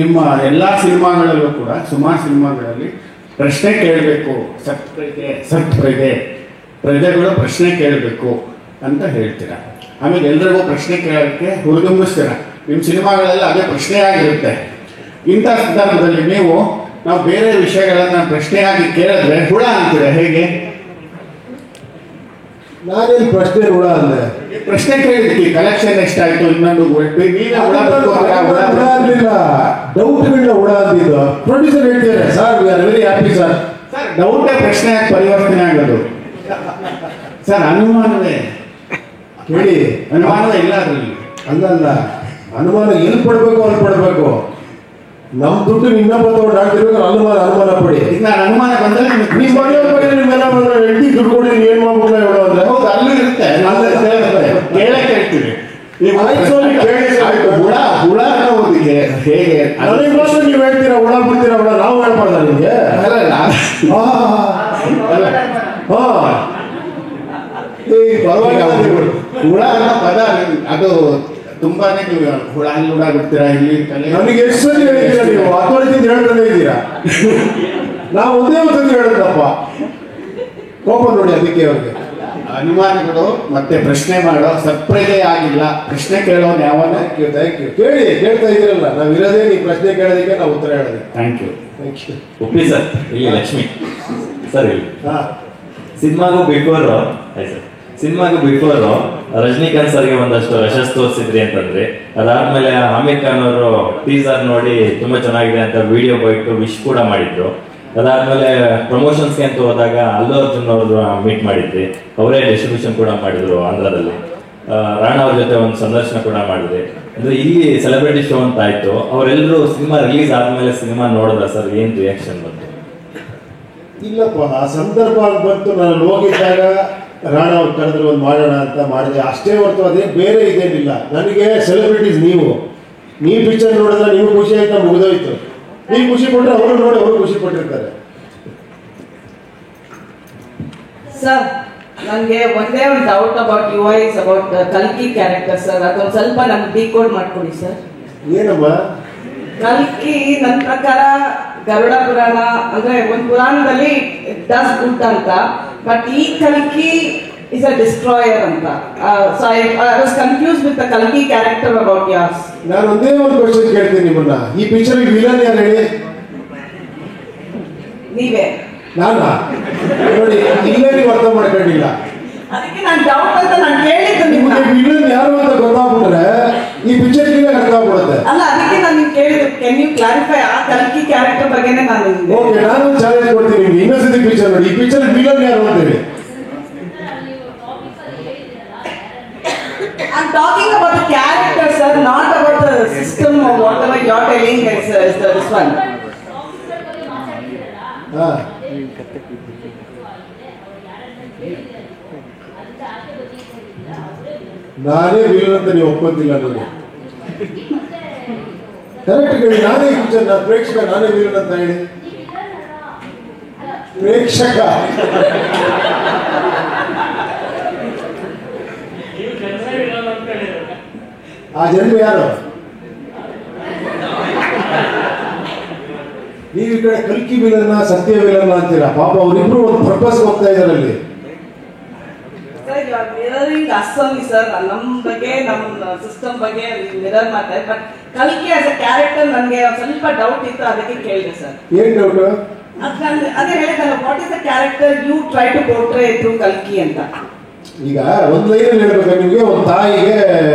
ನಿಮ್ಮ ಎಲ್ಲ ಸಿನಿಮಾಗಳಲ್ಲೂ ಕೂಡ ಸುಮಾರು ಸಿನಿಮಾಗಳಲ್ಲಿ ಪ್ರಶ್ನೆ ಕೇಳಬೇಕು, ಪ್ರಜೆಗಳು ಪ್ರಶ್ನೆ ಕೇಳಬೇಕು ಅಂತ ಹೇಳ್ತೀರಾ. ಆಮೇಲೆ ಎಲ್ರಿಗೂ ಪ್ರಶ್ನೆ ಕೇಳೋಕ್ಕೆ ಹುರಿದುಂಬಿಸ್ತೀರ. ನಿಮ್ಮ ಸಿನಿಮಾಗಳೆಲ್ಲ ಅದೇ ಪ್ರಶ್ನೆಯಾಗಿರುತ್ತೆ. ಇಂಥ ಸಂದರ್ಭದಲ್ಲಿ ನಾವು ಬೇರೆ ವಿಷಯಗಳನ್ನು ಪ್ರಶ್ನೆಯಾಗಿ ಕೇಳಿದ್ರೆ ಹುಳ ಅಂತೀರ ಹೇಗೆ? ನಾನೇನು ಪ್ರಶ್ನೆ ಹುಳ ಅಂದೆ. ಪ್ರಶ್ನೆ ಕೇಳಿದ್ವಿ ಕಲೆಕ್ಷನ್ ಎಷ್ಟಾಯ್ತು ಇನ್ನೊಂದು ಆಗಲಿಲ್ಲ, ಡೌಟ್ಗಳನ್ನ ಹುಳ ಅಂದಿದ್ದು. ಪ್ರೊಡ್ಯೂಸರ್ ಹೇಳ್ತಾರೆ sir we are very happy sir. Sir ಡೌಟೇ ಪ್ರಶ್ನೆ ಪರಿವರ್ತನೆ ಆಗೋದು ಸರ್. ಅನುಮಾನವೇ ಕೇಳಿ, ಅನುಮಾನವೇ ಇಲ್ಲ ಅದರಲ್ಲಿ. ಅಲ್ಲಲ್ಲ, ಅನುಮಾನ ಎಲ್ಲಿ ಪಡ್ಬೇಕು ಅಲ್ಲಿ ಪಡ್ಬೇಕು. ನಮ್ ದುಡ್ಡು ಇನ್ನೊಬ್ಬ ತಗೊಂಡು ಆಡ್ತಿರ್ಬೇಕು, ಅನುಮಾನ ಪಡಿ. ಈಗ ನಾನು ಅನುಮಾನ ಬಂದ್ರೆ ನಿಮ್ಮ ಮನೆಯವ್ರ ಬಗ್ಗೆ ನಿಮ್ಮೆಲ್ಲ ಹೆಂಡತಿ ದುಡ್ಡು ಕೊಡಿ ಏನ್ ಮಾಡ್ಬಿಟ್ಟ ಹೇಳೋ ಅಂದ್ರೆ ಹೌದು ಅಲ್ಲೂ ಇರುತ್ತೆ. ಕೇಳೇ ಕೇಳ್ತೀವಿ. ಹುಳ ಹುಳ ಅನ್ನೋದಿಗೆ ಹೇಗೆ ನನಗೆ ಮಾತ್ರ ನೀವು ಹೇಳ್ತೀರಾ ಹುಳ ಬಿಡ್ತೀರಾ ಹುಳ, ನಾವು ಹೇಳ್ಬಾರ್ದ ನಿಮ್ಗೆ? ಹುಳ ಅನ್ನೋ ಪದ ಅದು ತುಂಬಾನೇ ನೀವು ಹುಳ ಹುಳ ಬಿಡ್ತೀರಾ ಇಲ್ಲಿ. ನನಗೆ ಎಷ್ಟು ಸತಿ ಹೇಳಿದ್ದೀರಾ ನೀವು? ಅಥಾರಿಟಿ ಹೇಳ್ತಾನೆ ಇದ್ದೀರಾ. ನಾವು ಒಂದೇ ಒಂದು ಹೇಳೋದಪ್ಪ, ಕೋಪ ನೋಡಿ ಅದಕ್ಕೆ ಅವ್ರಿಗೆ. ಅನುಮಾನಗಳು ಮತ್ತೆ ಪ್ರಶ್ನೆ ಮಾಡೋ ಸರ್ಪ್ರೈಸೇ ಆಗಿಲ್ಲ. ಪ್ರಶ್ನೆ ಕೇಳೋನು ಯಾವನ. Thank you. ಕೇಳಿ, ಕೇಳ್ತಾ ಇದ್ದೀರಲ್ಲ, ನಾವು ಇರೋದೇ ನೀವು ಪ್ರಶ್ನೆ ಕೇಳೋದಕ್ಕೆ ನಾವು ಉತ್ತರ ಹೇಳೋದು. Thank you. ಉಪ್ಪಿ ಸರ್, ಇಲ್ಲಿ ಲಕ್ಷ್ಮಿ ಸರ್ ಇಲ್ಲಿ ಸಿನಿಮಾಗೂ ಬಿಫೋರ್ ರಜನಿಕಾಂತ್ ಸರ್ಗೆ ಒಂದಷ್ಟು ಯಶಸ್ಸು ತೋರಿಸಿದ್ರಿ ಅಂತಂದ್ರೆ, ಅದಾದ್ಮೇಲೆ ಆಮೀರ್ ಖಾನ್ ಅವರು ಟೀಸರ್ ನೋಡಿ ತುಂಬಾ ಚೆನ್ನಾಗಿದೆ ಅಂತ ವಿಡಿಯೋ ಬಿಟ್ಟು ವಿಶ್ ಕೂಡ ಮಾಡಿದ್ರು. ಅದಾದ್ಮೇಲೆ ಪ್ರಮೋಷನ್ಸ್ಗೆ ಅಂತ ಹೋದಾಗ ಅಲ್ಲು ಅರ್ಜುನ್ ಅವರು ಮೀಟ್ ಮಾಡಿದ್ರಿ, ಅವರೇ ಡಿಸ್ಟ್ರಿಬ್ಯೂಷನ್ ಕೂಡ ಮಾಡಿದ್ರು ಆಂಧ್ರದಲ್ಲಿ. ರಾಣಾ ಅವ್ರ ಜೊತೆ ಒಂದು ಸಂದರ್ಶನ ಕೂಡ ಮಾಡಿದ್ರಿ. ಅಂದ್ರೆ ಇಲ್ಲಿ ಸೆಲೆಬ್ರಿಟಿ ಶೋ ಅಂತ ಆಯ್ತು. ಅವರೆಲ್ಲರೂ ಸಿನಿಮಾ ರಿಲೀಸ್ ಆದ್ಮೇಲೆ ಸಿನಿಮಾ ನೋಡಿದ್ರ ಸರ್, ಏನ್ ರಿಯಾಕ್ಷನ್ ಬಂತು? ಇಲ್ಲಪ್ಪ, ಆ ಸಂದರ್ಭ ಬಂತು. ನಾನು ಹೋಗಿದ್ದಾಗ ರಾಣಾ ಅವ್ರು ಕರೆದ್ರು ಒಂದು ಮಾಡೋಣ ಅಂತ ಮಾಡಿದೆ ಅಷ್ಟೇ ಹೊರತು ಅದೇ ಬೇರೆ ಇದೇನಿಲ್ಲ. ನನಗೆ ಸೆಲೆಬ್ರಿಟೀಸ್ ನೀವು ಪಿಕ್ಚರ್ ನೋಡಿದ್ರೆ ನೀವು ಖುಷಿ ಆಯ್ತಾ ಮುಗಿದೋಯ್ತು. ನೀವು ಖುಷಿ ಪಟ್ರೆ ಅವರು ನೋಡಿ ಅವರು ಖುಷಿ ಪಟ್ಟಿರ್ತಾರೆ. ಸರ್, ನನಗೆ ಒಂದೇ ಒಂದು doubt about U I's about ಕಲ್ಕಿ ಕ್ಯಾರೆಕ್ಟರ್ ಸರ್. ಅದೊಂದು ಸ್ವಲ್ಪ ನಮ್ಗೆ ಡಿಕೋಡ್ ಮಾಡ್ಕೊಡಿ ಸರ್. ಏನಮ್ಮ ಕಲ್ಕಿ? ನನ್ನ ಪ್ರಕಾರ ಗರುಡ ಪುರಾಣ ಅಂದ್ರೆ ಒಂದು ಪುರಾಣದಲ್ಲಿ ಡಸ್ ಗುಡ್ ಅಂತ, ಬಟ್ ಈ ಕಲ್ಕಿ ಇಸ್ ಅ ಡಿಸ್ಟ್ರಾಯರ್ ಅಂತ. So I was confuse with the ಕಲ್ಕಿ ಕ್ಯಾರೆಕ್ಟರ್ ಅಬೌಟ್ ಯಾರ್ಸ್. ನಾನು ಒಂದೇ ಒಂದು ಕ್ವಶನ್ ಕೇಳ್ತೀನಿ ನಿಮ್ಮನ್ನ. ಈ ಪಿಕ್ಚರ್ ವಿಲನ್ ಯಾರು ಹೇಳಿ? ನೀವೇ. ನಾನಾ? ನೋಡಿ, ಇಲ್ಲೇ ನೀವು ಅರ್ಥ ಮಾಡ್ಕೊಂಡಿಲ್ಲ. ಅದಕ್ಕೆ ನಾನು ಡೌಟ್ ಅಂತ ನಾನು ಕೇಳಿದ್ದು ನಿಮಗೆ ವಿಲನ್ ಯಾರು ಅಂತ ಗೊತ್ತಾಗ್ಬಿಟ್ರೆ ಈ ಪಿಕ್ಚರ್ ಅರ್ಥ ಆಗ್ಬಿಡುತ್ತೆ. ಅಲ್ಲ, ಅದಕ್ಕೆ ನಾನು ನಿಮ್ಗೆ ಕೇಳಿದ್ದು, ಕ್ಯಾನ್ ಯು ಕ್ಲಾರಿಫೈ ಆ ಕಲ್ಕಿ ಕ್ಯಾರೆಕ್ಟರ್ ಬಗ್ಗೆನೇ ನಾನು. ಓಕೆ, ನಾನು ಚಾಲೆಂಜ್ ಕೊಡ್ತೀನಿ ನಿಮ್ಗೆ. ಇನ್ನೊಂದ್ಸತಿ ಪಿಕ್ಚರ್ ನೋಡಿ, ಈ ಪಿಕ್ಚರ್ ವಿಲನ್ ಯಾರು ಅಂತೇಳಿ. I'm talking about the character, sir, not about the system or whatever you're telling is this one. ನಾನೇ ವಿಲನ್ ಅಂತ ನೀವು ಒಪ್ಕೊಂತಿಲ್ಲ ನನಗೆ. ಕರೆಕ್ಟ್ ಹೇಳಿ, ನಾನೇ ಪಿಕ್ಚರ್ ಪ್ರೇಕ್ಷಕ, ನಾನೇ ವಿಲನ್ ಅಂತ ಹೇಳಿ. ಪ್ರೇಕ್ಷಕ ಆ ಜನರು ಯಾರು? ನೀವು ಈ ಕಡೆ ಕಲ್ಕಿ ವಿಲನ್ನ ಸತ್ಯ ವಿಲನ್ನ ಅಂತೀರಾ. ಪಾಪ ಅವರಿಬ್ರು ಒಂದು ಪರ್ಪಸ್ ಹೋಗ್ತಾ ಇದಾರೆ ಅಲ್ಲಿ. ಅಷ್ಟೊಂದು ಸರ್ ನಮ್ಮ ಬಗ್ಗೆ ನಮ್ಮ ಸಿಸ್ಟಮ್ ಬಗ್ಗೆ ಮಿರರ್ ಮಾಡ್ತಾರೆ. ಬಟ್ ಕಲ್ಕಿ ಆಸ್ ಅ ಕ್ಯಾರೆಕ್ಟರ್ ನನಗೆ ಸ್ವಲ್ಪ ಡೌಟ್ ಇತ್ತು, ಅದಕ್ಕೆ ಕೇಳಿದೆ ಸರ್. ಏನ್ ಡೌಟ್? ಅದೇ ಹೇಳಿದಲ್ಲ, what is the character you try to portray through ಕಲ್ಕಿ ಅಂತ. ಈಗ ಒಂದು ಲೈನಲ್ಲಿ ಹೇಳ್ಬೇಕು ನಿಮಗೆ, ಒಂದು ತಾಯಿಗೆ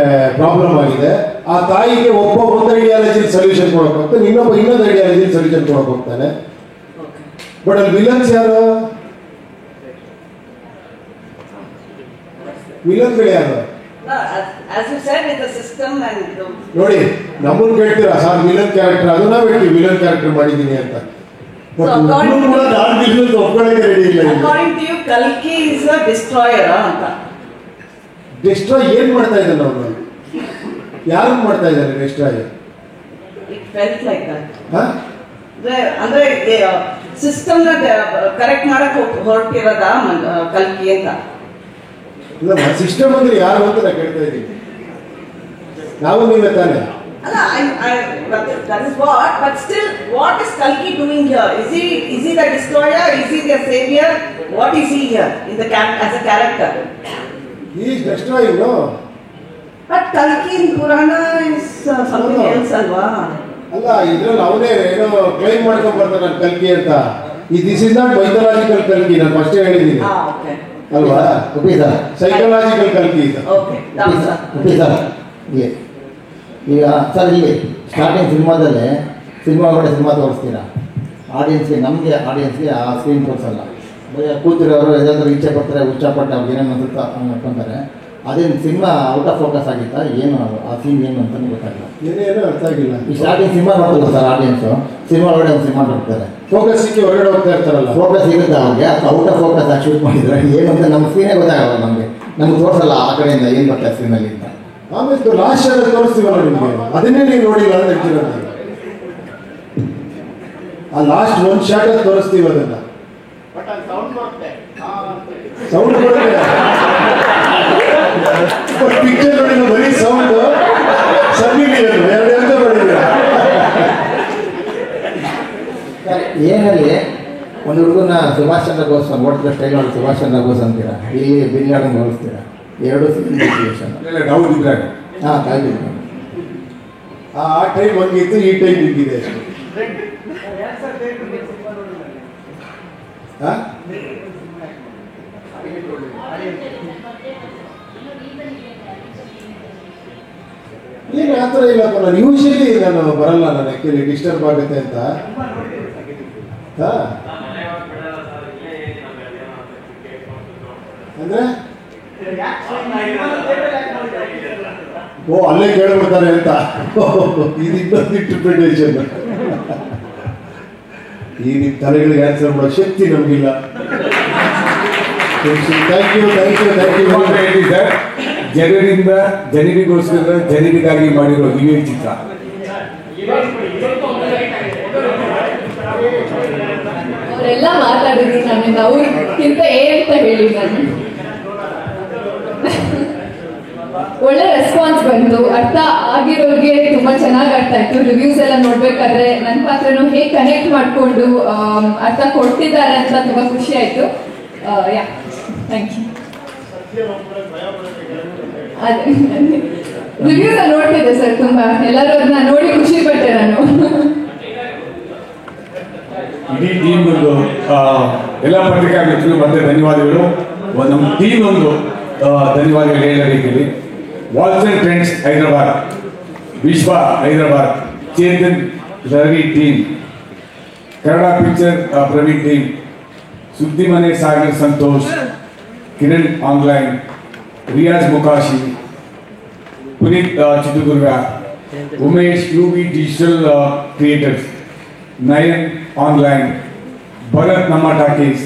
ಪ್ರಾಬ್ಲಮ್ ಆಗಿದೆ. ಆ ತಾಯಿಗೆ ಒಬ್ಬ ಒಂದು ಐಡಿಯಾಲಜಿ ಸೊಲ್ಯೂಷನ್ ಕೊಡಕ್ ಹೋಗ್ತಾನೆ, ಇನ್ನೊಂದು ಐಡಿಯಾಲಜಿ ಸೊಲ್ಯೂಷನ್ ಕೊಡಕ್ ಹೋಗ್ತಾನೆ. ಬಟ್ ಅಲ್ಲಿ ವಿಲನ್ಸ್ ಯಾರು? ವಿಲನ್ಗಳು ಯಾರು? ನೋಡಿ, ನಮ್ಮನ್ನು ಕೇಳ್ತೀರಾ ಸರ್ ವಿಲನ್ ಕ್ಯಾರೆಕ್ಟರ್, ಅದು ನಾವು ಹೇಳ್ತೀವಿ ವಿಲನ್ ಕ್ಯಾರೆಕ್ಟರ್ ಮಾಡಿದ್ದೀನಿ ಅಂತ. ಡಿಸ್ಟ್ರಾಯ್ ಏನ್ ಮಾಡ್ತಾ ಇದ್ದಾನೆ ಅವನು? ಯಾರು ಮಾಡ್ತಾ ಇದ್ದಾರೆ ಡಿಸ್ಟ್ರಾಯ್? ಅಂದ್ರೆ ಸಿಸ್ಟಮ್ ಕರೆಕ್ಟ್ ಮಾಡಕ್ ಹೊರಟಿರೋದ ಕಲ್ಕಿ ಅಂತ. ಇಲ್ಲ, ಸಿಸ್ಟಮ್ ಅಂದ್ರೆ ಯಾರು ಅಂತ ನಾನು ಕೇಳ್ತಾ ಇದ್ದೀನಿ. ನಾವು ನೀವೇ ತಾನೆ. That is what, but still, what is Kalki doing here? Is he the destroyer? Is he the savior? What is he here in the as a character? He is destroying, no? But Kalki in Purana is something else, alva? ಅಲ್ಲ, ಇದ್ರಲ್ಲಿ ಅವನೇ ಏನೋ claim ಮಾಡ್ಕೊಂಡ್ ಬರ್ತಾನೆ ನಾನು ಕಲ್ಕಿ ಅಂತ. This is not mythological ಕಲ್ಕಿ, ನಾನು ಫಸ್ಟ್ ಹೇಳಿದ್ದೀನಿ. ಅಲ್ವಾ? ಉಪ್ಪಿ ಸರ್ ಸೈಕಲಾಜಿಕಲ್ ಕಲ್ಕಿ ಇದು. ಉಪ್ಪಿ ಸರ್ ಈಗ ಸರ್ ಇಲ್ಲಿ ಸ್ಟಾರ್ಟಿಂಗ್ ಸಿನಿಮಾ ಒಳಗಡೆ ಸಿನಿಮಾ ತೋರಿಸ್ತೀರಾ ಆಡಿಯನ್ಸ್ಗೆ, ನಮಗೆ ಆಡಿಯನ್ಸ್ಗೆ ಆ ಸ್ಕ್ರೀನ್ ತೋರಿಸಲ್ಲ. ಕೂತಿರೋರು ಏನಾದರೂ ಇಚ್ಛೆ ಪಡ್ತಾರೆ, ಉಚ್ಚಾಪಟ್ಟು ಅವ್ರಿಗೆ ಏನೇನು ಅನ್ಸುತ್ತಾ ಅನ್ಕೊಂತಾರೆ. ಅದೇನು ಸಿನಿಮಾ ಔಟ್ ಆಫ್ ಫೋಕಸ್ ಆಗಿತ್ತಾ ಏನು, ಆ ಸೀನ್ ಏನು ಅಂತಲೂ ಗೊತ್ತಾಗಿಲ್ಲ. ಏನೇನು ಅರ್ಥ ಆಗಿಲ್ಲ. ಈ ಸ್ಟಾರ್ಟಿಂಗ್ ಸಿನಿಮಾ ನೋಡ್ತಲ್ಲ ಸರ್ ಆಡಿಯನ್ಸು, ಸಿನಿಮಾ ಒಳಗಡೆ ಒಂದು ಸಿನಿಮಾ ನೋಡ್ತಾರೆ, ಫೋಕಸ್ ಸಿಕ್ಕಿ ಹೊರಗಡೆ ಹೋಗ್ತಾ ಇರ್ತಾರಲ್ಲ, ಫೋಕಸ್ ಸಿಗುತ್ತೆ ಅವ್ರಿಗೆ. ಔಟ್ ಆಫ್ ಫೋಕಸ್ ಆಗಿ ಶೂಟ್ ಮಾಡಿದ್ರೆ ಏನು ಅಂತ ನಮ್ಮ ಸ್ಕ್ರೀನೇ ಗೊತ್ತಾಗಲ್ಲ, ನಮ್ಗೆ ತೋರಿಸಲ್ಲ ಆ ಕಡೆಯಿಂದ ಏನು ಬರ್ತಾರೆ ಸ್ಕ್ರೀನಲ್ಲಿ ಅಂತ. ಆಮೇಲೆ ಲಾಸ್ಟ್ ಶಾಟ್ ತೋರಿಸ್ತೀವಲ್ಲ ನಿಮಗೆ, ಅದನ್ನೇ ನೀವು ನೋಡಿಲ್ಲ ಅಂತ ಹೇಳ್ತಿರೋದು. ಆ ಲಾಸ್ಟ್ ಒಂದು ಶಾಟ್ ತೋರಿಸ್ತೀವಿ, ಅದನ್ನ ಸೌಂಡ್ ಪಿಕ್ಚರ್ ನೋಡಿ, ಬರೀ ಸೌಂಡ್ ಎರಡು ಮಾಡಿದ್ರೆ ಏನಲ್ಲಿ ಒಂದು ಹುಡುಗನ ಸುಭಾಷ್ ಚಂದ್ರ ಬೋಸ್ ಓಡಿದ ಸ್ಟೈಲ್ ನೋಡಿ ಸುಭಾಷ್ ಚಂದ್ರ ಬೋಸ್ ಅಂತೀರಾ, ಇಲ್ಲಿ ಬಿನ್ ಲಾಡನ್ ಹೋಲಿಸ್ತೀರಾ, ಎರಡು ಸಿಚುವೇಶನ್. ಹಾಂ ಕಾಯ್ದು ಆ ಟೈಮ್ ಹಂಗಿತ್ತು, ಈ ಟೈಮ್ ಹಿಂಗಿದೆ ಅಷ್ಟೇ. ಏನು ಆ ಥರ ಇಲ್ಲಪ್ಪ. ನಾನು ಯೂಶಲಿ ನಾನು ಬರಲ್ಲ, ನಾನು ಆ್ಯಕ್ಚುಲಿ ಡಿಸ್ಟರ್ಬ್ ಆಗುತ್ತೆ ಅಂತ. ಅಂದ್ರೆ ಓ ಅಲ್ಲೇ ಕೇಳ್ಬಿಡ್ತಾರೆ ಅಂತ, ಇದು ಇನ್ನೊಂದು ಇಂಟರ್ಪ್ರಿಟೇಷನ್. ಈ ನಿಮ್ಮ ತಲೆಗಳಿಗೆ ಆನ್ಸರ್ ಮಾಡೋ ಶಕ್ತಿ ನಮಗಿಲ್ಲ. Thank you sir. ಜನರಿಂದ ಜನರಿಗೋಸ್ಕರ ಜನರಿಗಾಗಿ ಮಾಡಿರೋ ಈ ಚಿತ್ರ ಅವರೆಲ್ಲ ಮಾತಾಡಿದ್ರು, ನಾನು ಅವ್ರಿಗಿಂತ ಅಂತ ಹೇಳಿ ನಾನು ಒಳ್ಳೆ ರೆಸ್ಪಾನ್ಸ್ ಬಂತು. ಅರ್ಥ ಆಗಿರೋರಿಗೆ ತುಂಬಾ ಚೆನ್ನಾಗಿ ಅರ್ಥ ಆಯ್ತು. ರಿವ್ಯೂಸ್ ಎಲ್ಲ ನೋಡ್ಬೇಕಾದ್ರೆ ನನ್ನ ಪಾತ್ರನು ಹೇಗೆ ಕನೆಕ್ಟ್ ಮಾಡಿಕೊಂಡು ಅರ್ಥ ಕೊಡ್ತಿದ್ದಾರೆ ಅಂತ ತುಂಬಾ ಖುಷಿ ಆಯ್ತು. Yeah thank you. ಅದೇ ರಿವ್ಯೂಸ್ ನೋಡ್ತಿದ್ದೆ ಸರ್, ತುಂಬಾ ಎಲ್ಲರೂ ಅದನ್ನ ನೋಡಿ ಖುಷಿ ಪಟ್ಟೆ ನಾನು. ಇಡೀ ಟೀಮ್ ಒಂದು ಎಲ್ಲ ಪತ್ರಿಕಾ ಮಿತ್ರರು ಮತ್ತೆ ಧನ್ಯವಾದಗಳು. ನಮ್ಮ ಟೀಮ್ ಒಂದು ಧನ್ಯವಾದಗಳು ಹೇಳ ರೀತಿಯಲ್ಲಿ. ವಾಲ್ಸನ್ friends Hyderabad, Vishwa Hyderabad, Chetan Ravi team, Kannada picture Praveen team, Suddi Mane Sagar Santosh, Kiran online, Riyaz Mukashi, Puneeth Chitradurga, Umesh UV digital creators, Nayan online, Bharath Namma talkies,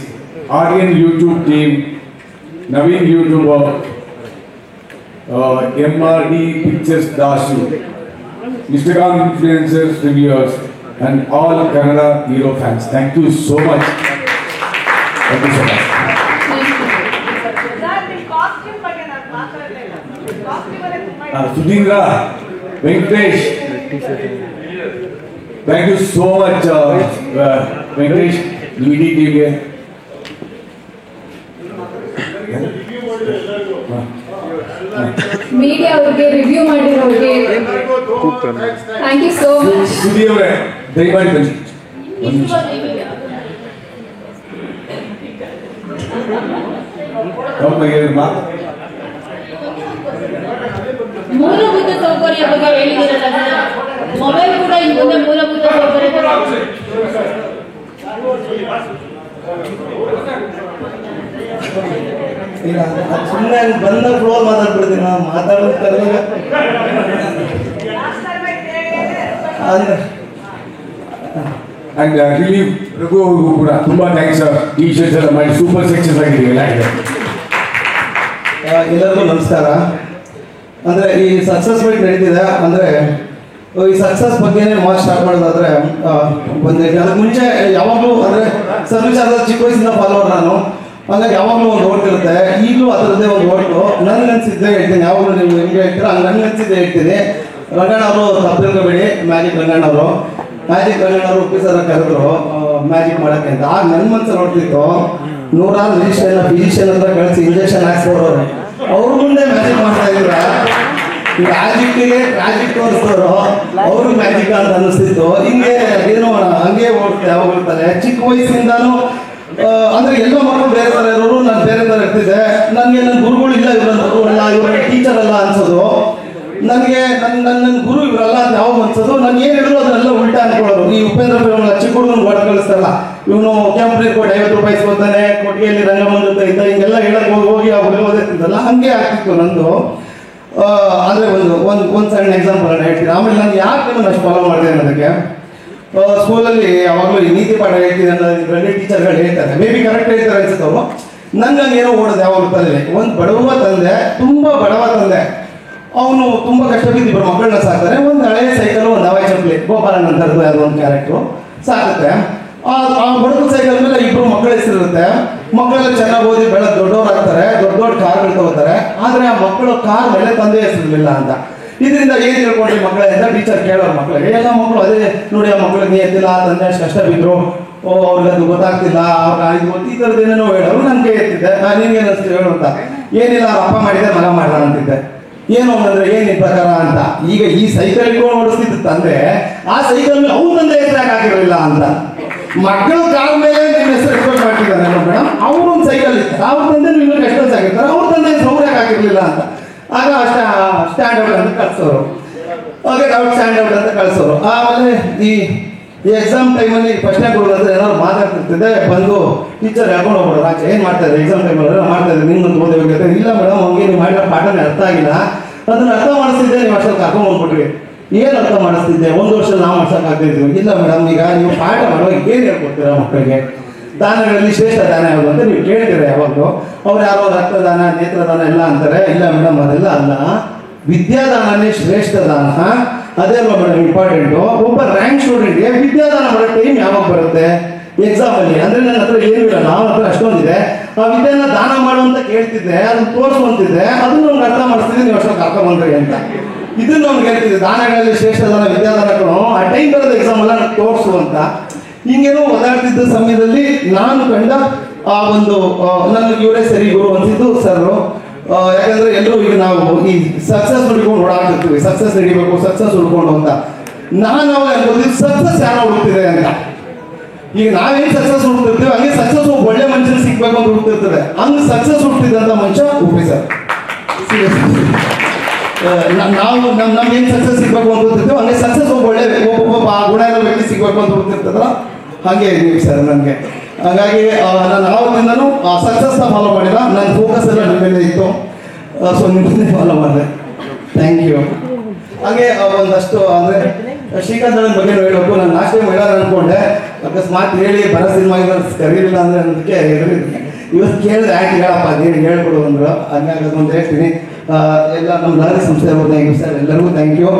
Aryan YouTube team, Naveen YouTuber, MRD Pictures Dasu, Instagram influencers, reviewers, and all Kannada hero fans. Thank you so much. Thank you so much. Sudhindra, Venkatesh, thank you so much, Venkatesh, DVD team. Media ಅವ್ರಿಗೆ, review ಮಾಡಿರೋರಿಗೆ thank you so much. Suddi ಅವರೇ ದಯಮಾಡಿ ಬನ್ನಿ. ಮೂಲಭೂತ ಸೌಕರ್ಯ ಬಗ್ಗೆ ಹೇಳಿದಿರಲ್ಲ, mobile ಕೂಡ ಇನ್ನು ಮುಂದೆ ಮೂಲಭೂತ ಸೌಕರ್ಯ ಸುಮ್ಮನೆ ಬಂದ ಫ್ಲೋ ಮಾತಾಡ್ಬಿಡ್ತೀನಿ ನಾವು ಮಾತಾಡೋದು. ಅಂಡ್ ರಿಲೀವ್ ರಘು ಅವ್ರಿಗೂ ಕೂಡ ತುಂಬಾ ಥ್ಯಾಂಕ್ಸ್. ಈ ಶರ್ಟ್ಸ್ ಎಲ್ಲ ಮಾಡಿ ಸೂಪರ್ ಸಕ್ಸಸ್ ಆಗಿದೆ ಎಲ್ಲ ಇದೆ. ಎಲ್ಲರಿಗೂ ನಮಸ್ಕಾರ. ಅಂದರೆ ಈ ಸಕ್ಸಸ್ ಮೀಟ್ ನಡೀತಿದೆ ಅಂದರೆ ಈ ಸಕ್ಸಸ್ ಬಗ್ಗೆನೇ ಮಾತು ಸ್ಟಾರ್ಟ್ ಮಾಡೋದಾದ್ರೆ ಒಂದು ಅದಕ್ಕೆ ಮುಂಚೆ ಯಾವಾಗಲೂ ಅಂದರೆ ಸರ್ವಿಸ್ ಆದ ಚಿಕ್ಕ ವಯಸ್ಸಿಂದ ಫಾಲೋವರ್ ನಾನು. ಹಾಗಾಗಿ ಯಾವಾಗಲೂ ಒಂದು ಓಟ್ ಇರುತ್ತೆ, ಈಗಲೂ ಅದರದ್ದೇ ಒಂದು ಓಟು. ನನಗೆ ಅನಿಸಿದ್ದೆ ಹೇಳ್ತೀನಿ, ಯಾವಾಗಲೂ ನೀವು ಹೆಂಗೆ ಹೇಳ್ತೀರ ಹಂಗೆ ನನಗೆ ಅನಿಸಿದ್ದೆ ಹೇಳ್ತೀನಿ. ರಂಗಣ್ಣ ಅವರು ತಪ್ಪಿರ್ಕೋಬೇಡಿ, ಮ್ಯಾಜಿಕ್ ರಂಗಣ್ಣ ಅವರು ಉಪ್ಪಿ ಸರ ಕರೆದ್ರು ಮ್ಯಾಜಿಕ್ ಮಾಡೋಕ್ಕೆ ಅಂತ. ಆಗ ನನ್ನ ಮನಸ್ಸು ನೋಡ್ತಿತ್ತು, ನೂರಾರು ಫಿಸಿಷಿಯನ್ ಹತ್ರ ಕಳಿಸಿ ಇಂಜೆಕ್ಷನ್ ಹಾಕ್ಸ್ಕೊಡೋರು, ಅವ್ರ ಮುಂದೆ ಮ್ಯಾಜಿಕ್ ಮಾಡ್ತಾ ಇದ್ರ ಮ್ಯಾಜಿಕ್ ತೋರಿಸ್ತವ್ರು ಅವ್ರಿಗೆ ಮ್ಯಾಜಿಕ್ ಅಂತ ಅನ್ನಿಸ್ತಿತ್ತು. ಹಿಂಗೆ ಏನೋ ಹಂಗೆ ಓಡ್ತೆ ಹೋಗ್ತಾರೆ ಚಿಕ್ಕ ವಯಸ್ಸಿಂದಾನು. ಅಂದ್ರೆ ಎಲ್ಲೋ ಮಕ್ಕಳು ಬೇರೆ ಥರ ಇರೋರು, ನಾನು ಬೇರೆ ಥರ ಇರ್ತಿದ್ದೆ. ನನಗೆ ನನ್ನ ಗುರುಗಳು ಇಲ್ಲ, ಇವರಲ್ಲ, ಇವ್ರ ಟೀಚರ್ ಅಲ್ಲ ಅನ್ಸೋದು. ನನಗೆ ನನ್ನ ಗುರು ಇವರಲ್ಲ ಅಂತ ಯಾವಾಗ ಅನ್ಸೋದು. ನಾನು ಏನು ಹೇಳಿದ್ರು ಅದನ್ನೆಲ್ಲ ಉಲ್ಟಾ ಅನ್ಕೊಳ್ಳೋರು. ಈ ಉಪೇಂದ್ರ ಚಿಕ್ಕ ಹುಡುಗನ ಹೊಡೆ ಕಳಿಸ್ತಾರಲ್ಲ, ಇವನು ಕ್ಯಾಂಪ್ರಿಗೆ ಕೊಟ್ಟು 50 ರೂಪಾಯಿ ಇಸ್ಕೊತಾನೆ, ಕೊಟ್ಟಿಗೆಯಲ್ಲಿ ರಂಗಮಂದಿರ ಇದ್ದ ಹಿಂಗೆಲ್ಲ ಹೇಳಕ್ ಹೋಗಿ ಹೋಗೋದೇ ತಿಂತಲ್ಲ, ಹಂಗೆ ಆಗ್ತಿತ್ತು ನಂದು. ಆದರೆ ಒಂದು ಸಣ್ಣ ಎಕ್ಸಾಂಪಲ್ ಅನ್ನ ಹೇಳ್ತೀನಿ. ಆಮೇಲೆ ನಾನು ಯಾಕೆ ನಾನು ಅಷ್ಟು ಫಾಲೋ ಮಾಡಿದೆ ಅನ್ನೋದಕ್ಕೆ, ಸ್ಕೂಲಲ್ಲಿ ಯಾವಾಗಲೂ ಈ ನೀತಿ ಪಾಠ ಹೇಳ್ತೀನಿ ಅನ್ನೋದ್ರಲ್ಲಿ ಟೀಚರ್ಗಳು ಹೇಳ್ತಾರೆ, ಮೇ ಬಿ ಕರೆಕ್ಟ್ ಹೇಳ್ತಾರೆ ಅನ್ಸುತ್ತೆ ಅವರು. ನಂಗೆ ಏನೋ ಓಡೋದು ಯಾವಾಗ ತಲೆ. ಒಂದು ಬಡವ ತಂದೆ, ತುಂಬ ಬಡವ ತಂದೆ, ಅವನು ತುಂಬ ಕಷ್ಟ ಬಿದ್ದು ಇಬ್ಬರು ಮಕ್ಕಳನ್ನ ಸಾಕ್ತಾರೆ. ಒಂದು ಹಳೆಯ ಸೈಕಲ್, ಒಂದು ಹವಾಯಿ ಚಪ್ಪಲಿ, ಗೋಪಾಲನ್ ಅಂತರದ್ದು ಯಾವುದೋ ಒಂದು ಕ್ಯಾರೆಕ್ಟ್ರು ಸಾಕುತ್ತೆ. ಆ ಬಡವ ಸೈಕಲ್ ಮೇಲೆ ಇಬ್ಬರು ಮಕ್ಕಳ ಹೆಸರಿರುತ್ತೆ. ಮಕ್ಕಳೆಲ್ಲ ಚೆನ್ನಾಗಿ ಓದಿ ಬೆಳೆದು ದೊಡ್ಡವರಾಗ್ತಾರೆ, ದೊಡ್ಡ ಕಾರ್ಗಳು ತಗೋತಾರೆ. ಆದರೆ ಆ ಮಕ್ಕಳು ಕಾರ್ ಮೇಲೆ ತಂದೆ ಹೆಸರಿರಲಿಲ್ಲ ಅಂತ. ಇದರಿಂದ ಏನು ತಿಳ್ಕೊಂಡ್ರಿ ಮಕ್ಕಳೇ ಅಂತ ಟೀಚರ್ ಕೇಳೋರು ಮಕ್ಕಳಿಗೆ. ಎಲ್ಲ ಮಕ್ಕಳು ಅದೇ ನೋಡಿ, ಆ ಮಕ್ಕಳಿಗೆ ಎತ್ತಿಲ್ಲ, ತಂದೆ ಅಷ್ಟು ಕಷ್ಟ ಬಿದ್ದರು, ಅವ್ರಿಗೆ ಅದು ಗೊತ್ತಾಗ್ತಿಲ್ಲ, ಅವ್ರಿಗೆ ಈ ಥರದ್ದು ಏನೇನೋ ಹೇಳೋರು. ನನ್ನ ಕೈ ಎತ್ತಿದ್ದೆ, ನಿನ್ಗೆ ಅನಿಸ್ತೀವಿ ಹೇಳು ಅಂತ. ಏನಿಲ್ಲ, ಅಪ್ಪ ಮಾಡಿದೆ ಮಗ ಮಾಡ್ದ ಅಂತಿದ್ದೆ. ಏನು ಅಂದ್ರೆ ಏನು ಈ ಪ್ರಕಾರ ಅಂತ. ಈಗ ಈ ಸೈಕಲ್ ಇಟ್ಕೊಂಡು ಓಡಿಸ್ತಿದ್ದ ತಂದೆ ಆ ಸೈಕಲ್ ಮೇಲೆ ಅವ್ರ ತಂದೆ ಹೆಸರು ಹಾಕಿರಲಿಲ್ಲ ಅಂತ. ಮಕ್ಕಳು ಕಾಲ ಮೇಲೆ ನಿಮ್ಮ ಹೆಸರು ಎಕ್ಸ್ಪೆಕ್ಟ್ ಮಾಡ್ತಿದ್ದಾನೆ ಮೇಡಮ್. ಅವ್ರೊಂದು ಸೈಕಲ್ ಇತ್ತು, ಅವ್ರ ತಂದೆ ನೀವು ಎಷ್ಟೊಂದು ಆಗಿರ್ತಾರೆ, ಅವ್ರ ತಂದೆ ಹೆಸರು ಅವ್ರು ಯಾಕೆ ಹಾಕಿರ್ಲಿಲ್ಲ ಅಂತ. ಆಗ ಸ್ಟ್ಯಾಂಡರ್ಡ್ ಅಂತ ಕಳ್ಸೋರು. ಹಾಗೆ ಔಟ್ ಸ್ಟ್ಯಾಂಡರ್ಡ್ ಅಂತ ಕಳ್ಸೋರು. ಆಮೇಲೆ ಈ ಎಕ್ಸಾಮ್ ಟೈಮಲ್ಲಿ ಫಸ್ಟ್ ರ್ಯಾಂಕ್ ಹುಡುಗರ ಏನಾದ್ರು ಮಾತಾಡ್ತಿರ್ತಿದ್ದೆ, ಬಂದು ಟೀಚರ್ ಹೇಳ್ಕೊಂಡು ಹೋಗ್ಬಿಡೋರು ಆಚೆ. ಏನು ಮಾಡ್ತಾರೆ ಎಕ್ಸಾಮ್ ಟೈಮಲ್ಲಿ ಮಾಡ್ತಾ ಇದ್ದಾರೆ, ನಿಮ್ಗೊಂದು ಓದಬೇಕಾಗುತ್ತೆ. ಇಲ್ಲ ಮೇಡಮ್, ಅವ್ರಿಗೆ ನೀವು ಮಾಡಿರೋ ಪಾಠನೇ ಅರ್ಥ ಆಗಿಲ್ಲ, ಅದನ್ನ ಅರ್ಥ ಮಾಡಿಸ್ತಿದ್ದೆ, ನೀವು ಅಷ್ಟೊಂದು ಕರ್ಕೊಂಡು ಹೋಗ್ಬಿಟ್ರಿ. ಏನು ಅರ್ಥ ಮಾಡಿಸ್ತಿದ್ದೆ, ಒಂದು ವರ್ಷ ನಾವು ಮಾಡ್ಸೋಕ್ಕಾಗ್ತಿದ್ವಿ. ಇಲ್ಲ ಮೇಡಮ್, ಈಗ ನೀವು ಪಾಠ ಮಾಡುವಾಗ ಏನು ಹೇಳ್ಕೊಡ್ತೀರಾ ಮಕ್ಕಳಿಗೆ? ದಾನಗಳಲ್ಲಿ ಶ್ರೇಷ್ಠ ದಾನ ಯಾವುದು ಅಂತ ನೀವು ಕೇಳ್ತೀರಾ ಯಾವಾಗಲೂ. ಅವ್ರು ಯಾರೋ ರಕ್ತದಾನ, ನೇತ್ರದಾನ ಎಲ್ಲ ಅಂತಾರೆ. ಇಲ್ಲ ಮೇಡಮ್, ಅದೆಲ್ಲ ಅಲ್ಲ, ವಿದ್ಯಾದಾನನೇ ಶ್ರೇಷ್ಠ ದಾನ. ಅದೇ ಅಲ್ವಾ ಮೇಡಮ್ ಇಂಪಾರ್ಟೆಂಟು. ಒಬ್ಬ ರ್ಯಾಂಕ್ ಸ್ಟೂಡೆಂಟ್ಗೆ ವಿದ್ಯಾದಾನ ಮಾಡೋ ಟೈಮ್ ಯಾವಾಗ ಬರುತ್ತೆ? ಎಕ್ಸಾಮಲ್ಲಿ. ಅಂದರೆ ನನ್ನ ಹತ್ರ ಏನೂ ಇಲ್ಲ, ನಾವು ಹತ್ರ ಅಷ್ಟೊಂದಿದೆ. ಆ ವಿದ್ಯೆನ ದಾನ ಮಾಡುವಂತ ಕೇಳ್ತಿದ್ದೆ, ಅದನ್ನ ತೋರಿಸುವಂತಿದ್ದೆ, ಅದನ್ನ ನಮ್ಗೆ ಅರ್ಥ ಮಾಡಿಸ್ತಿದ್ದೆ, ನೀವು ಅಷ್ಟೊಂದು ಕರ್ಕೊಂಡ್ಬಂದ್ರಿ ಅಂತ. ಇದನ್ನ ನಮ್ಗೆ ಹೇಳ್ತಿದ್ದೆ, ದಾನಗಳಲ್ಲಿ ಶ್ರೇಷ್ಠ ದಾನ ವಿದ್ಯಾದಾನಗಳು. ಆ ಟೈಮ್ ಬರೋದು ಎಕ್ಸಾಮ್ ಎಲ್ಲ ನನಗೆ ತೋರಿಸು ಅಂತ. ಹಿಂಗೇನೋ ಓದಾಡ್ತಿದ್ದ ಸಮಯದಲ್ಲಿ ನಾನು ಕಂಡ ಆ ಒಂದು ನನಗೆ ಇವರೇ ಸರಿ ಗುರು ಅನ್ಸಿದ್ದು ಸರ್. ಯಾಕಂದ್ರೆ ಎಲ್ಲರೂ ಈಗ ನಾವು ಈ ಸಕ್ಸಸ್ ಹುಡ್ಕೊಂಡು ಓಡಾಡ್ತಿರ್ತೀವಿ, ಸಕ್ಸಸ್ ನಡಿಬೇಕು, ಸಕ್ಸಸ್ ಹುಡ್ಕೊಂಡು ಅಂತ. ನಾನು ಅವಾಗ ಅನ್ಕೋತೀವಿ ಸಕ್ಸಸ್ ಯಾರೋ ಹುಡುಕ್ತಿದೆ ಅಂತ. ಈಗ ನಾವೇನು ಸಕ್ಸಸ್ ಹುಡುಕ್ತಿರ್ತೀವಿ, ಹಂಗೆ ಸಕ್ಸಸ್ ಒಳ್ಳೆ ಮನುಷ್ಯನ ಸಿಗ್ಬೇಕು ಅಂತ ಹುಡುಕ್ತಿರ್ತದೆ. ಹಂಗೆ ಸಕ್ಸಸ್ ಹುಡುಕ್ತಿದ್ದಂತ ಮನುಷ್ಯ ಉಪ್ಪಿ ಸರ್. ನಾವು ನಮ್ಗೇನು ಸಕ್ಸಸ್ ಸಿಗ್ಬೇಕು ಅಂತ ಹುಡುಕ್ತಿರ್ತೀವಿ, ಹಂಗೆ ಸಕ್ಸಸ್ ಒಳ್ಳೆ ಒಬ್ಬ ಗುಣ ಇರೋ ವ್ಯಕ್ತಿ ಸಿಗ್ಬೇಕು ಅಂತ ಹುಡುಕ್ತಿರ್ತದಲ್ಲ, ಹಾಗೆ ಇದೀವಿ ಸರ್ ನನಗೆ. ಹಾಗಾಗಿ ನಾನು ಆವತ್ತಿಂದನೂ ಸಕ್ಸಸ್ನ ಫಾಲೋ ಮಾಡಿಲ್ಲ, ನನ್ನ ಫೋಕಸ್ ಎಲ್ಲ ನಿಮ್ಮ ಮೇಲೆ ಇತ್ತು. ಸೊ ನಿಮ್ಮನ್ನೇ ಫಾಲೋ ಮಾಡಿದೆ. Thank you. ಹಾಗೆ ಒಂದಷ್ಟು ಅಂದರೆ ಶ್ರೀಕಾಂತ್ ಅಣ್ಣನ ಬಗ್ಗೆ ಹೇಳಬೇಕು. ನಾನು ಲಾಸ್ಟ್ ಟೈಮ್ ಹೇಳೋರು ಅಂದ್ಕೊಂಡೆ, ಅಕಸ್ಮಾತ್ ಹೇಳಿ ಬರೋ ಸಿನಿಮಾ ಕರೀಲಿಲ್ಲ ಅಂದರೆ ಅನ್ನೋದಕ್ಕೆ ಇವತ್ತು ಕೇಳಿದ್ರೆ ಯಾಕೆ ಹೇಳಪ್ಪ ಅದೇನು ಹೇಳ್ಕೊಡು ಅಂದರು. ಹಂಗಾಗಿ ಅದೊಂದು ಹೇಳ್ತೀನಿ. ಎಲ್ಲ ನಮ್ಮ ಲಹರಿ ಸಂಸ್ಥೆ ಅವ್ರು ಥ್ಯಾಂಕ್ ಯು ಸರ್, ಎಲ್ಲರಿಗೂ ಥ್ಯಾಂಕ್ ಯು.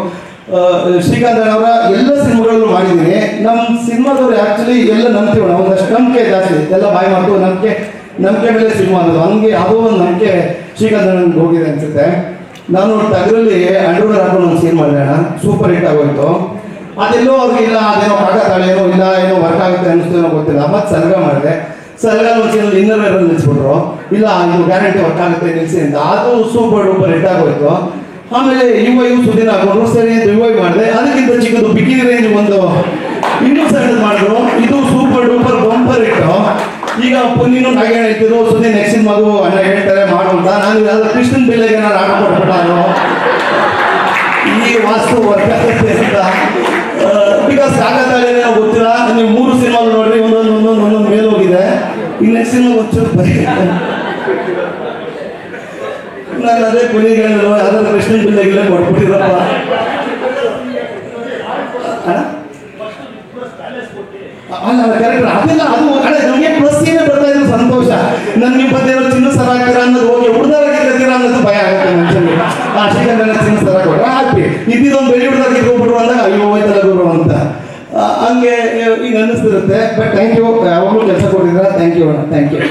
ಶ್ರೀಕಾಂತ್ ಅವರ ಎಲ್ಲ ಸಿನಿಮಾಗಳನ್ನು ಮಾಡಿದ್ದೀನಿ. ನಮ್ಮ ಸಿನಿಮಾದವ್ರು ಆ್ಯಕ್ಚುಲಿ ಎಲ್ಲ ನಂಬ್ತೀವಿ ನಾವು, ಒಂದಷ್ಟು ನಂಬಿಕೆ ಜಾಸ್ತಿ, ಎಲ್ಲ ಬಾಯಿ ಮಾತು ನಂಬಿಕೆ ಮೇಲೆ ಸಿನಿಮಾ ಅನ್ನೋದು. ಹಂಗೆ ಅದು ಒಂದು ನಂಬಿಕೆ ಶ್ರೀಕಾಂತ್ ನನಗೆ ಹೋಗಿದೆ ಅನ್ಸುತ್ತೆ. ನಾನು ಟಗರಲ್ಲಿ ಅಂಡರ್ವೇರ್ ಹಾಕೊಂಡು ಒಂದು ಸೀನ್ ಮಾಡಿದೆ ಅಣ್ಣ, ಸೂಪರ್ ಹಿಟ್ ಆಗೋಯ್ತು. ಅದೆಲ್ಲೋ ಅವ್ರಿಗೆ ಇಲ್ಲ, ಅದೇನೋ ಕಾಕತಾಳೇನೋ ಇಲ್ಲ, ಏನೋ ವರ್ಕ್ ಆಗುತ್ತೆ ಅನ್ನಿಸ್ತೇನೋ ಗೊತ್ತಿಲ್ಲ. ಮತ್ತೆ ಸರ್ಗ ಮಾಡಿದೆ. ಸರ್ಗ ಒಂದು ಸೀನಲ್ಲಿ ಇನ್ನರ್ ನಿಲ್ಲಿಸ್ಬಿಟ್ರು. ಇಲ್ಲ ಇದು ಗ್ಯಾರಂಟಿ ವರ್ಕ್ ಆಗುತ್ತೆ ನಿಲ್ಲಿಸಿ ಅಂತ. ಅದು ಸೂಪರ್ ಡೂಪರ್ ಹಿಟ್ ಆಗೋಯ್ತು. ಆಮೇಲೆ ಇವು ಸುದ್ದಿನ ಹಾಕೊಂಡ್ರು, ಸರಿ ಅಂತ ರಿವೈವ್ ಮಾಡಿದೆ. ಅದಕ್ಕಿಂತ ಚಿಕ್ಕದು ಬಿಕಿನಿ ರೇಂಜ್ ಒಂದು ಇನ್ನೂ ಸಣ್ಣದು ಮಾಡಿದ್ರು. ಇದು ಸೂಪರ್ ಡೂಪರ್ ಬಂಪರ್ ಇಟ್ಟು. ಈಗ ಪುನೀನು ಹಾಗೆ ಹೇಳ್ತಿದ್ರು, ಸುದ್ದಿ ನೆಕ್ಸ್ಟ್ ಮಗು ಅಣ್ಣ ಹೇಳ್ತಾರೆ ಮಾಡು ಅಂತ. ನಾನು ಯಾವ್ದು ಕೃಷ್ಣನ್ ಬಿಲ್ಲೆಗೆ ನಾನು ಆಟ ಕೊಟ್ಬಿಟ್ಟು ಈ ವಾಸ್ತು ವರ್ಕ್ ಆಗುತ್ತೆ ಅಂತ. ಬಿಕಾಸ್ ಕಾಕತಾಳೇನೋ ಏನೋ ಗೊತ್ತಿಲ್ಲ. ನೀವು 3 ಸಿನಿಮಾ ನೋಡ್ರಿ, ಒಂದೊಂದು ಮೇಲೆ ಹೋಗಿದೆ. ಈ ನೆಕ್ಸ್ಟ್ ಸಿನಿಮಾ ಒಂಚೂರು ನಾನು ಅದೇ ಪುನೀಗಳು ಯಾವ್ದಾದ್ರು ಕೃಷ್ಣನ್ ಬಿಲ್ಲೆಗಿಲ್ಲ ಕೊಟ್ಬಿಟ್ಟಿರಪ್ಪ ಅಲ್ಲ ಕರೆಕ್ಟ್. ಅದೆಲ್ಲ ಅದು ನಮಗೆ ಪ್ಲಸ್ ಏನೇ ಬರ್ತಾ ಇದ್ರು ಸಂತೋಷ. ನನ್ನ ನಿಮ್ಮ ಬದ್ದೇನೋ ಚಿನ್ನ ಸರ ಹಾಕ್ತೀರಾ ಅನ್ನೋದು ಓಕೆ, ಹುಡುಗರಿಗೆ ಕತ್ತೀರಾ ಅನ್ನೋದು ಭಯ ಆಗುತ್ತೆ ಮನುಷ್ಯನಿಗೆ. ಶ್ರೀಕಾಂತ್ ಚಿನ್ನ ಸರ ಕೊಟ್ಟರೆ ಹ್ಯಾಪಿ. ಇದ್ದಿದ್ದೊಂದು ಬೆಳಿ ಹುಡುಗರಿಗೆ ಹೋಗ್ಬಿಟ್ರು ಅಂದಾಗ ಅಯ್ಯೋ ಹೋಯ್ತಲ್ಲ ಗುರು ಅಂತ ಹಂಗೆ ಈಗ ಅನ್ನಿಸ್ತಿರುತ್ತೆ. ಬಟ್ ಥ್ಯಾಂಕ್ ಯು, ಯಾವಾಗಲೂ ಕೆಲಸ ಕೊಟ್ಟಿದ್ದೀರಾ. ಥ್ಯಾಂಕ್ ಯು ಅಣ್ಣ, thank you.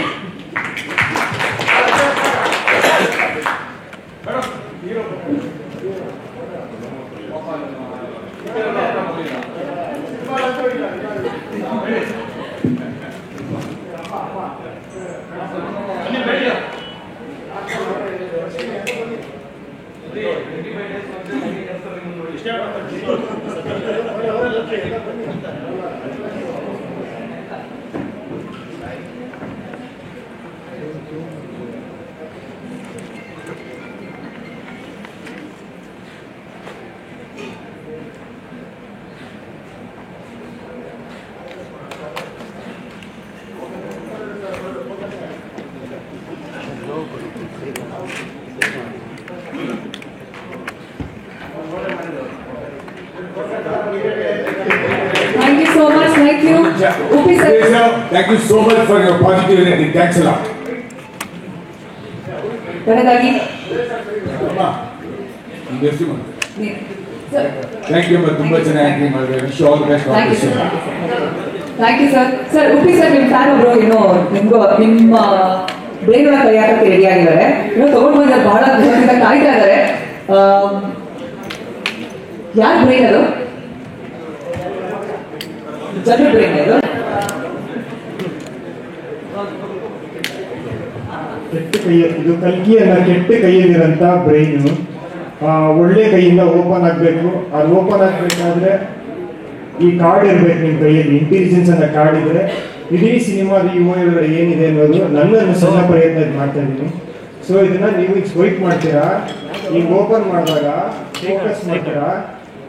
Thank you so much. Thank you. Upi sir. Thank you so much for your positive energy. Thanks a lot. ಕೊನೆಯದಾಗಿ ಥ್ಯಾಂಕ್ ಯು ತುಂಬಾ ಚೆನ್ನಾಗಿ ಮಾಡಿದ್ರೆ wish all the best. Thank you sir. Sir Uppi sir ನಿಮ್ಮ fan ಒಬ್ರು ಇನ್ನು ನಿಮ್ಮ brain ಒಳಗೆ ಕೈ ಹಾಕಕ್ಕೆ ರೆಡಿ ಆಗಿದ್ದಾರೆ. ಇನ್ನು ತಗೊಂಡು ಬಂದಿದ್ದಾರೆ, ಬಹಳ ಖುಷಿಯಿಂದ ಕಾಯ್ತಾ ಇದ್ದಾರೆ. ಯಾರ ಬ್ರೈನ್ ಅದು? ಜನರ ಬ್ರೈನ್ ಅದು? ಕೆಟ್ಟ ಕೈ, ಇದು ಕಲ್ಕಿಯನ್ನ ಕೆಟ್ಟ ಕೈಯಲ್ಲಿರೋಂಥ ಬ್ರೈನು ಒಳ್ಳೆ ಕೈಯಿಂದ ಓಪನ್ ಆಗಬೇಕು. ಅದು ಓಪನ್ ಆಗಬೇಕಾದ್ರೆ ಈ ಕಾರ್ಡ್ ಇರಬೇಕು ನಿಮ್ಮ ಕೈಯಲ್ಲಿ. ಇಂಟೆಲಿಜೆನ್ಸ್ ಅನ್ನೋ ಕಾರ್ಡ್ ಇದ್ರೆ ಇಡೀ ಸಿನಿಮಾದ ಒಳಗಡೆ ಏನಿದೆ ಅನ್ನೋದು ನನ್ನನ್ನು ಸಣ್ಣ ಪ್ರಯತ್ನ ಮಾಡ್ತಾ ಇದ್ದೀನಿ. ಸೊ ಇದನ್ನ ನೀವು ಈಗ ಸ್ವೈಪ್ ಮಾಡ್ತೀರಾ, ಈಗ ಓಪನ್ ಮಾಡಿದಾಗ ಫೋಕಸ್ ಮಾಡ್ತೀರಾ.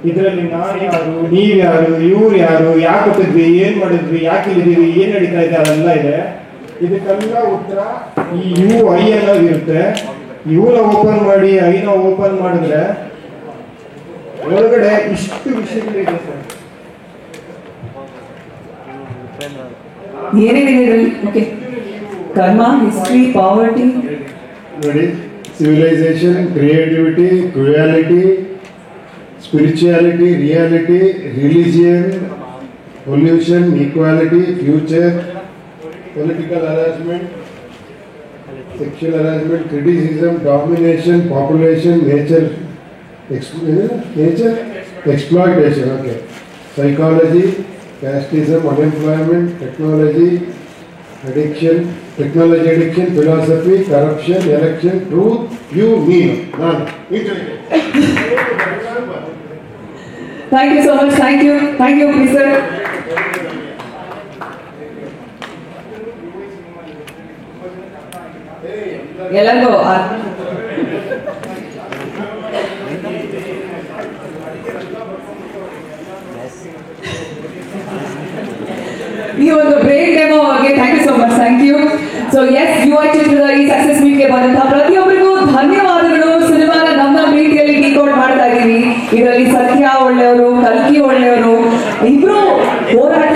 ಇದರಲ್ಲಿ ನಾನು ಯಾರು, ನೀವು ಯಾರು, ಇವ್ರು ಯಾರು, ಯಾಕೆ ಕೊಟ್ಟಿದ್ವಿ, ಏನ್ ಮಾಡಿದ್ವಿ, ಯಾಕೆ ಇಲ್ಲಿದ್ದೀವಿ, ಏನ್ ನಡೀತಾ ಇದೆ, ಅದೆಲ್ಲ ಇದೆ. ಇದಕ್ಕೆಲ್ಲ ಉತ್ತರ ಈ ಯು ಐ ಅನ್ನೋದು ಇರುತ್ತೆ. ಇವನ ಓಪನ್ ಮಾಡಿ ಐನ ಓಪನ್ ಮಾಡಿದ್ರೆ ಒಳಗಡೆ ಇಷ್ಟು ವಿಷಯಗಳಿದೆ ಸರ್. ಏನೇನಿದೆ ಇದರಲ್ಲಿ? ಓಕೆ, ಕರ್ಮ, ಹಿಸ್ಟ್ರಿ, ಪಾವರ್ಟಿ, ನೋಡಿ, civilisation, creativity, cruelty, spirituality, reality, religion, pollution, equality, future, political harassment, sexual harassment, criticism, domination, population, nature exploitation, okay, psychology, casteism, unemployment, technology addiction, philosophy, corruption, election, truth, you, me, none. Thank you so much. Thank you, please sir. ಎಲ್ಲರಿಗೂ ಈ ಒಂದು break demo ಅವರಿಗೆ thank you so much. Thank you. So yes, Yuva ಚಿತ್ರದ ಈ success ಮೀಟ್ಗೆ ಬಂದಂತಹ ಪ್ರತಿಯೊಬ್ಬರಿಗೂ ಧನ್ಯವಾದಗಳು. ಸಿನಿಮಾನ ನಮ್ಮ ರೀತಿಯಲ್ಲಿ ಡಿಕೋಡ್ ಮಾಡ್ತಾ ಇದ್ದೀವಿ. ಇದರಲ್ಲಿ ಸತ್ಯ ಒಳ್ಳೆಯವರು, ಕಲ್ಕಿ ಒಳ್ಳೆಯವರು, ಇಬ್ರು ಹೋರಾಟ